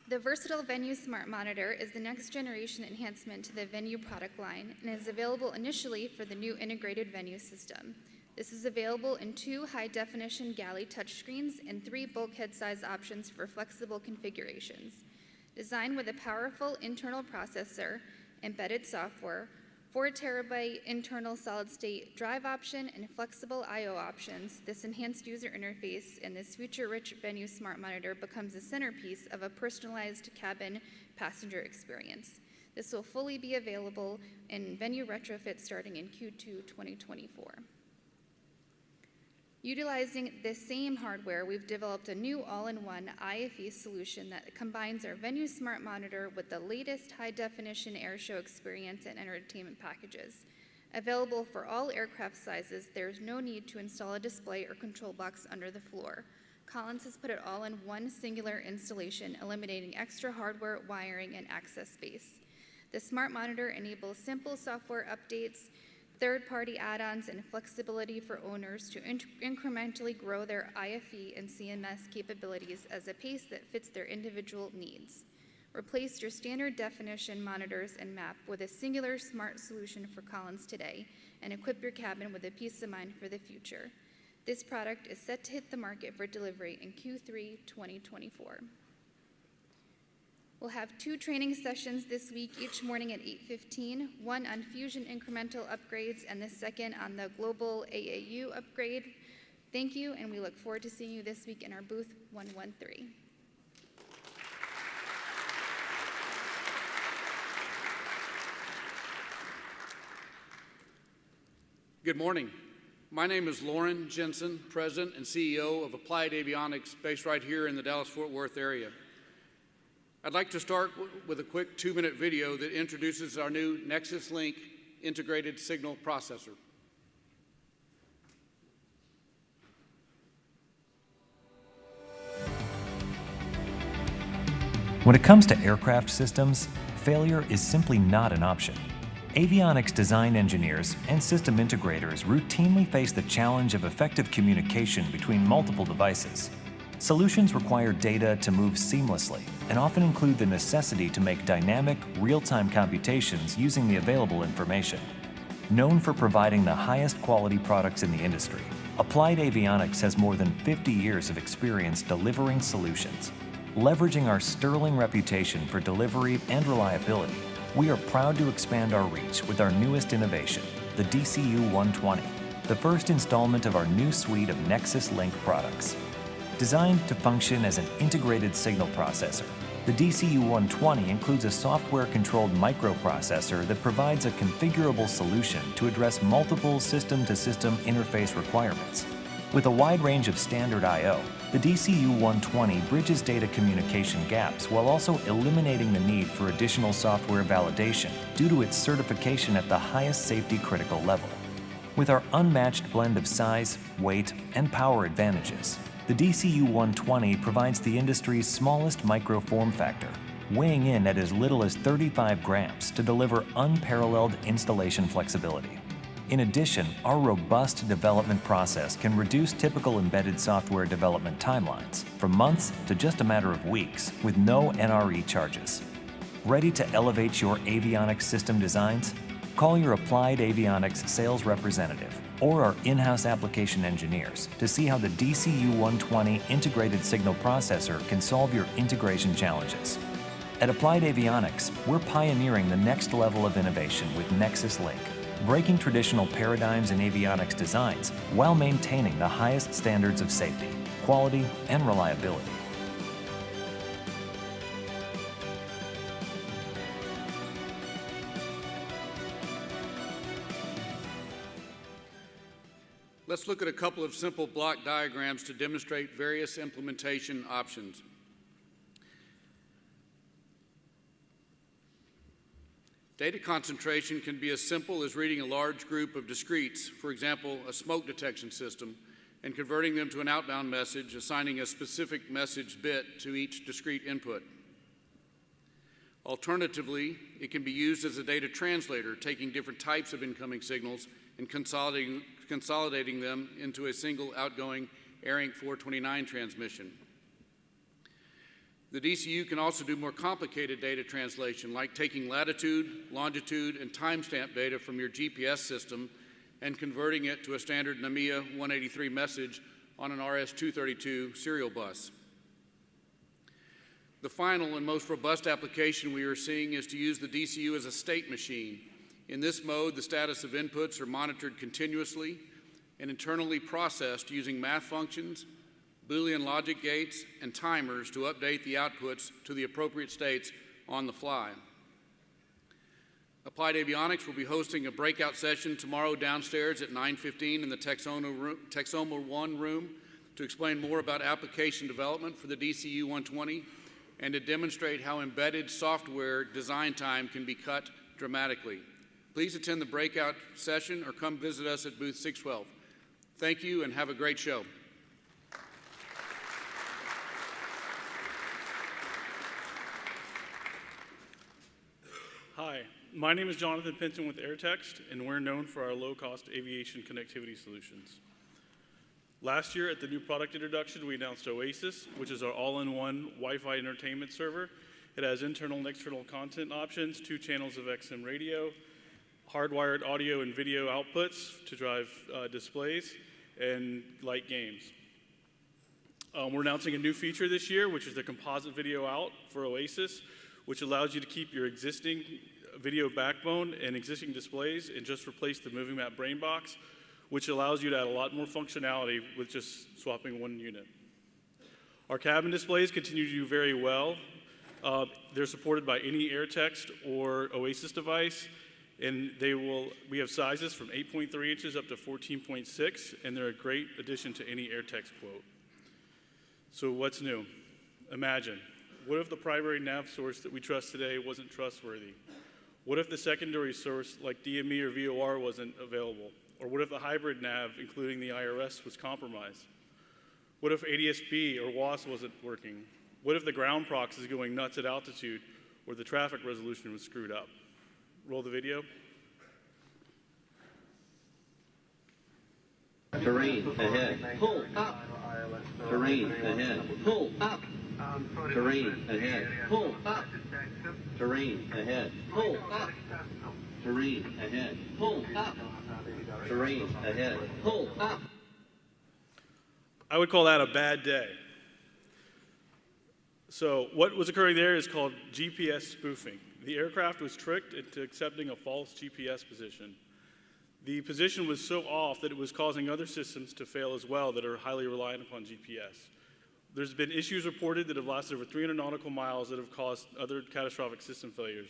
The Versatile Venue Smart Monitor is the next generation enhancement to the Venue product line and is available initially for the new integrated venue system. This is available in 2 high-definition galley touchscreens and 3 bulkhead size options for flexible configurations. Designed with a powerful internal processor, embedded software, 4 terabyte internal solid-state drive option, and flexible I/O options, this enhanced user interface and this feature-rich Venue Smart Monitor becomes a centerpiece of a personalized cabin passenger experience. This will fully be available in Venue retrofit starting in Q2 2024. Utilizing the same hardware, we've developed a new all-in-one IFE solution that combines our Venue Smart Monitor with the latest high-definition airshow experience and entertainment packages. Available for all aircraft sizes, there's no need to install a display or control box under the floor. Collins has put it all in one singular installation, eliminating extra hardware, wiring, and access space. The Smart Monitor enables simple software updates, third-party add-ons, and flexibility for owners to incrementally grow their IFE and CMS capabilities at a pace that fits their individual needs. Replace your standard definition monitors and map with a singular smart solution for Collins today, and equip your cabin with a peace of mind for the future. This product is set to hit the market for delivery in Q3 2024. We'll have 2 training sessions this week, each morning at 8:15, one on Fusion incremental upgrades and the second on the global AAU upgrade. Thank you, and we look forward to seeing you this week in our booth 113. Good morning. My name is Lauren Jensen, President and CEO of Applied Avionics, based right here in the Dallas-Fort Worth area. I'd like to start with a quick 2-minute video that introduces our new Nexus Link integrated signal processor. When it comes to aircraft systems, failure is simply not an option. Avionics design engineers and system integrators routinely face the challenge of effective communication between multiple devices. Solutions require data to move seamlessly and often include the necessity to make dynamic, real-time computations using the available information. Known for providing the highest quality products in the industry, Applied Avionics has more than 50 years of experience delivering solutions. Leveraging our sterling reputation for delivery and reliability, we are proud to expand our reach with our newest innovation, the DCU-120, the first installment of our new suite of Nexus Link products. Designed to function as an integrated signal processor, the DCU-120 includes a software-controlled microprocessor that provides a configurable solution to address multiple system-to-system interface requirements. With a wide range of standard I/O, the DCU-120 bridges data communication gaps while also eliminating the need for additional software validation due to its certification at the highest safety-critical level. With our unmatched blend of size, weight, and power advantages, the DCU-120 provides the industry's smallest micro form factor, weighing in at as little as 35 grams to deliver unparalleled installation flexibility. In addition, our robust development process can reduce typical embedded software development timelines from months to just a matter of weeks with no NRE charges. Ready to elevate your avionics system designs? Call your Applied Avionics sales representative or our in-house application engineers to see how the DCU-120 integrated signal processor can solve your integration challenges. At Applied Avionics, we're pioneering the next level of innovation with Nexus Link, breaking traditional paradigms in avionics designs while maintaining the highest standards of safety, quality, and reliability. Let's look at a couple of simple block diagrams to demonstrate various implementation options. Data concentration can be as simple as reading a large group of discretes, for example, a smoke detection system, and converting them to an outbound message, assigning a specific message bit to each discrete input. Alternatively, it can be used as a data translator, taking different types of incoming signals and consolidating them into a single outgoing ARINC 429 transmission. The DCU can also do more complicated data translation, like taking latitude, longitude, and timestamp data from your GPS system and converting it to a standard NMEA 183 message on an RS-232 serial bus. The final and most robust application we are seeing is to use the DCU as a state machine. In this mode, the status of inputs are monitored continuously and internally processed using math functions, Boolean logic gates, and timers to update the outputs to the appropriate states on the fly. Applied Avionics will be hosting a breakout session tomorrow downstairs at 9:15 in the Texoma 1 room to explain more about application development for the DCU 120 and to demonstrate how embedded software design time can be cut dramatically. Please attend the breakout session or come visit us at booth 612. Thank you and have a great show. Hi, my name is Jonathan Pinton with Airtext, and we're known for our low-cost aviation connectivity solutions. Last year at the new product introduction, we announced Oasis, which is our all-in-one Wi-Fi entertainment server. It has internal and external content options, 2 channels of XM radio, hardwired audio and video outputs to drive displays, and light games. We're announcing a new feature this year, which is the composite video out for Oasis, which allows you to keep your existing video backbone and existing displays and just replace the moving map brain box, which allows you to add a lot more functionality with just swapping one unit. Our cabin displays continue to do very well. They're supported by any Airtext or Oasis device, and we have sizes from 8.3 inches up to 14.6, and they're a great addition to any Airtext quote. So what's new? Imagine, what if the primary nav source that we trust today wasn't trustworthy? What if the secondary source like DME or VOR wasn't available? Or what if the hybrid nav, including the IRS, was compromised? What if ADS-B or WAS wasn't working? What if the ground prox is going nuts at altitude or the traffic resolution was screwed up? Roll the video. Terrain ahead, pull up. Terrain ahead, pull up. Terrain ahead, pull up. Terrain ahead, pull up. Terrain ahead, pull up. Terrain ahead, pull up. I would call that a bad day. So what was occurring there is called GPS spoofing. The aircraft was tricked into accepting a false GPS position. The position was so off that it was causing other systems to fail as well that are highly reliant upon GPS. There's been issues reported that have lasted over 300 nautical miles that have caused other catastrophic system failures.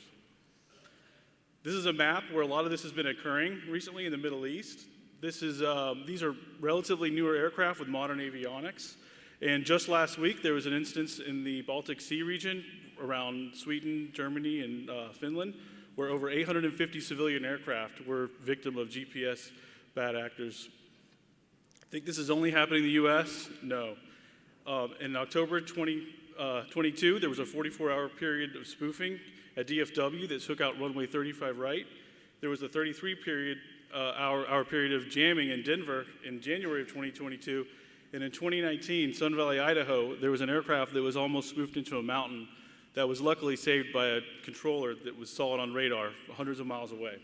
This is a map where a lot of this has been occurring recently in the Middle East. These are relatively newer aircraft with modern avionics. And just last week, there was an instance in the Baltic Sea region around Sweden, Germany, and Finland, where over 850 civilian aircraft were victim of GPS bad actors. Think this is only happening in the US? No. In October 2020, 2022, there was a 44-hour period of spoofing at DFW that took out runway 35 right. There was a 33-hour period of jamming in Denver in January of 2022. And in 2019, Sun Valley, Idaho, there was an aircraft that was almost spoofed into a mountain that was luckily saved by a controller that saw it on radar hundreds of miles away.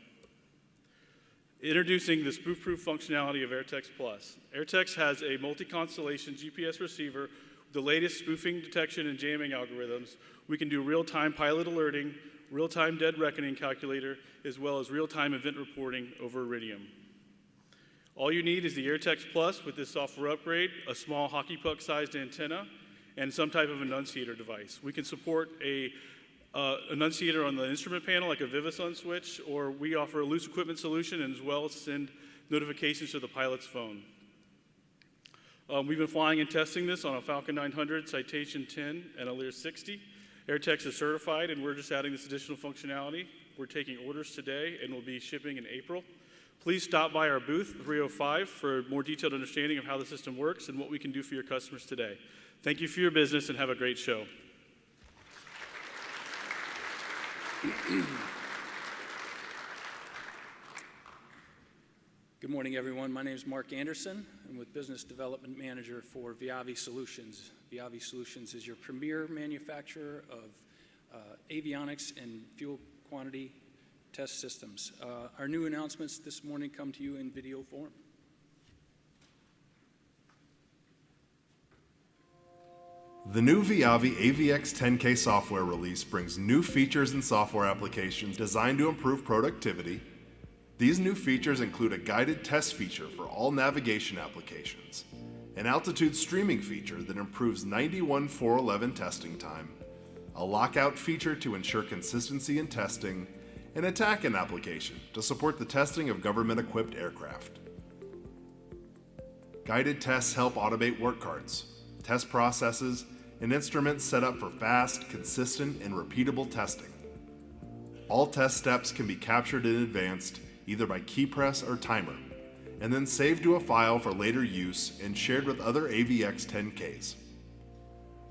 Introducing the spoof-proof functionality of Airtext Plus. Airtext has a multi-constellation GPS receiver with the latest spoofing detection and jamming algorithms. We can do real-time pilot alerting, real-time dead reckoning calculator, as well as real-time event reporting over Iridium. All you need is the Airtext Plus with this software upgrade, a small hockey puck-sized antenna, and some type of annunciator device. We can support a annunciator on the instrument panel like a Vivasun switch, or we offer a loose equipment solution and as well as send notifications to the pilot's phone. We've been flying and testing this on a Falcon 900, Citation 10, and a Lear 60. Airtext is certified, and we're just adding this additional functionality. We're taking orders today, and we'll be shipping in April. Please stop by our booth, 305, for a more detailed understanding of how the system works and what we can do for your customers today. Thank you for your business, and have a great show. Good morning, everyone. My name is Mark Anderson. I'm with Business Development Manager for Viavi Solutions. Viavi Solutions is your premier manufacturer of avionics and fuel quantity test systems. Our new announcements this morning come to you in video form. The new Viavi AVX 10K software release brings new features and software applications designed to improve productivity. These new features include a guided test feature for all navigation applications, an altitude streaming feature that improves 91.411 testing time, a lockout feature to ensure consistency in testing, and a TACAN application to support the testing of government-equipped aircraft. Guided tests help automate work cards, test processes, and instruments set up for fast, consistent, and repeatable testing. All test steps can be captured in advance either by key press or timer, and then saved to a file for later use and shared with other AVX 10Ks.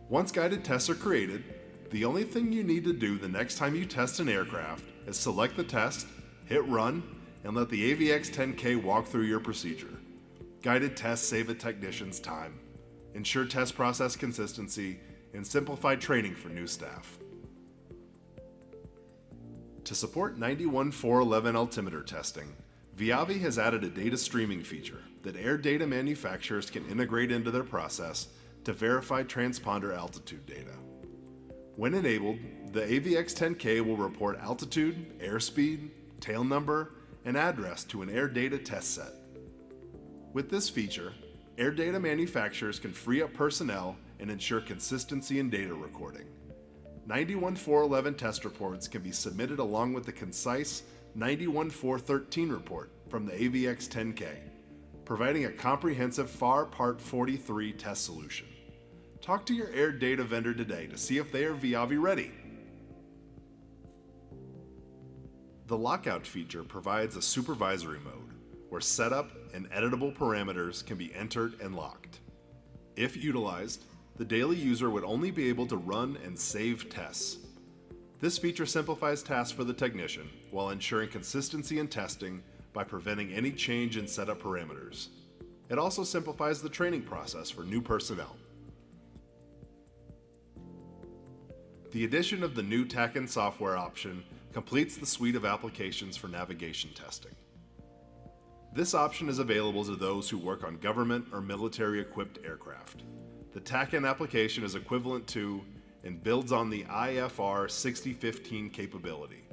Once guided tests are created, the only thing you need to do the next time you test an aircraft is select the test, hit run, and let the AVX 10K walk through your procedure. Guided tests save a technician's time, ensure test process consistency, and simplify training for new staff. To support 91.411 altimeter testing, Viavi has added a data streaming feature that air data manufacturers can integrate into their process to verify transponder altitude data. When enabled, the AVX 10K will report altitude, airspeed, tail number, and address to an air data test set. With this feature, air data manufacturers can free up personnel and ensure consistency in data recording. 91.411 test reports can be submitted along with the concise 91.413 report from the AVX 10K, providing a comprehensive FAR Part 43 test solution. Talk to your air data vendor today to see if they are Viavi ready. The lockout feature provides a supervisory mode where setup and editable parameters can be entered and locked. If utilized, the daily user would only be able to run and save tests. This feature simplifies tasks for the technician while ensuring consistency in testing by preventing any change in setup parameters. It also simplifies the training process for new personnel. The addition of the new TACAN software option completes the suite of applications for navigation testing. This option is available to those who work on government or military-equipped aircraft. The TACAN application is equivalent to and builds on the IFR 6015 capability,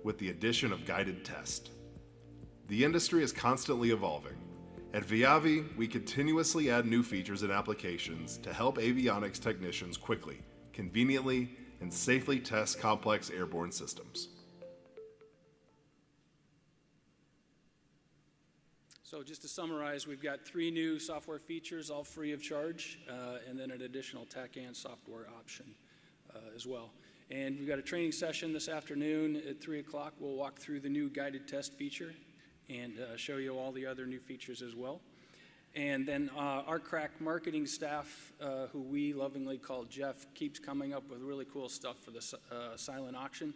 with the addition of guided test. The industry is constantly evolving. At Viavi, we continuously add new features and applications to help avionics technicians quickly, conveniently, and safely test complex airborne systems. So just to summarize, we've got 3 new software features, all free of charge, and then an additional TACAN software option as well. And we've got a training session this afternoon at 3 o'clock. We'll walk through the new guided test feature and show you all the other new features as well. And then our crack marketing staff, who we lovingly call Jeff, keeps coming up with really cool stuff for the silent auction.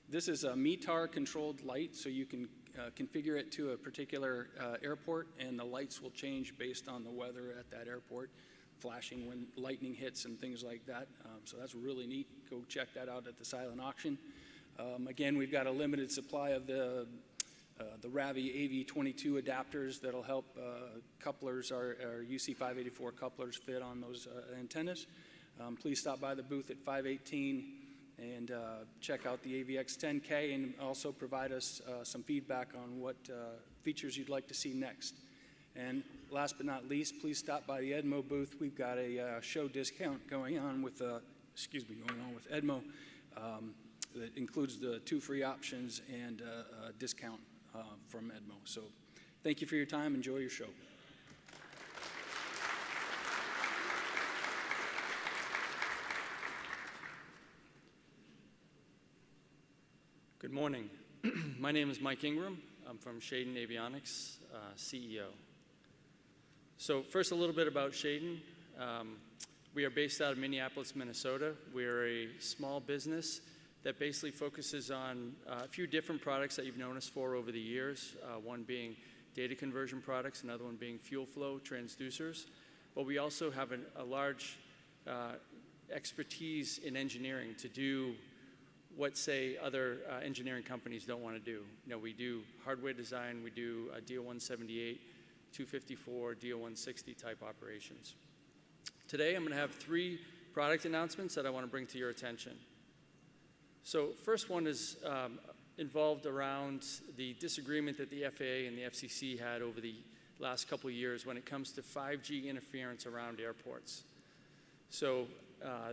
This is a METAR-controlled light, so you can configure it to a particular airport, and the lights will change based on the weather at that airport, flashing when lightning hits and things like that. So that's really neat. Go check that out at the silent auction. Again, we've got a limited supply of the Ravi AV22 adapters that'll help couplers, our UC584 couplers fit on those antennas. Please stop by the booth at 518 and check out the AVX10K, and also provide us some feedback on what features you'd like to see next. And last but not least, please stop by the Edmo booth. We've got a show discount going on with Edmo that includes the 2 free options and a discount from Edmo. So thank you for your time. Enjoy your show. Good morning. My name is Mike Ingram. I'm from Shaden Avionics, CEO. So first, a little bit about Shaden. We are based out of Minneapolis, Minnesota. We are a small business that basically focuses on a few different products that you've known us for over the years, one being data conversion products, another one being fuel flow transducers. But we also have a large expertise in engineering to do what, say, other engineering companies don't want to do. You know, we do hardware design, we do DO-178, 254, DO-160 type operations. Today, I'm going to have 3 product announcements that I want to bring to your attention. So first one is involved around the disagreement that the FAA and the FCC had over the last couple of years when it comes to 5G interference around airports. So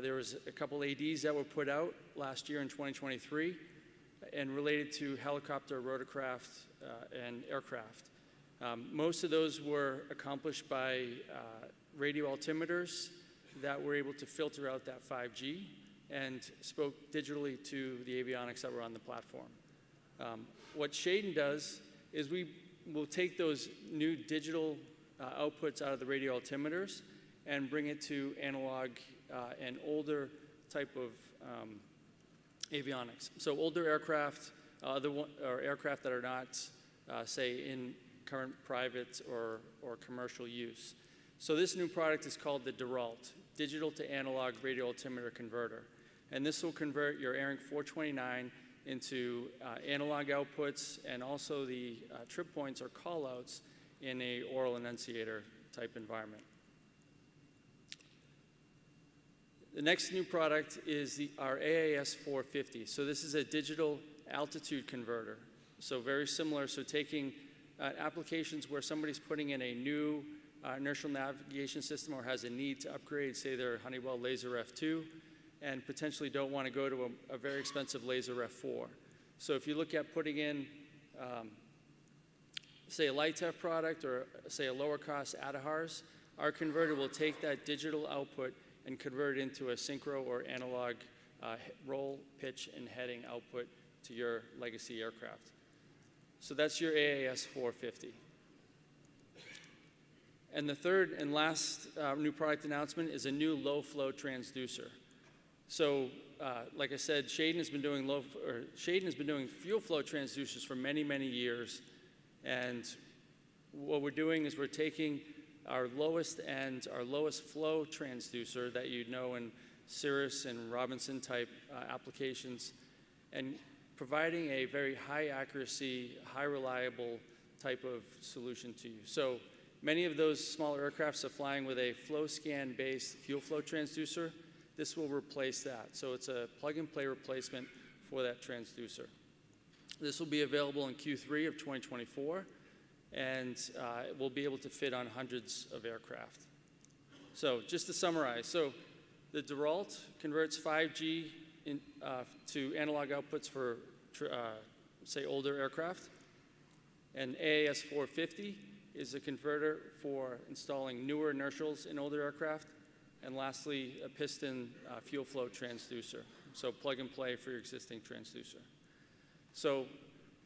there was a couple ADs that were put out last year in 2023 and related to helicopter, rotorcraft, and aircraft. Most of those were accomplished by radio altimeters that were able to filter out that 5G and spoke digitally to the avionics that were on the platform. What Shaden does is we will take those new digital outputs out of the radio altimeters and bring it to analog and older type of avionics. So older aircraft, or aircraft that are not, say, in current private or commercial use. So this new product is called the DeRalt, Digital to Analog Radio Altimeter Converter. And this will convert your ARINC 429 into analog outputs and also the trip points or callouts in a oral enunciator type environment. The next new product is our AAS 450. So this is a digital altitude converter. So very similar, so taking applications where somebody's putting in a new inertial navigation system or has a need to upgrade, say their Honeywell Laser F2, and potentially don't want to go to a very expensive Laser F4. So if you look at putting in, say, a LITEF product or, say, a lower cost ADAHARS, our converter will take that digital output and convert it into a synchro or analog roll, pitch, and heading output to your legacy aircraft. So that's your AAS 450. And the third and last new product announcement is a new low-flow transducer. So, like I said, Shaden has been doing fuel flow transducers for many, many years. And what we're doing is we're taking our lowest end, our lowest flow transducer that you'd know in Cirrus and Robinson type applications, and providing a very high accuracy, high reliable type of solution to you. So many of those smaller aircrafts are flying with a flow scan based fuel flow transducer. This will replace that. So it's a plug and play replacement for that transducer. This will be available in Q3 of 2024, and it will be able to fit on hundreds of aircraft. So just to summarize, so the DeRalt converts 5G to analog outputs for, say, older aircraft. And AAS 450 is a converter for installing newer inertials in older aircraft. And lastly, a piston fuel flow transducer. So plug and play for your existing transducer. So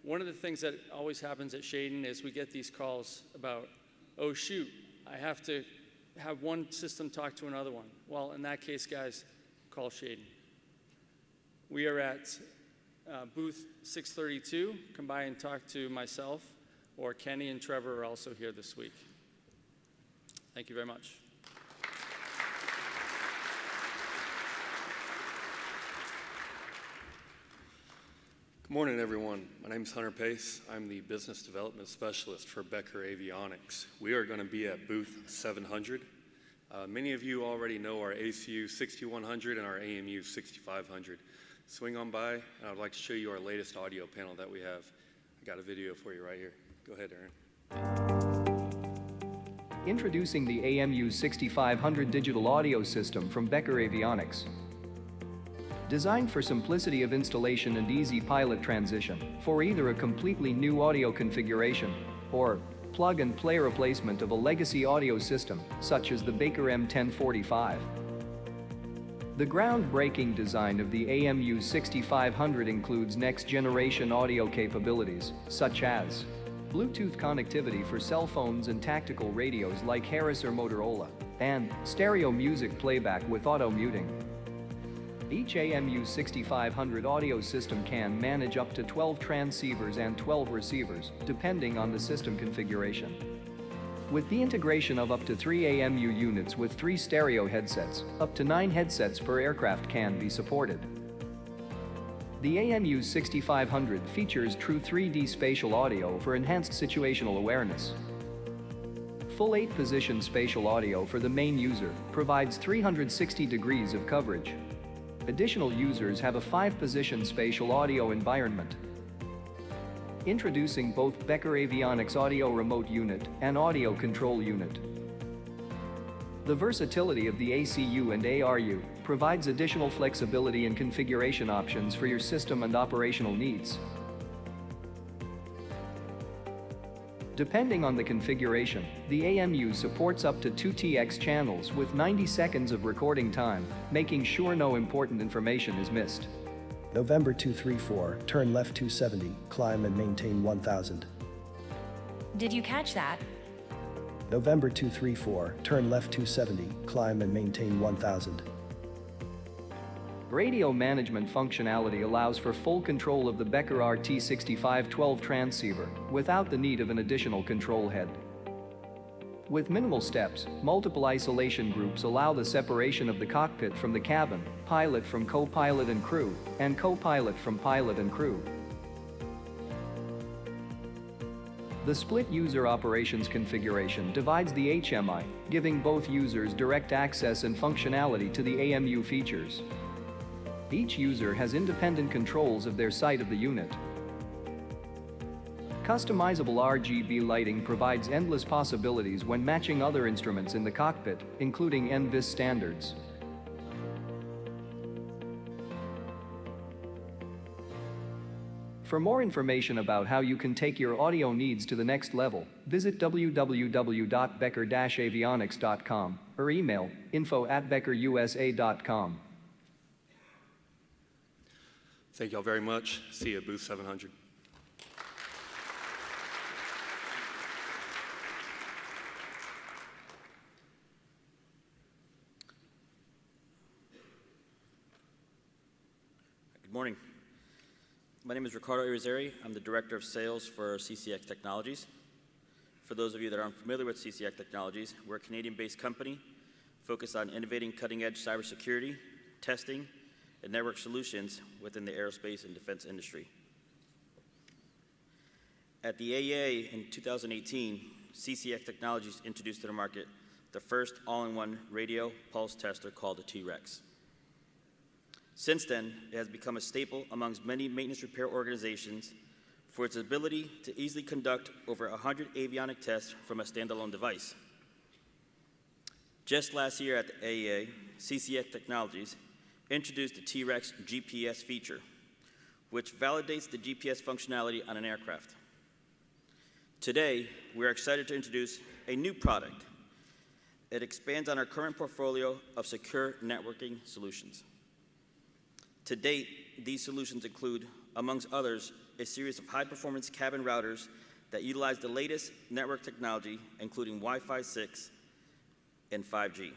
one of the things that always happens at Shaden is we get these calls about, oh shoot, I have to have one system talk to another one. Well, in that case, guys, call Shaden. We are at booth 632. Come by and talk to myself, or Kenny and Trevor are also here this week. Thank you very much. Good morning, everyone. My name is Hunter Pace. I'm the Business Development Specialist for Becker Avionics. We are going to be at booth 700. Many of you already know our ACU 6100 and our AMU 6500. Swing on by, and I would like to show you our latest audio panel that we have. I got a video for you right here. Go ahead, Aaron. Introducing the AMU 6500 digital audio system from Becker Avionics. Designed for simplicity of installation and easy pilot transition, for either a completely new audio configuration or plug-and-play replacement of a legacy audio system, such as the Becker M1045. The groundbreaking design of the AMU 6500 includes next-generation audio capabilities, such as Bluetooth connectivity for cell phones and tactical radios like Harris or Motorola, and stereo music playback with auto-muting. Each AMU 6500 audio system can manage up to 12 transceivers and 12 receivers, depending on the system configuration. With the integration of up to 3 AMU units with 3 stereo headsets, up to 9 headsets per aircraft can be supported. The AMU 6500 features true 3D spatial audio for enhanced situational awareness. Full 8-position spatial audio for the main user provides 360 degrees of coverage. Additional users have a 5-position spatial audio environment. Introducing both Becker Avionics Audio Remote Unit and Audio Control Unit. The versatility of the ACU and ARU provides additional flexibility and configuration options for your system and operational needs. Depending on the configuration, the AMU supports up to 2 TX channels with 90 seconds of recording time, making sure no important information is missed. November 234, turn left 270, climb and maintain 1000. Did you catch that? November 234, turn left 270, climb and maintain 1000. Radio management functionality allows for full control of the Becker RT6512 transceiver without the need of an additional control head. With minimal steps, multiple isolation groups allow the separation of the cockpit from the cabin, pilot from co-pilot and crew, and co-pilot from pilot and crew. The split user operations configuration divides the HMI, giving both users direct access and functionality to the AMU features. Each user has independent controls of their side of the unit. Customizable RGB lighting provides endless possibilities when matching other instruments in the cockpit, including NVIS standards. For more information about how you can take your audio needs to the next level, visit www.becker-avionics.com or email info@beckerusa.com. Thank you all very much. See you at booth 700. Good morning. My name is Ricardo Irizarry. I'm the Director of Sales for CCX Technologies. For those of you that aren't familiar with CCX Technologies, we're a Canadian-based company focused on innovating cutting-edge cybersecurity, testing, and network solutions within the aerospace and defense industry. At the AEA in 2018, CCX Technologies introduced to the market the first all-in-one radio pulse tester called the T-Rex. Since then, it has become a staple amongst many maintenance repair organizations for its ability to easily conduct over 100 avionic tests from a standalone device. Just last year at the AEA, CCX Technologies introduced the T-Rex GPS feature, which validates the GPS functionality on an aircraft. Today, we're excited to introduce a new product. It expands on our current portfolio of secure networking solutions. To date, these solutions include, amongst others, a series of high-performance cabin routers that utilize the latest network technology, including Wi-Fi 6 and 5G,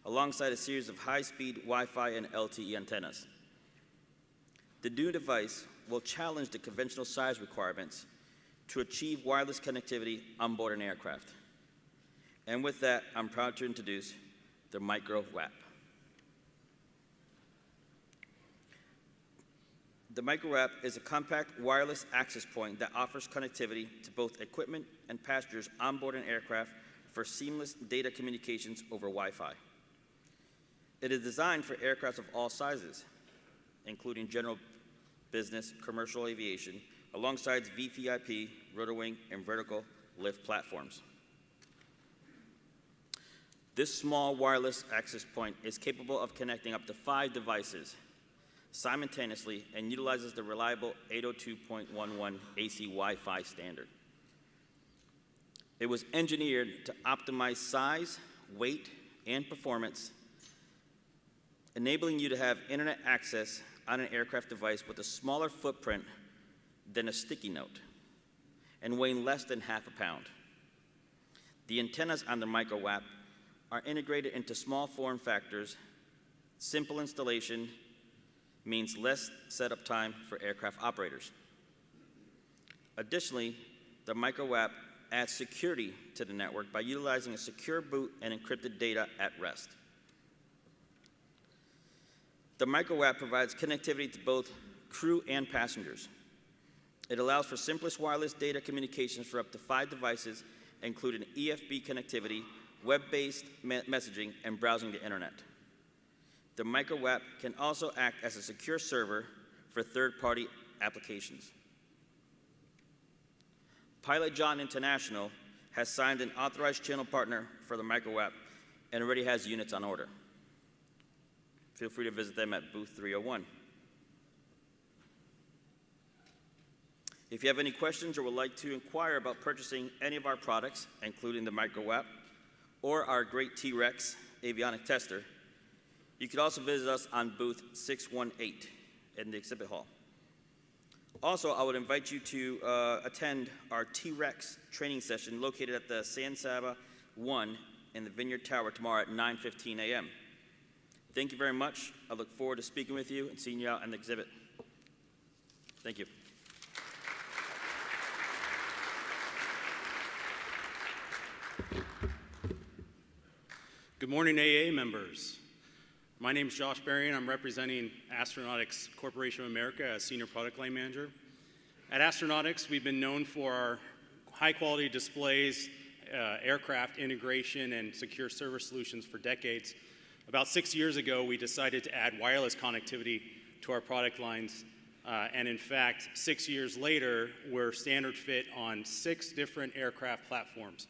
alongside a series of high-speed Wi-Fi and LTE antennas. The new device will challenge the conventional size requirements to achieve wireless connectivity on board an aircraft. And with that, I'm proud to introduce the Micro WAP. The Micro WAP is a compact wireless access point that offers connectivity to both equipment and passengers on board an aircraft for seamless data communications over Wi-Fi. It is designed for aircraft of all sizes, including general business, commercial aviation, alongside VVIP, rotor wing, and vertical lift platforms. This small wireless access point is capable of connecting up to 5 devices simultaneously and utilizes the reliable 802.11 AC Wi-Fi standard. It was engineered to optimize size, weight, and performance, enabling you to have internet access on an aircraft device with a smaller footprint than a sticky note and weighing less than half a pound. The antennas on the Micro WAP are integrated into small form factors. Simple installation means less setup time for aircraft operators. Additionally, the Micro WAP adds security to the network by utilizing a secure boot and encrypted data at rest. The Micro WAP provides connectivity to both crew and passengers. It allows for simplest wireless data communications for up to 5 devices, including EFB connectivity, web-based messaging, and browsing the internet. The Micro WAP can also act as a secure server for third-party applications. Pilot John International has signed an authorized channel partner for the Micro WAP and already has units on order. Feel free to visit them at booth 301. If you have any questions or would like to inquire about purchasing any of our products, including the Micro WAP or our great T-Rex avionic tester, you could also visit us on booth 618 in the exhibit hall. Also, I would invite you to attend our T-Rex training session located at the San Saba 1 in the Vineyard Tower tomorrow at 9:15 a.m. Thank you very much. I look forward to speaking with you and seeing you out in the exhibit. Thank you. Good morning, AEA members. My name is Josh Berry, and I'm representing Astronautics Corporation of America as Senior Product Line Manager. At Astronautics, we've been known for our high-quality displays, aircraft integration, and secure server solutions for decades. About 6 years ago, we decided to add wireless connectivity to our product lines. And in fact, 6 years later, we're standard fit on 6 different aircraft platforms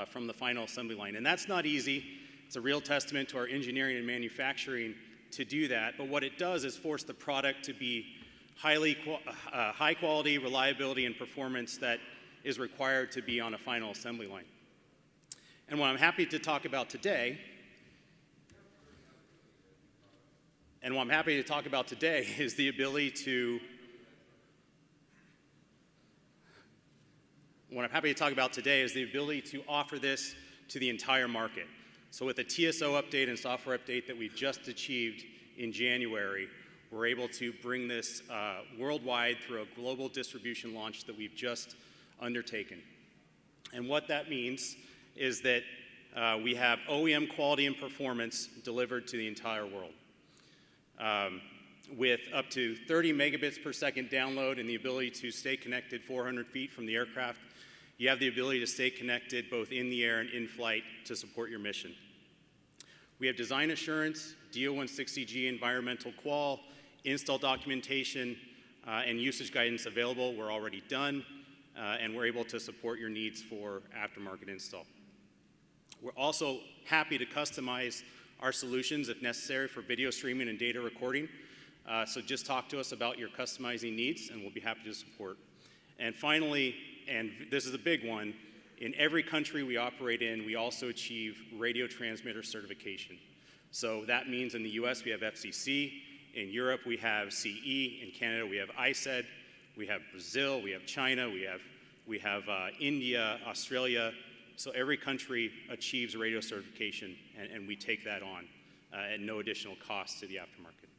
from the final assembly line. And that's not easy. It's a real testament to our engineering and manufacturing to do that. But what it does is force the product to be high quality, reliability, and performance that is required to be on a final assembly line. And what I'm happy to talk about today is the ability to offer this to the entire market. So with the TSO update and software update that we just achieved in January, we're able to bring this worldwide through a global distribution launch that we've just undertaken. And what that means is that we have OEM quality and performance delivered to the entire world. With up to 30 megabits per second download and the ability to stay connected 400 feet from the aircraft, you have the ability to stay connected both in the air and in flight to support your mission. We have design assurance, DO-160G environmental qual, install documentation, and usage guidance available. We're already done, and we're able to support your needs for aftermarket install. We're also happy to customize our solutions if necessary for video streaming and data recording. So just talk to us about your customizing needs, and we'll be happy to support. And finally, and this is a big one, in every country we operate in, we also achieve radio transmitter certification. So that means in the US we have FCC, in Europe we have CE, in Canada we have ISED, we have Brazil, we have China, we have India, Australia. So every country achieves radio certification, and we take that on at no additional cost to the aftermarket.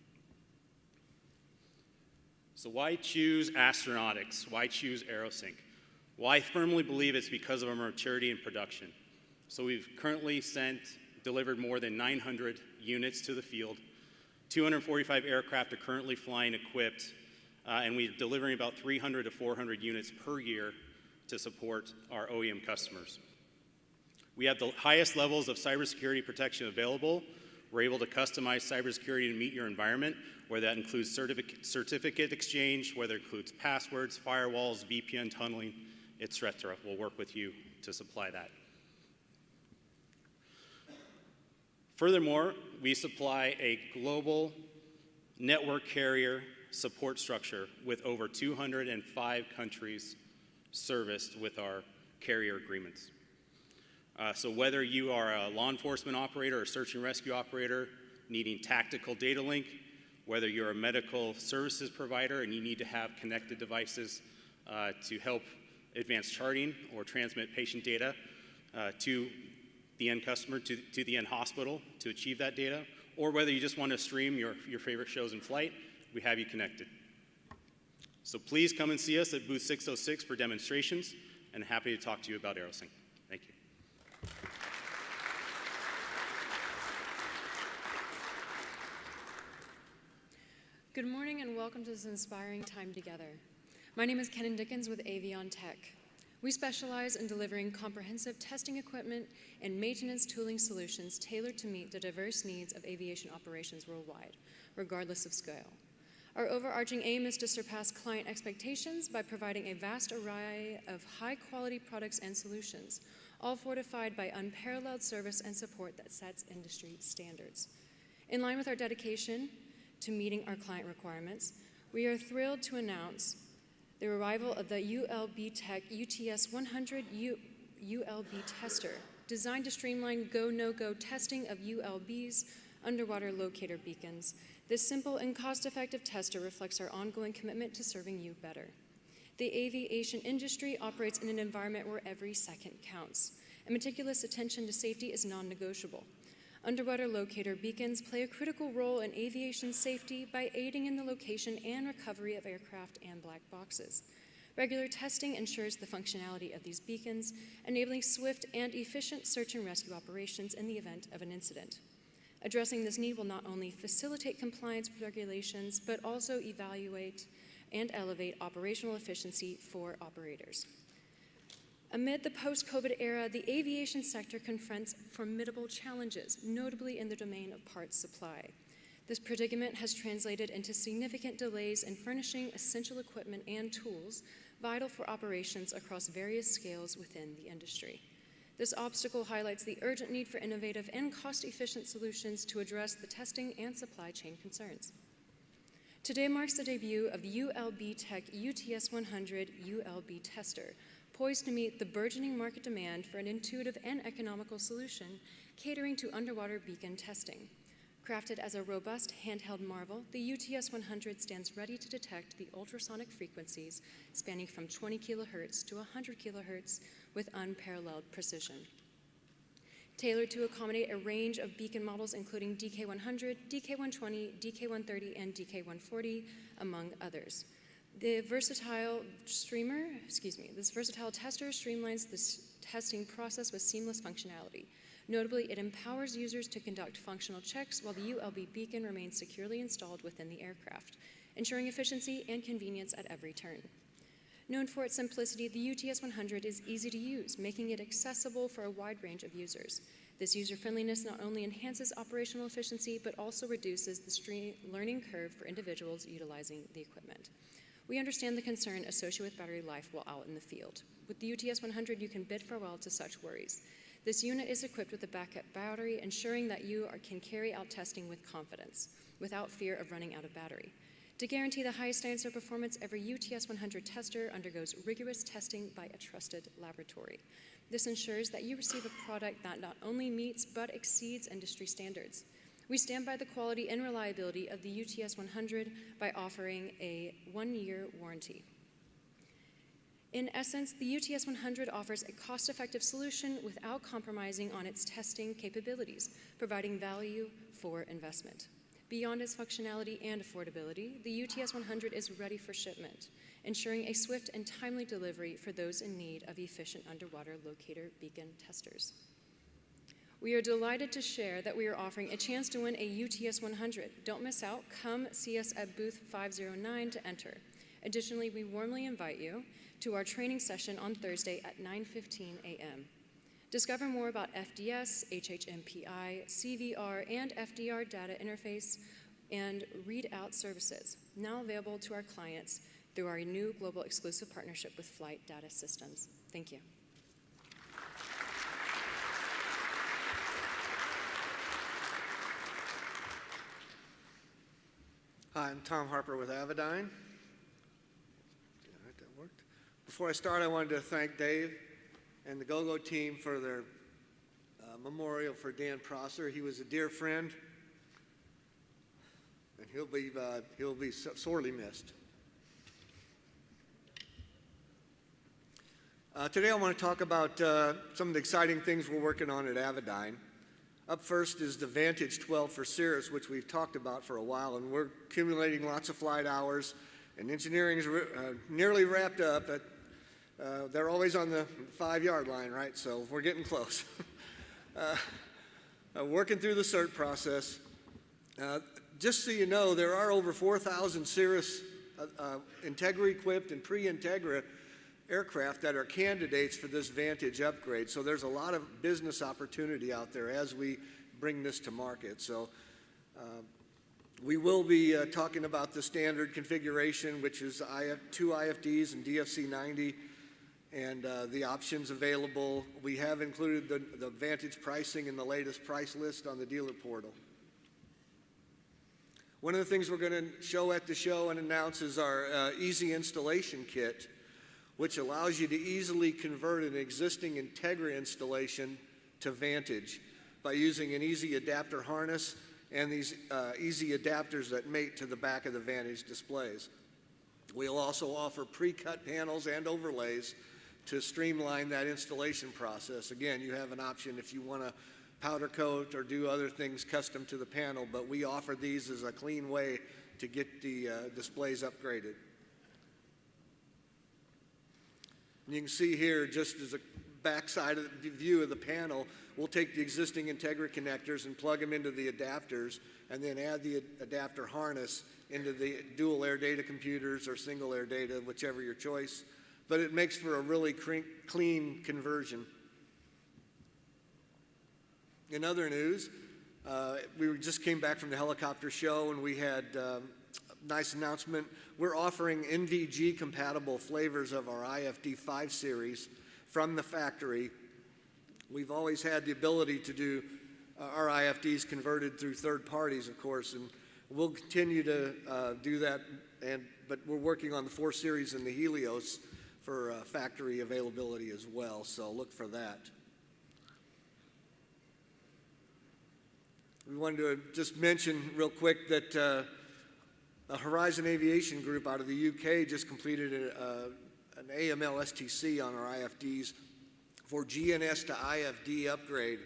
So why choose Astronautics? Why choose Aerosync? Well, I firmly believe it's because of our maturity in production. So we've currently delivered more than 900 units to the field. 245 aircraft are currently flying equipped, and we're delivering about 300 to 400 units per year to support our OEM customers. We have the highest levels of cybersecurity protection available. We're able to customize cybersecurity to meet your environment, whether that includes certificate exchange, whether it includes passwords, firewalls, VPN tunneling, etc. We'll work with you to supply that. Furthermore, we supply a global network carrier support structure with over 205 countries serviced with our carrier agreements. So whether you are a law enforcement operator or search and rescue operator needing tactical data link, whether you're a medical services provider and you need to have connected devices to help advance charting or transmit patient data to the end customer, to the end hospital to achieve that data, or whether you just want to stream your favorite shows in flight, we have you connected. So please come and see us at booth 606 for demonstrations, and happy to talk to you about Aerosync. Thank you. Good morning and welcome to this inspiring time together. My name is Kenan Dickens with Avionics. We specialize in delivering comprehensive testing equipment and maintenance tooling solutions tailored to meet the diverse needs of aviation operations worldwide, regardless of scale. Our overarching aim is to surpass client expectations by providing a vast array of high-quality products and solutions, all fortified by unparalleled service and support that sets industry standards. In line with our dedication to meeting our client requirements, we are thrilled to announce the arrival of the ULB-Tech UTS 100 ULB tester, designed to streamline go-no-go testing of ULB's underwater locator beacons. This simple and cost-effective tester reflects our ongoing commitment to serving you better. The aviation industry operates in an environment where every second counts, and meticulous attention to safety is non-negotiable. Underwater locator beacons play a critical role in aviation safety by aiding in the location and recovery of aircraft and black boxes. Regular testing ensures the functionality of these beacons, enabling swift and efficient search and rescue operations in the event of an incident. Addressing this need will not only facilitate compliance with regulations, but also evaluate and elevate operational efficiency for operators. Amid the post-COVID era, the aviation sector confronts formidable challenges, notably in the domain of parts supply. This predicament has translated into significant delays in furnishing essential equipment and tools vital for operations across various scales within the industry. This obstacle highlights the urgent need for innovative and cost-efficient solutions to address the testing and supply chain concerns. Today marks the debut of the ULB-Tech UTS 100 ULB tester, poised to meet the burgeoning market demand for an intuitive and economical solution catering to underwater beacon testing. Crafted as a robust handheld marvel, the UTS 100 stands ready to detect the ultrasonic frequencies spanning from 20 kilohertz to 100 kilohertz with unparalleled precision. Tailored to accommodate a range of beacon models including DK100, DK120, DK130, and DK140, among others. This versatile tester streamlines this testing process with seamless functionality. Notably, it empowers users to conduct functional checks while the ULB beacon remains securely installed within the aircraft, ensuring efficiency and convenience at every turn. Known for its simplicity, the UTS 100 is easy to use, making it accessible for a wide range of users. This user-friendliness not only enhances operational efficiency, but also reduces the learning curve for individuals utilizing the equipment. We understand the concern associated with battery life while out in the field. With the UTS 100, you can bid farewell to such worries. This unit is equipped with a backup battery, ensuring that you can carry out testing with confidence, without fear of running out of battery. To guarantee the highest standards of performance, every UTS 100 tester undergoes rigorous testing by a trusted laboratory. This ensures that you receive a product that not only meets but exceeds industry standards. We stand by the quality and reliability of the UTS 100 by offering a 1-year warranty. In essence, the UTS 100 offers a cost-effective solution without compromising on its testing capabilities, providing value for investment. Beyond its functionality and affordability, the UTS 100 is ready for shipment, ensuring a swift and timely delivery for those in need of efficient underwater locator beacon testers. We are delighted to share that we are offering a chance to win a UTS 100. Don't miss out. Come see us at booth 509 to enter. Additionally, we warmly invite you to our training session on Thursday at 9:15 a.m. Discover more about FDS, HHMPI, CVR, and FDR data interface and readout services, now available to our clients through our new global exclusive partnership with Flight Data Systems. Thank you. Hi, I'm Tom Harper with Avidyne. That worked. Before I start, I wanted to thank Dave and the Gogo team for their memorial for Dan Prosser. He was a dear friend, and he'll be sorely missed. Today I want to talk about some of the exciting things we're working on at Avidyne. Up first is the Vantage 12 for Cirrus, which we've talked about for a while, and we're accumulating lots of flight hours, and engineering is nearly wrapped up. They're always on the 5-yard line, right? So we're getting close. Working through the cert process. Just so you know, there are over 4,000 Cirrus Integra-equipped and pre-Integra aircraft that are candidates for this Vantage upgrade. So there's a lot of business opportunity out there as we bring this to market. So we will be talking about the standard configuration, which is 2 IFDs and DFC-90, and the options available. We have included the Vantage pricing in the latest price list on the dealer portal. One of the things we're going to show at the show and announce is our easy installation kit, which allows you to easily convert an existing Integra installation to Vantage by using an easy adapter harness and these easy adapters that mate to the back of the Vantage displays. We'll also offer pre-cut panels and overlays to streamline that installation process. Again, you have an option if you want to powder coat or do other things custom to the panel, but we offer these as a clean way to get the displays upgraded. And you can see here, just as a backside of the view of the panel, we'll take the existing Integra connectors and plug them into the adapters, and then add the adapter harness into the dual air data computers or single air data, whichever your choice. But it makes for a really clean conversion. In other news, we just came back from the helicopter show, and we had nice announcement. We're offering NVG compatible flavors of our IFD 5 series from the factory. We've always had the ability to do our IFDs converted through third parties, of course, and we'll continue to do that, but we're working on the 4 series and the Helios for factory availability as well, so look for that. We wanted to just mention real quick that a Horizon Aviation group out of the UK just completed an AML STC on our IFDs for GNS to IFD upgrade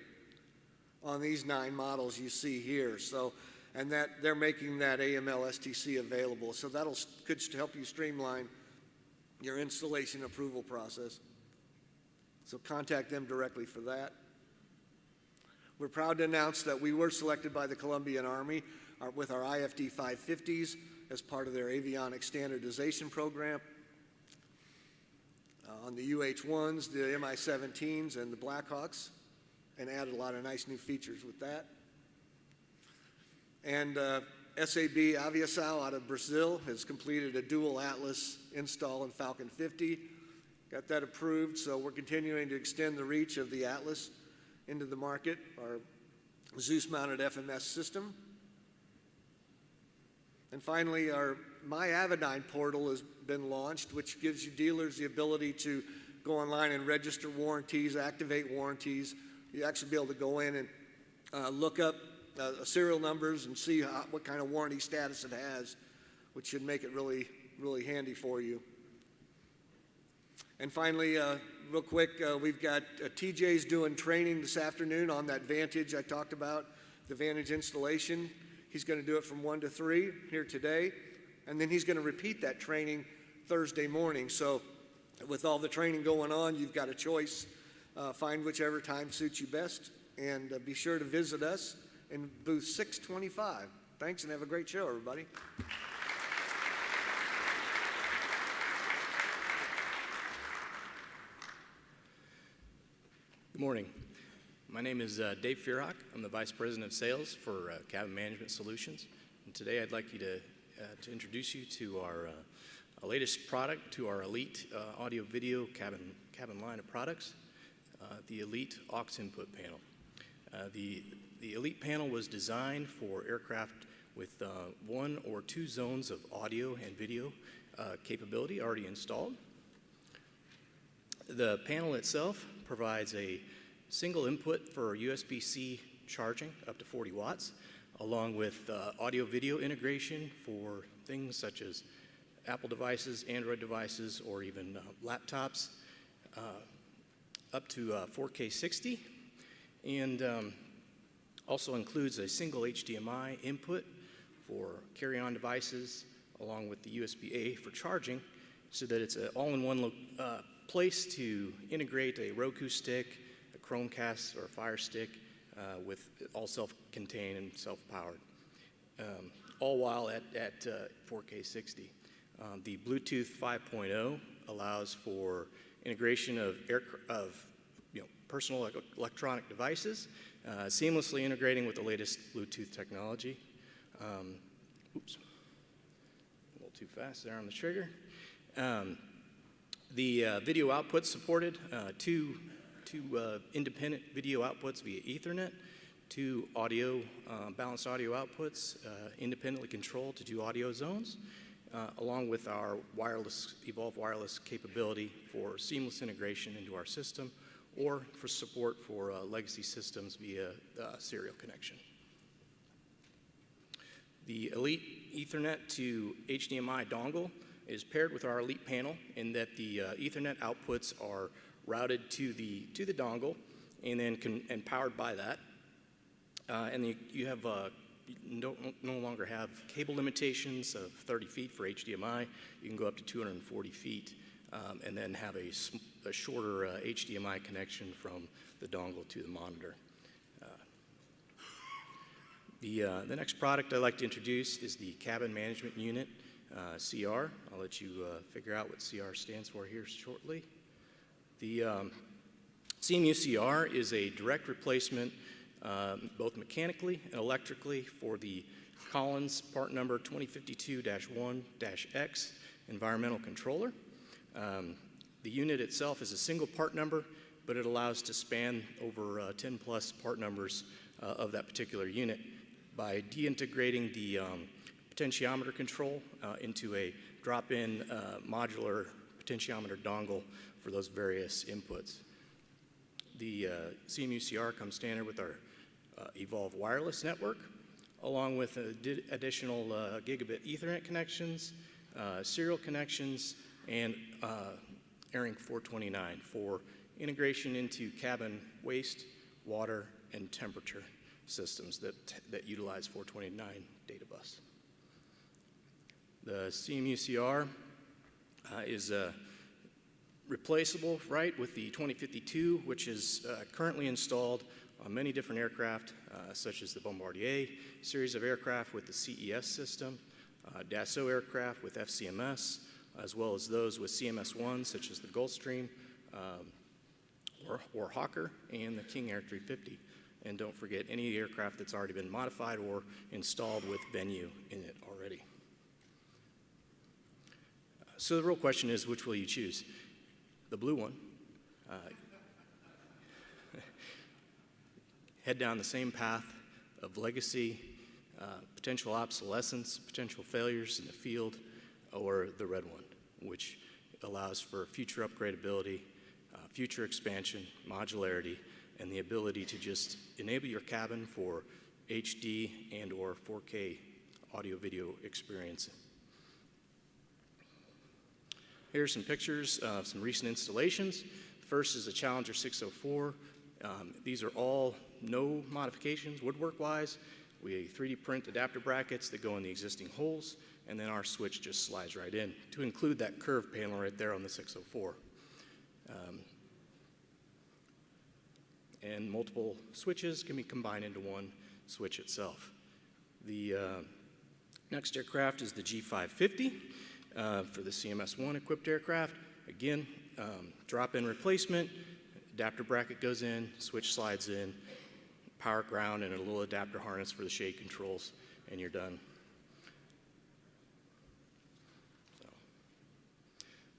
on these 9 models you see here. So, and that they're making that AML STC available. So could help you streamline your installation approval process. So contact them directly for that. We're proud to announce that we were selected by the Colombian Army with our IFD 550s as part of their Avionics standardization program. On the UH-1s, the Mi-17s, and the Blackhawks, and added a lot of nice new features with that. And SAB Aviação out of Brazil has completed a dual Atlas install in Falcon 50. Got that approved, so we're continuing to extend the reach of the Atlas into the market, our Zeus-mounted FMS system. And finally, our My Avidyne portal has been launched, which gives you dealers the ability to go online and register warranties, activate warranties. You actually be able to go in and look up serial numbers and see what kind of warranty status it has, which should make it really, really handy for you. And finally, real quick, we've got TJ's doing training this afternoon on that Vantage I talked about, the Vantage installation. He's going to do it from 1 to 3 here today, and then he's going to repeat that training Thursday morning. So with all the training going on, you've got a choice. Find whichever time suits you best, and be sure to visit us in booth 625. Thanks, and have a great show, everybody. Good morning. My name is Dave Fearhawk. I'm the Vice President of Sales for Cabin Management Solutions. And today I'd like you to introduce you to our latest product, to our Elite audio-video cabin line of products, the Elite aux input panel. The Elite panel was designed for aircraft with 1 or 2 zones of audio and video capability already installed. The panel itself provides a single input for USB-C charging up to 40 watts, along with audio-video integration for things such as Apple devices, Android devices, or even laptops, up to 4K 60, and also includes a single HDMI input for carry-on devices, along with the USB-A for charging, so that it's an all-in-one place to integrate a Roku stick, a Chromecast, or a Fire Stick with all self-contained and self-powered, all while at 4K 60. The Bluetooth 5.0 allows for integration of personal electronic devices, seamlessly integrating with the latest Bluetooth technology. Oops, a little too fast there on the trigger. The video outputs supported, two independent video outputs via Ethernet, 2 balanced audio outputs, independently controlled to do audio zones, along with our Evolve Wireless capability for seamless integration into our system, or for support for legacy systems via serial connection. The Elite Ethernet to HDMI dongle is paired with our Elite panel in that the Ethernet outputs are routed to the dongle and then powered by that. And you have no longer have cable limitations of 30 feet for HDMI. You can go up to 240 feet and then have a shorter HDMI connection from the dongle to the monitor. The next product I'd like to introduce is the Cabin Management Unit, CR. I'll let you figure out what CR stands for here shortly. The CMU CR is a direct replacement, both mechanically and electrically, for the Collins part number 2052-1-X environmental controller. The unit itself is a single part number, but it allows to span over 10 plus part numbers of that particular unit by deintegrating the potentiometer control into a drop-in modular potentiometer dongle for those various inputs. The CMU CR comes standard with our Evolve wireless network, along with additional gigabit Ethernet connections, serial connections, and ARINC 429 for integration into cabin waste, water, and temperature systems that utilize 429 data bus. The CMU CR is replaceable, right, with the 2052, which is currently installed on many different aircraft, such as the Bombardier series of aircraft with the CES system, Dassault aircraft with FCMS, as well as those with CMS-1, such as the Gulfstream or Hawker, and the King Air 350. And don't forget any aircraft that's already been modified or installed with Venue in it already. So the real question is, which will you choose? The blue one. Head down the same path of legacy, potential obsolescence, potential failures in the field, or the red one, which allows for future upgradability, future expansion, modularity, and the ability to just enable your cabin for HD and or 4K audio-video experience. Here are some pictures of some recent installations. The first is a Challenger 604. These are all no modifications woodwork-wise. We 3D print adapter brackets that go in the existing holes, and then our switch just slides right in to include that curved panel right there on the 604. And multiple switches can be combined into one switch itself. The next aircraft is the G550 for the CMS-1 equipped aircraft. Again, drop-in replacement, adapter bracket goes in, switch slides in, power ground, and a little adapter harness for the shade controls, and you're done. So,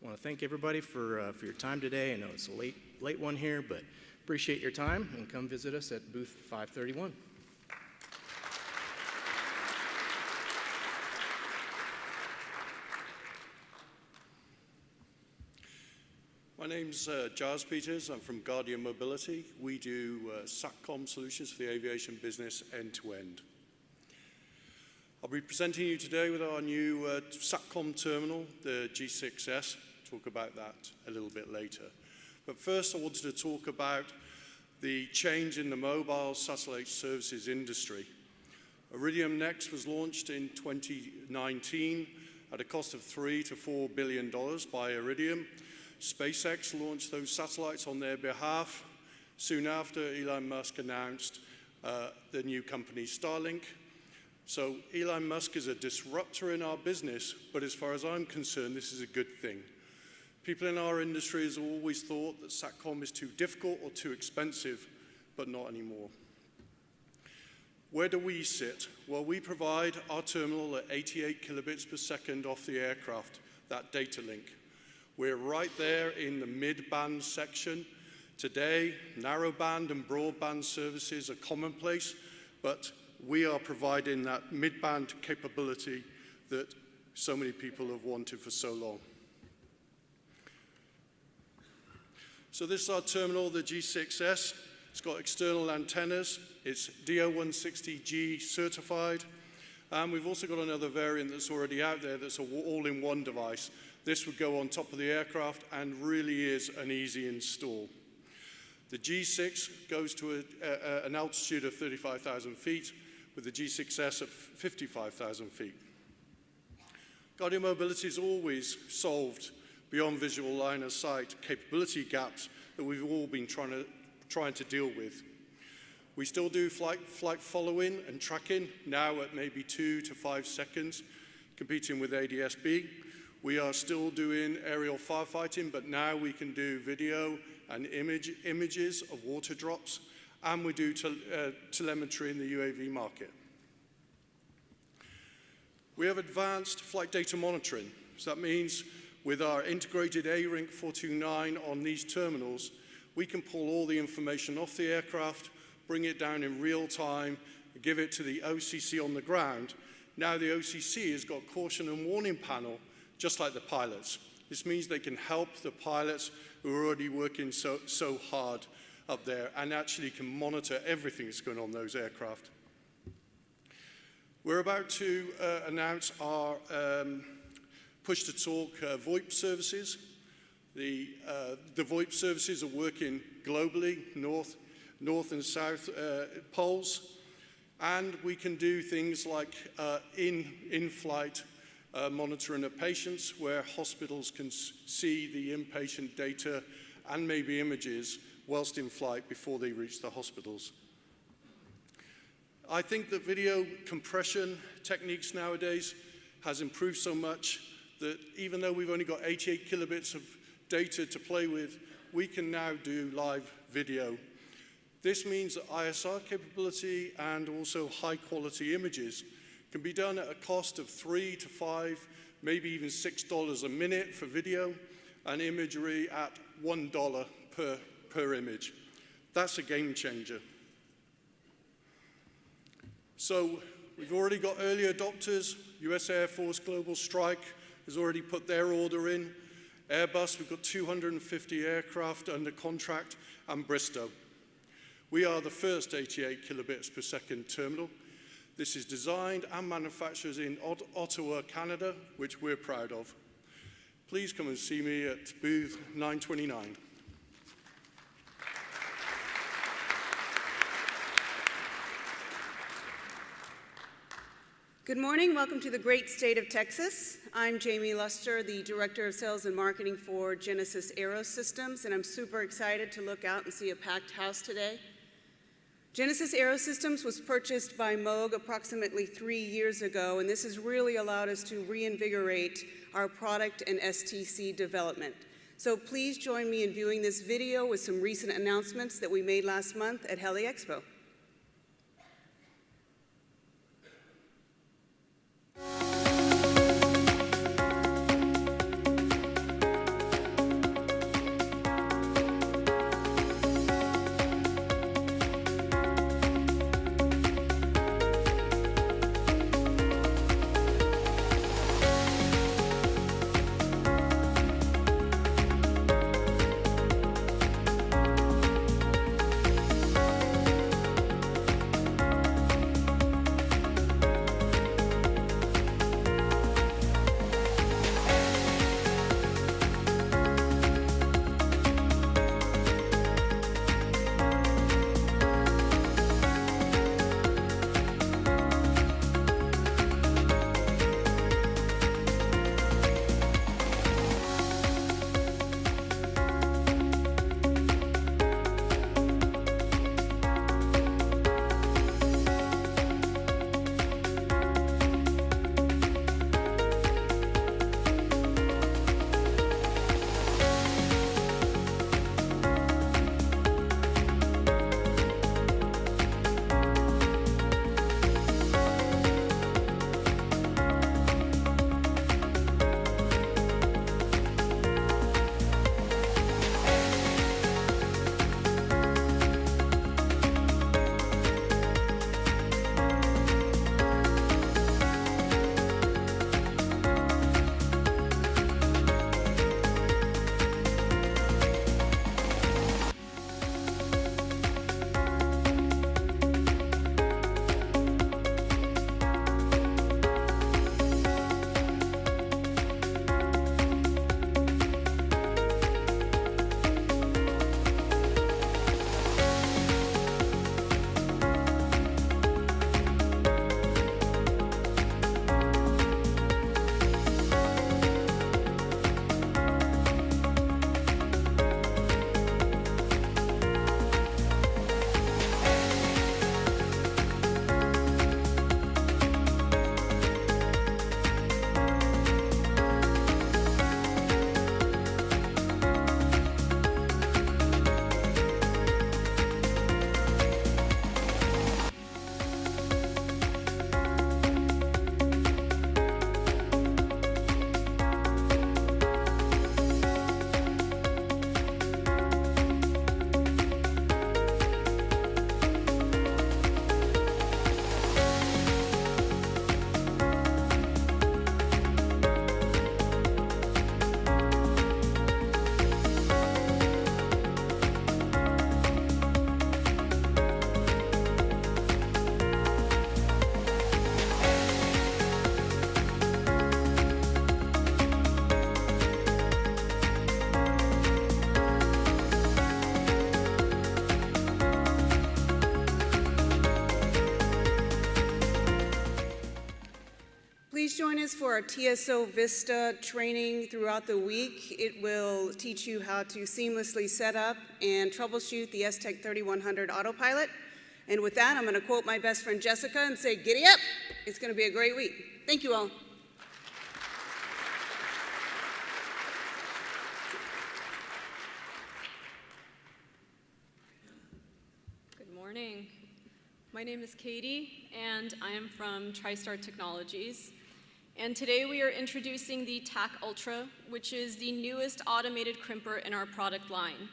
I want to thank everybody for your time today. I know it's a late one here, but appreciate your time, and come visit us at booth 531. My name's Giles Peters. I'm from Guardian Mobility. We do SATCOM solutions for the aviation business end-to-end. I'll be presenting you today with our new SATCOM terminal, the G6S. Talk about that a little bit later. But first, I wanted to talk about the change in the mobile satellite services industry. Iridium Next was launched in 2019 at a cost of $3 to $4 billion by Iridium. SpaceX launched those satellites on their behalf. Soon after, Elon Musk announced the new company Starlink. So Elon Musk is a disruptor in our business, but as far as I'm concerned, this is a good thing. People in our industry have always thought that SATCOM is too difficult or too expensive, but not anymore. Where do we sit? Well, we provide our terminal at 88 kilobits per second off the aircraft, that data link. We're right there in the mid-band section. Today, narrowband and broadband services are commonplace, but we are providing that mid-band capability that so many people have wanted for so long. So this is our terminal, the G6S. It's got external antennas. It's DO160G certified. And we've also got another variant that's already out there that's an all-in-one device. This would go on top of the aircraft and really is an easy install. The G6 goes to an altitude of 35,000 feet, with the G6S at 55,000 feet. Guardian Mobility has always solved beyond visual line of sight capability gaps that we've all been trying to deal with. We still do flight following and tracking, now at maybe 2 to 5 seconds, competing with ADS-B. We are still doing aerial firefighting, but now we can do video and images of water drops, and we do telemetry in the UAV market. We have advanced flight data monitoring. So that means with our integrated ARINC 429 on these terminals, we can pull all the information off the aircraft, bring it down in real time, give it to the OCC on the ground. Now the OCC has got caution and warning panel, just like the pilots. This means they can help the pilots who are already working so hard up there and actually can monitor everything that's going on those aircraft. We're about to announce our push-to-talk VoIP services. The VoIP services are working globally, north and south poles, and we can do things like in-flight monitoring of patients, where hospitals can see the inpatient data and maybe images whilst in flight before they reach the hospitals. I think that video compression techniques nowadays has improved so much that even though we've only got 88 kilobits of data to play with, we can now do live video. This means that ISR capability and also high quality images can be done at a cost of $3 to $5, maybe even $6 a minute for video, and imagery at $1 per image. That's a game changer. So we've already got early adopters. US Air Force Global Strike has already put their order in. Airbus, we've got 250 aircraft under contract, and Bristow. We are the first 88 kilobits per second terminal. This is designed and manufactured in Ottawa, Canada, which we're proud of. please come and see me at booth 929. Good morning. Welcome to the great state of Texas. I'm Jamie Luster, the Director of Sales and Marketing for Genesis Aerosystems, and I'm super excited to look out and see a packed house today. Genesis Aerosystems was purchased by Moog approximately 3 years ago, and this has really allowed us to reinvigorate our product and STC development. So please join me in viewing this video with some recent announcements that we made last month at Heli Expo. Please join us for our TSO Vista training throughout the week. It will teach you how to seamlessly set up and troubleshoot the STech 3100 autopilot. And with that, I'm going to quote my best friend Jessica and say, giddy up! It's going to be a great week. Thank you all. Good morning. My name is Katie, and I am from TriStar Technologies. And today we are introducing the TAC Ultra, which is the newest automated crimper in our product line.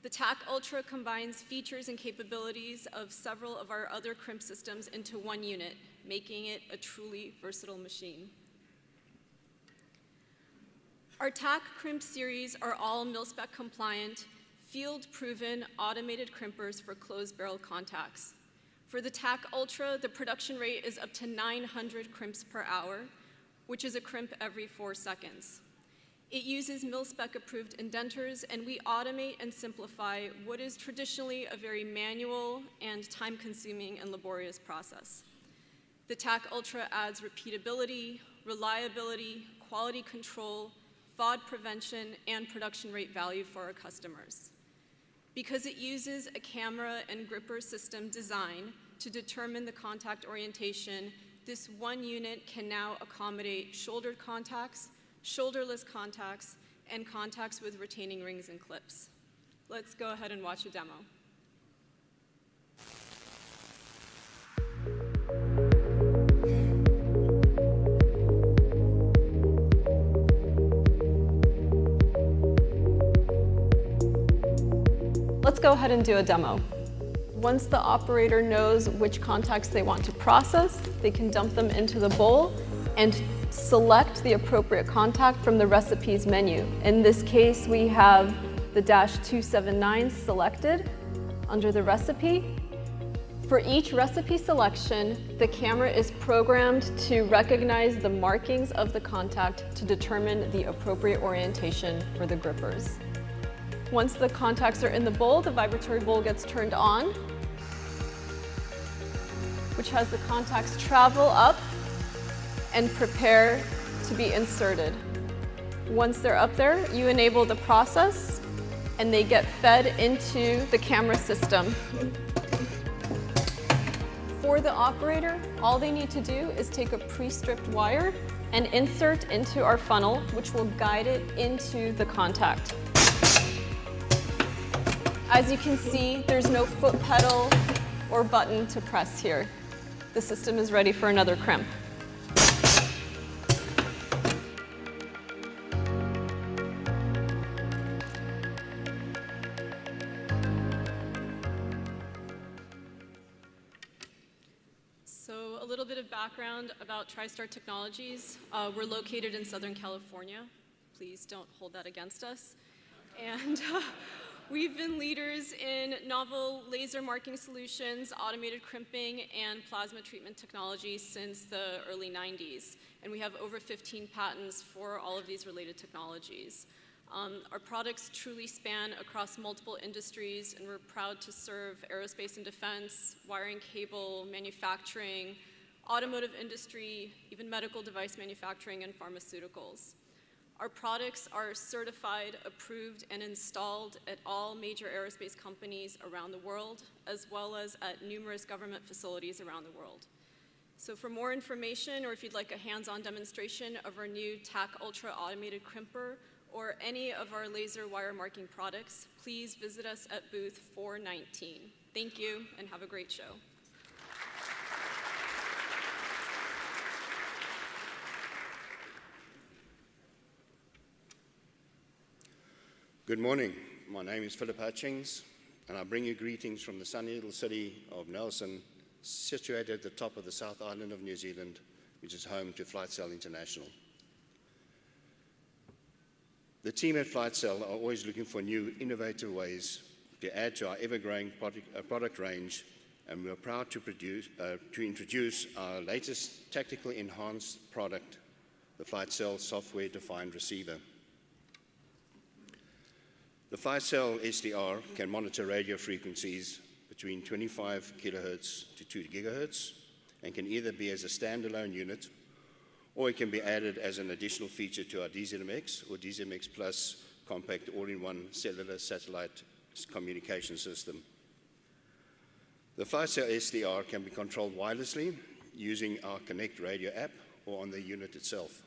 The TAC Ultra combines features and capabilities of several of our other crimp systems into one unit, making it a truly versatile machine. Our TAC crimp series are all mil-spec compliant, field-proven automated crimpers for closed barrel contacts. For the TAC Ultra, the production rate is up to 900 crimps per hour, which is a crimp every 4 seconds. It uses mil-spec approved indenters, and we automate and simplify what is traditionally a very manual and time-consuming and laborious process. The TAC Ultra adds repeatability, reliability, quality control, FOD prevention, and production rate value for our customers. Because it uses a camera and gripper system design to determine the contact orientation, this one unit can now accommodate shouldered contacts, shoulderless contacts, and contacts with retaining rings and clips. Let's go ahead and watch a demo. Let's go ahead and do a demo. Once the operator knows which contacts they want to process, they can dump them into the bowl and select the appropriate contact from the recipes menu. In this case, we have the -279 selected under the recipe. For each recipe selection, the camera is programmed to recognize the markings of the contact to determine the appropriate orientation for the grippers. Once the contacts are in the bowl, the vibratory bowl gets turned on, which has the contacts travel up and prepare to be inserted. Once they're up there, you enable the process and they get fed into the camera system. For the operator, all they need to do is take a pre-stripped wire and insert into our funnel, which will guide it into the contact. As you can see, there's no foot pedal or button to press here. The system is ready for another crimp. So a little bit of background about TriStar Technologies. We're located in Southern California. Please don't hold that against us. And we've been leaders in novel laser marking solutions, automated crimping, and plasma treatment technology since the early 90s. And we have over 15 patents for all of these related technologies. Our products truly span across multiple industries, and we're proud to serve aerospace and defense, wiring cable, manufacturing, automotive industry, even medical device manufacturing, and pharmaceuticals. Our products are certified, approved, and installed at all major aerospace companies around the world, as well as at numerous government facilities around the world. So for more information, or if you'd like a hands-on demonstration of our new TAC Ultra automated crimper, or any of our laser wire marking products, please visit us at booth 419. Thank you, and have a great show. Good morning. My name is Philip Hutchings, and I bring you greetings from the sunny little city of Nelson, situated at the top of the South Island of New Zealand, which is home to FlightCell International. The team at FlightCell are always looking for new, innovative ways to add to our ever-growing product range, and we are proud to introduce our latest tactical enhanced product, the FlightCell software-defined receiver. The FlightCell SDR can monitor radio frequencies between 25 kilohertz to 2 gigahertz, and can either be as a standalone unit, or it can be added as an additional feature to our DZMX or DZMX Plus compact all-in-one cellular satellite communication system. The FlightCell SDR can be controlled wirelessly using our Connect radio app or on the unit itself.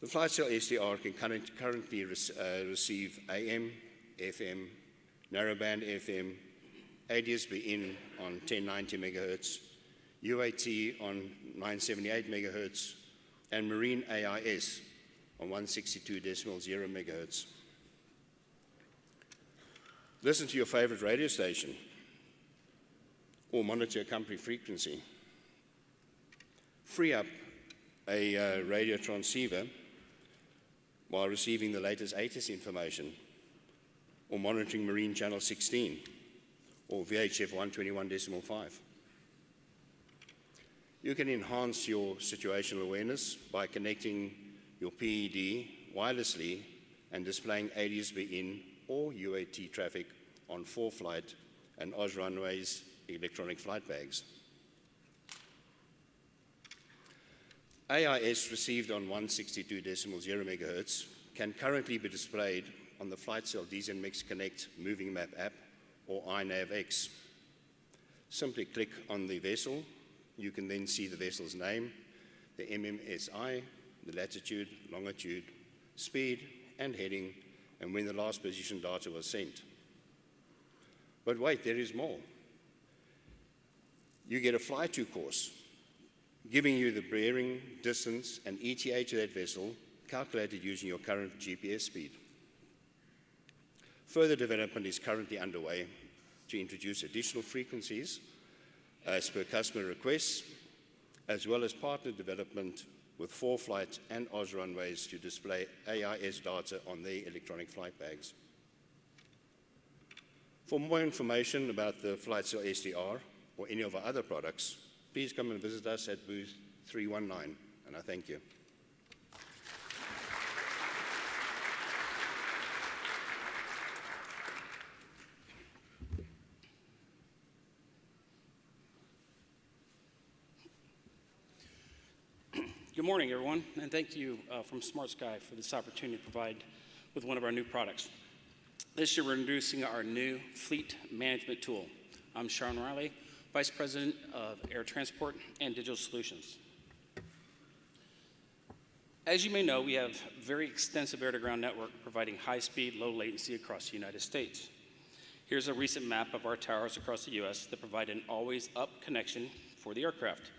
The FlightCell SDR can currently receive AM, FM, narrowband FM, ADS-B-in on 1090 megahertz, UAT on 978 megahertz, and marine AIS on 162.0 megahertz. Listen to your favorite radio station, or monitor a company frequency. Free up a radio transceiver while receiving the latest ATIS information, or monitoring Marine Channel 16, or VHF 121.5. You can enhance your situational awareness by connecting your PED wirelessly and displaying ADS-B in or UAT traffic on for-flight and Oz runways electronic flight bags. AIS received on 162.0 MHz can currently be displayed on the FlightCell DZMX Connect Moving Map app or iNavX. Simply click on the vessel. You can then see the vessel's name, the MMSI, the latitude, longitude, speed, and heading, and when the last position data was sent. But wait, there is more. You get a fly-to course, giving you the bearing, distance, and ETA to that vessel, calculated using your current GPS speed. Further development is currently underway to introduce additional frequencies as per customer requests, as well as partner development with for-flight and Oz runways to display AIS data on their electronic flight bags. For more information about the FlightCell SDR or any of our other products, please come and visit us at booth 319, and I thank you. Good morning, everyone, and thank you from Smart Sky for this opportunity to provide with one of our new products. This year, we're introducing our new fleet management tool. I'm Sharon Riley, Vice President of Air Transport and Digital Solutions. As you may know, we have a very extensive air-to-ground network providing high-speed, low-latency across the United States. Here's a recent map of our towers across the U.S. that provide an always-up connection for the aircraft.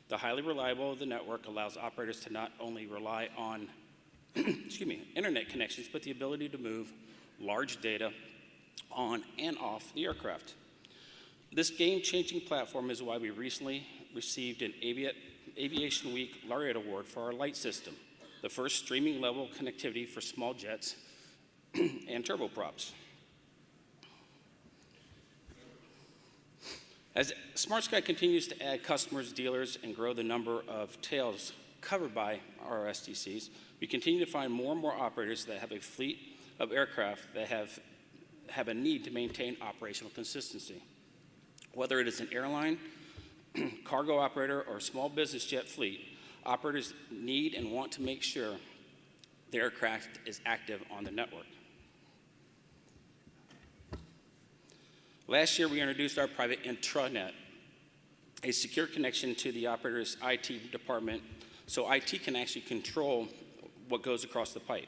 The highly reliable of the network allows operators to not only rely on internet connections, but the ability to move large data on and off the aircraft. This game-changing platform is why we recently received an Aviation Week Laureate Award for our light system, the first streaming-level connectivity for small jets and turboprops. As Smart Sky continues to add customers, dealers, and grow the number of tails covered by our STCs, we continue to find more and more operators that have a fleet of aircraft that have a need to maintain operational consistency. Whether it is an airline, cargo operator, or small business jet fleet, operators need and want to make sure the aircraft is active on the network. Last year, we introduced our private intranet, a secure connection to the operator's IT department so IT can actually control what goes across the pipe.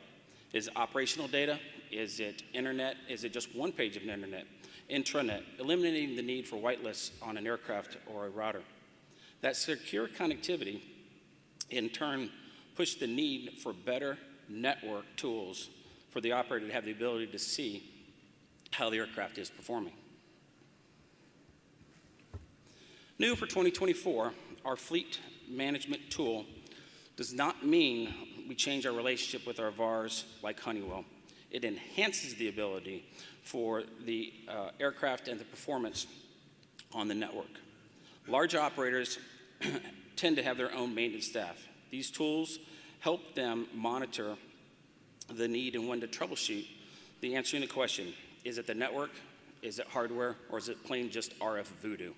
Is it operational data? Is it internet? Is it just one page of an internet? Intranet, eliminating the need for whitelists on an aircraft or a router. That secure connectivity, in turn, pushed the need for better network tools for the operator to have the ability to see how the aircraft is performing. New for 2024, our fleet management tool does not mean we change our relationship with our VARs like Honeywell. It enhances the ability for the aircraft and the performance on the network. Large operators tend to have their own maintenance staff. These tools help them monitor the need and when to troubleshoot the answering the question, is it the network, is it hardware, or is it plain just RF voodoo?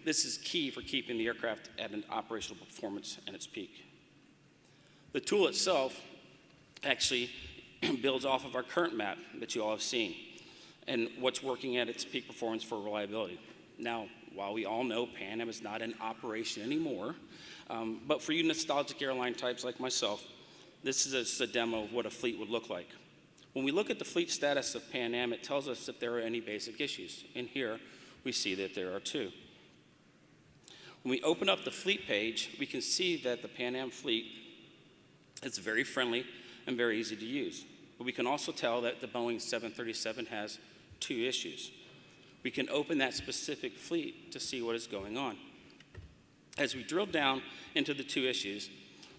This is key for keeping the aircraft at an operational performance at its peak. The tool itself actually builds off of our current map that you all have seen and what's working at its peak performance for reliability. Now, while we all know Pan Am is not in operation anymore, but for you nostalgic airline types like myself, this is just a demo of what a fleet would look like. When we look at the fleet status of Pan Am, it tells us if there are any basic issues. And here, we see that there are two. When we open up the fleet page, we can see that the Pan Am fleet is very friendly and very easy to use. But we can also tell that the Boeing 737 has two issues. We can open that specific fleet to see what is going on. As we drill down into the two issues,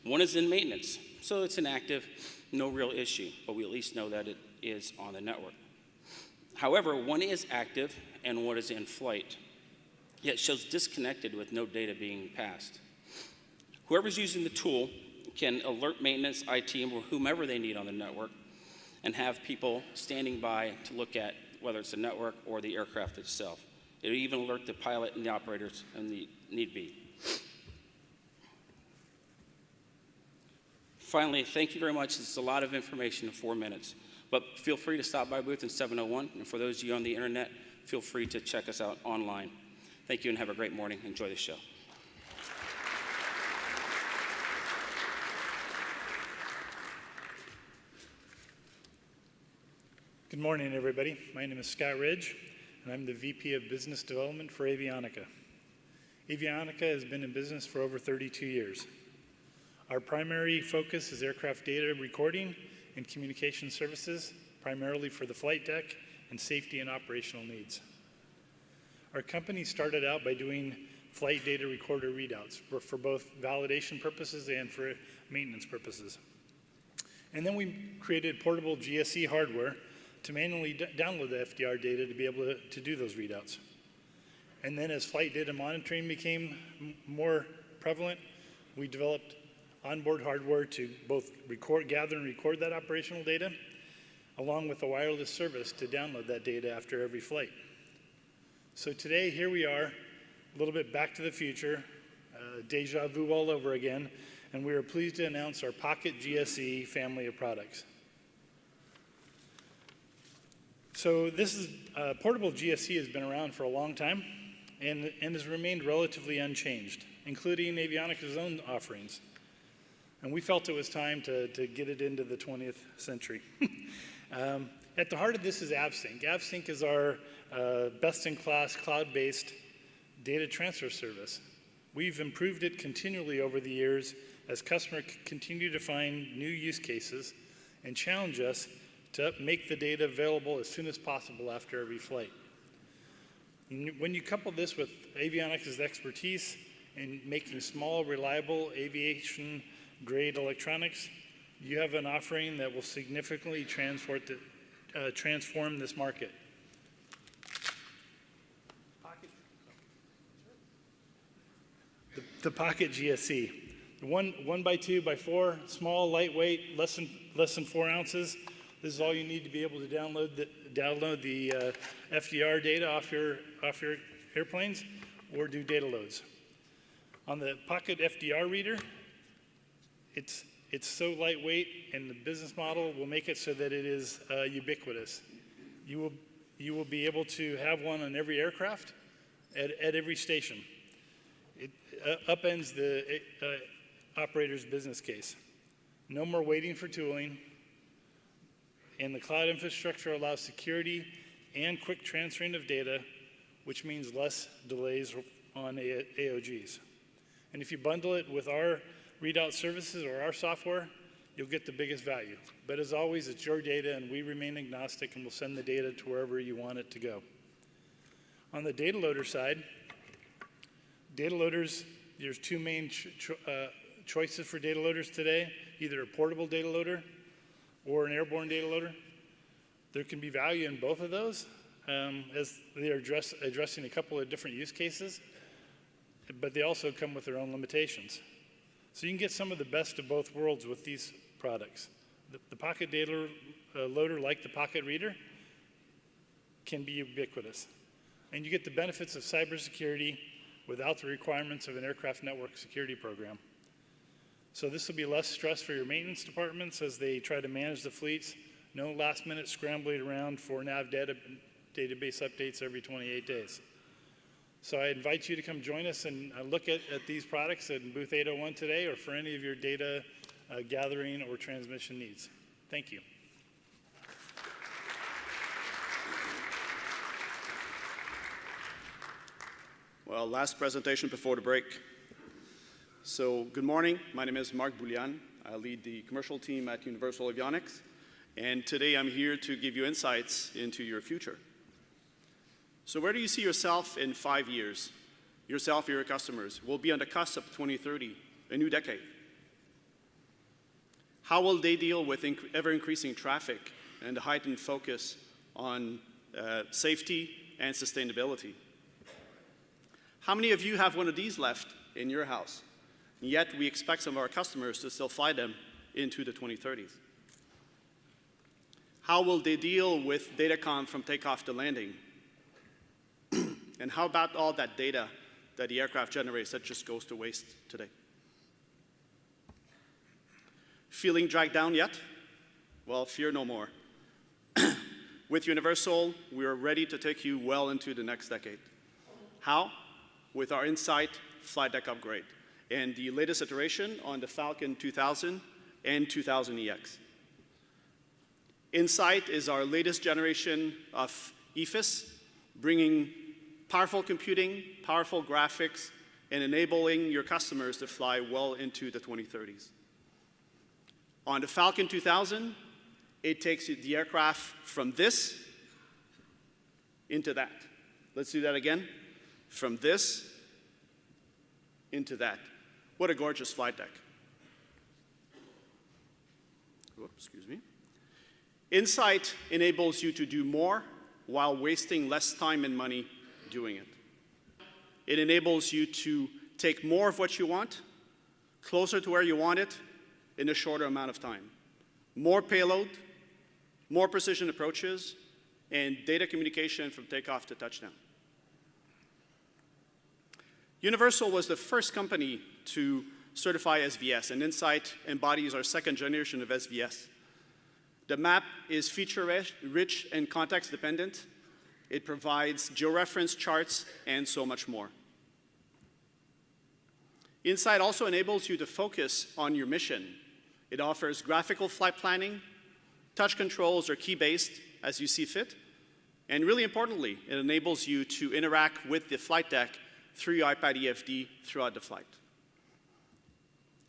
one is in maintenance, so it's inactive, no real issue, but we at least know that it is on the network. However, one is active and one is in flight, yet shows disconnected with no data being passed. Whoever's using the tool can alert maintenance, IT, or whomever they need on the network, and have people standing by to look at whether it's the network or the aircraft itself. It'll even alert the pilot and the operators when the need be. Finally, thank you very much. It's a lot of information in 4 minutes, but feel free to stop by booth in 701, and for those of you on the internet, feel free to check us out online. Thank you and have a great morning. Enjoy the show. Good morning, everybody. My name is Scott Ridge, and I'm the VP of Business Development for Avionica. Avionica has been in business for over 32 years. Our primary focus is aircraft data recording and communication services, primarily for the flight deck and safety and operational needs. Our company started out by doing flight data recorder readouts for both validation purposes and for maintenance purposes. And then we created portable GSE hardware to manually download the FDR data to be able to do those readouts. And then as flight data monitoring became more prevalent, we developed onboard hardware to both gather and record that operational data, along with a wireless service to download that data after every flight. So today, here we are, a little bit back to the future, deja vu all over again, and we are pleased to announce our Pocket GSE family of products. So this is, portable GSE has been around for a long time and has remained relatively unchanged, including Avionica's own offerings. And we felt it was time to get it into the 20th century. At the heart of this is AvSync. AvSync is our best-in-class cloud-based data transfer service. We've improved it continually over the years as customers continue to find new use cases and challenge us to make the data available as soon as possible after every flight. When you couple this with Avionic's expertise in making small, reliable aviation-grade electronics, you have an offering that will significantly transform this market. The Pocket GSE, the 1x2x4, small, lightweight, less than 4 ounces. This is all you need to be able to download the FDR data off your airplanes or do data loads. On the Pocket FDR reader, it's so lightweight, and the business model will make it so that it is ubiquitous. You will be able to have one on every aircraft at every station. It upends the operator's business case. No more waiting for tooling. And the cloud infrastructure allows security and quick transferring of data, which means less delays on AOGs. And if you bundle it with our readout services or our software, you'll get the biggest value. But as always, it's your data, and we remain agnostic, and we'll send the data to wherever you want it to go. On the data loader side, data loaders, there's two main choices for data loaders today, either a portable data loader or an airborne data loader. There can be value in both of those as they are addressing a couple of different use cases, but they also come with their own limitations. So you can get some of the best of both worlds with these products. The Pocket data loader, like the Pocket reader, can be ubiquitous. And you get the benefits of cybersecurity without the requirements of an aircraft network security program. So this will be less stress for your maintenance departments as they try to manage the fleets. No last-minute scrambling around for nav database updates every 28 days. So I invite you to come join us and look at these products at booth 801 today, or for any of your data gathering or transmission needs. Thank you. Well, last presentation before the break. So good morning, my name is Marc Boulian. I lead the commercial team at Universal Avionics, and today I'm here to give you insights into your future. So where do you see yourself in 5 years? Yourself, your customers. We'll be on the cusp of 2030, a new decade. How will they deal with ever-increasing traffic and the heightened focus on safety and sustainability? How many of you have one of these left in your house? Yet we expect some of our customers to still fly them into the 2030s. How will they deal with datacom from takeoff to landing? And how about all that data that the aircraft generates that just goes to waste today? Feeling dragged down yet? Well, fear no more. With Universal, we are ready to take you well into the next decade. How? With our Insight flight deck upgrade and the latest iteration on the Falcon 2000 and 2000EX. Insight is our latest generation of EFIS, bringing powerful computing, powerful graphics, and enabling your customers to fly well into the 2030s. On the Falcon 2000, it takes the aircraft from this into that. Let's do that again. From this into that. What a gorgeous flight deck. Whoops, excuse me. Insight enables you to do more while wasting less time and money doing it. It enables you to take more of what you want, closer to where you want it, in a shorter amount of time. More payload, more precision approaches, and data communication from takeoff to touchdown. Universal was the first company to certify SVS, and Insight embodies our second generation of SVS. The map is feature-rich and context-dependent. It provides georeference charts and so much more. Insight also enables you to focus on your mission. It offers graphical flight planning, touch controls are key-based as you see fit, and really importantly, it enables you to interact with the flight deck through your iPad EFD throughout the flight.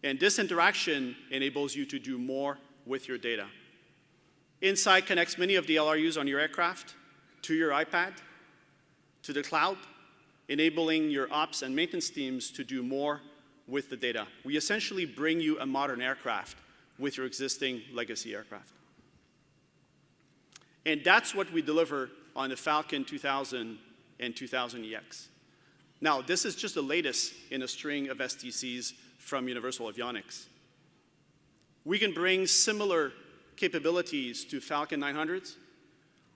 And this interaction enables you to do more with your data. Insight connects many of the LRUs on your aircraft to your iPad, to the cloud, enabling your ops and maintenance teams to do more with the data. We essentially bring you a modern aircraft with your existing legacy aircraft. And that's what we deliver on the Falcon 2000 and 2000EX. Now, this is just the latest in a string of STCs from Universal Avionics. We can bring similar capabilities to Falcon 900s,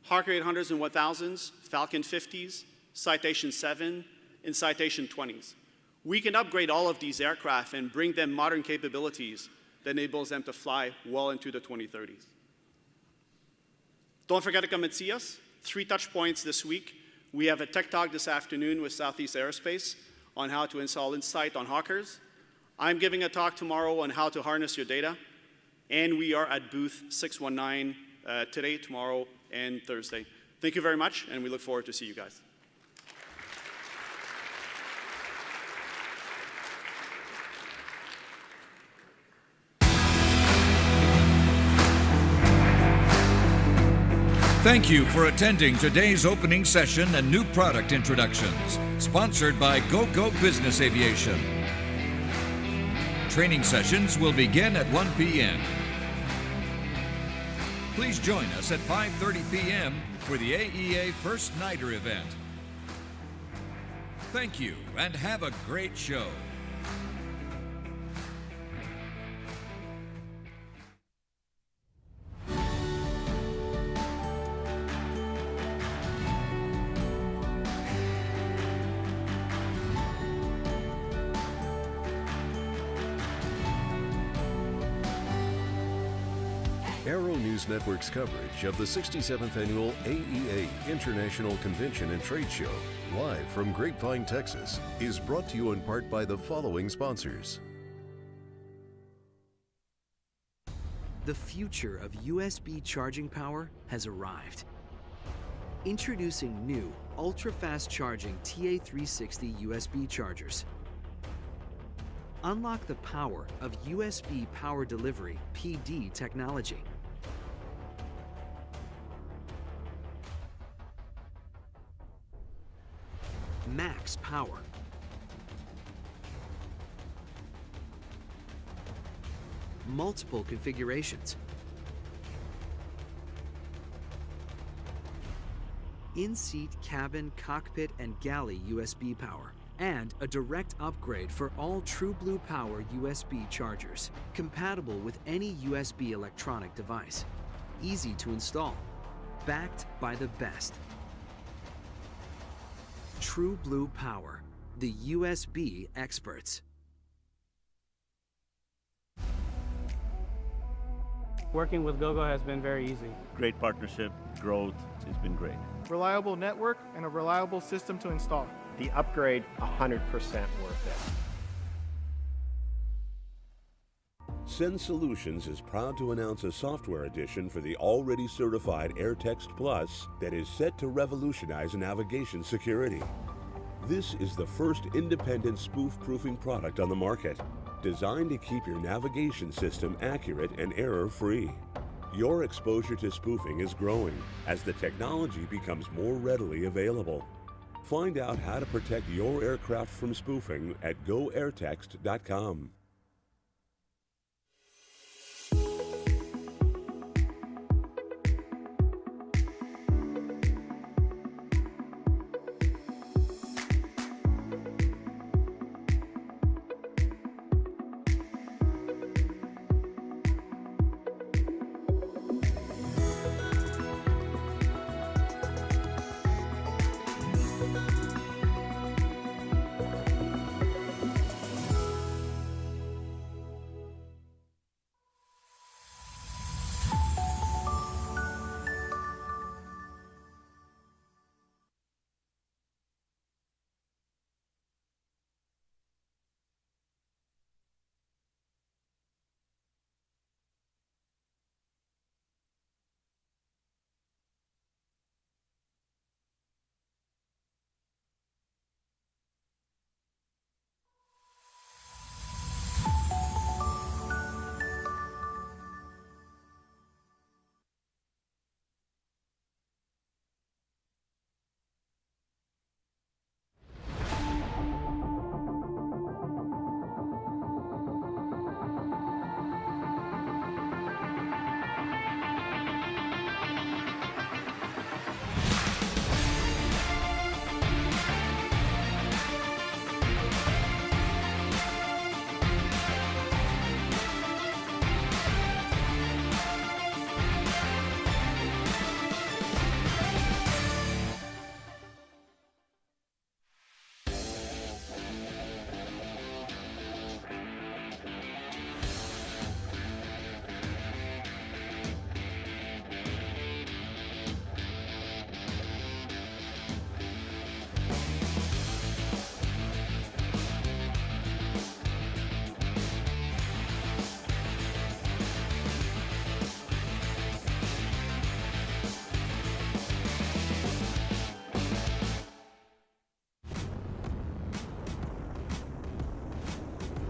Hawker 800s and 1000s, Falcon 50s, Citation 7, and Citation 20s. We can upgrade all of these aircraft and bring them modern capabilities that enables them to fly well into the 2030s. Don't forget to come and see us. 3 touch points this week. We have a tech talk this afternoon with Southeast Aerospace on how to install Insight on Hawkers. I'm giving a talk tomorrow on how to harness your data. And we are at booth 619 today, tomorrow, and Thursday. Thank you very much, and we look forward to see you guys. Thank you for attending today's opening session and new product introductions, sponsored by Gogo Business Aviation. Training sessions will begin at 1 p.m. Please join us at 5:30 p.m. for the AEA First Nighter event. Thank you, and have a great show. Aero-News Network's coverage of the 67th Annual AEA International Convention and Trade Show, live from Grapevine, Texas, is brought to you in part by the following sponsors. The future of USB charging power has arrived. Introducing new, ultra-fast charging TA360 USB chargers. Unlock the power of USB Power Delivery PD technology. Max power. Multiple configurations. In-seat cabin, cockpit, and galley USB power. and a direct upgrade for all TrueBlue Power USB chargers, compatible with any USB electronic device. Easy to install, backed by the best. TrueBlue Power, the USB experts. Working with Gogo has been very easy. Great partnership, growth, it's been great. Reliable network and a reliable system to install. The upgrade, 100% worth it. Cell Solutions is proud to announce a software edition for the already certified Airtext Plus that is set to revolutionize navigation security. This is the first independent spoof-proofing product on the market, designed to keep your navigation system accurate and error-free. Your exposure to spoofing is growing as the technology becomes more readily available. Find out how to protect your aircraft from spoofing at goairtext.com.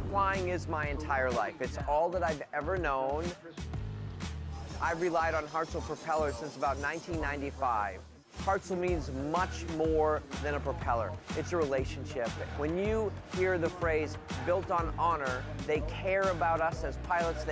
Flying is my entire life. It's all that I've ever known. I've relied on Hartzell propellers since about 1995. Hartzell means much more than a propeller. It's a relationship. When you hear the phrase built on honor, they care about us as pilots.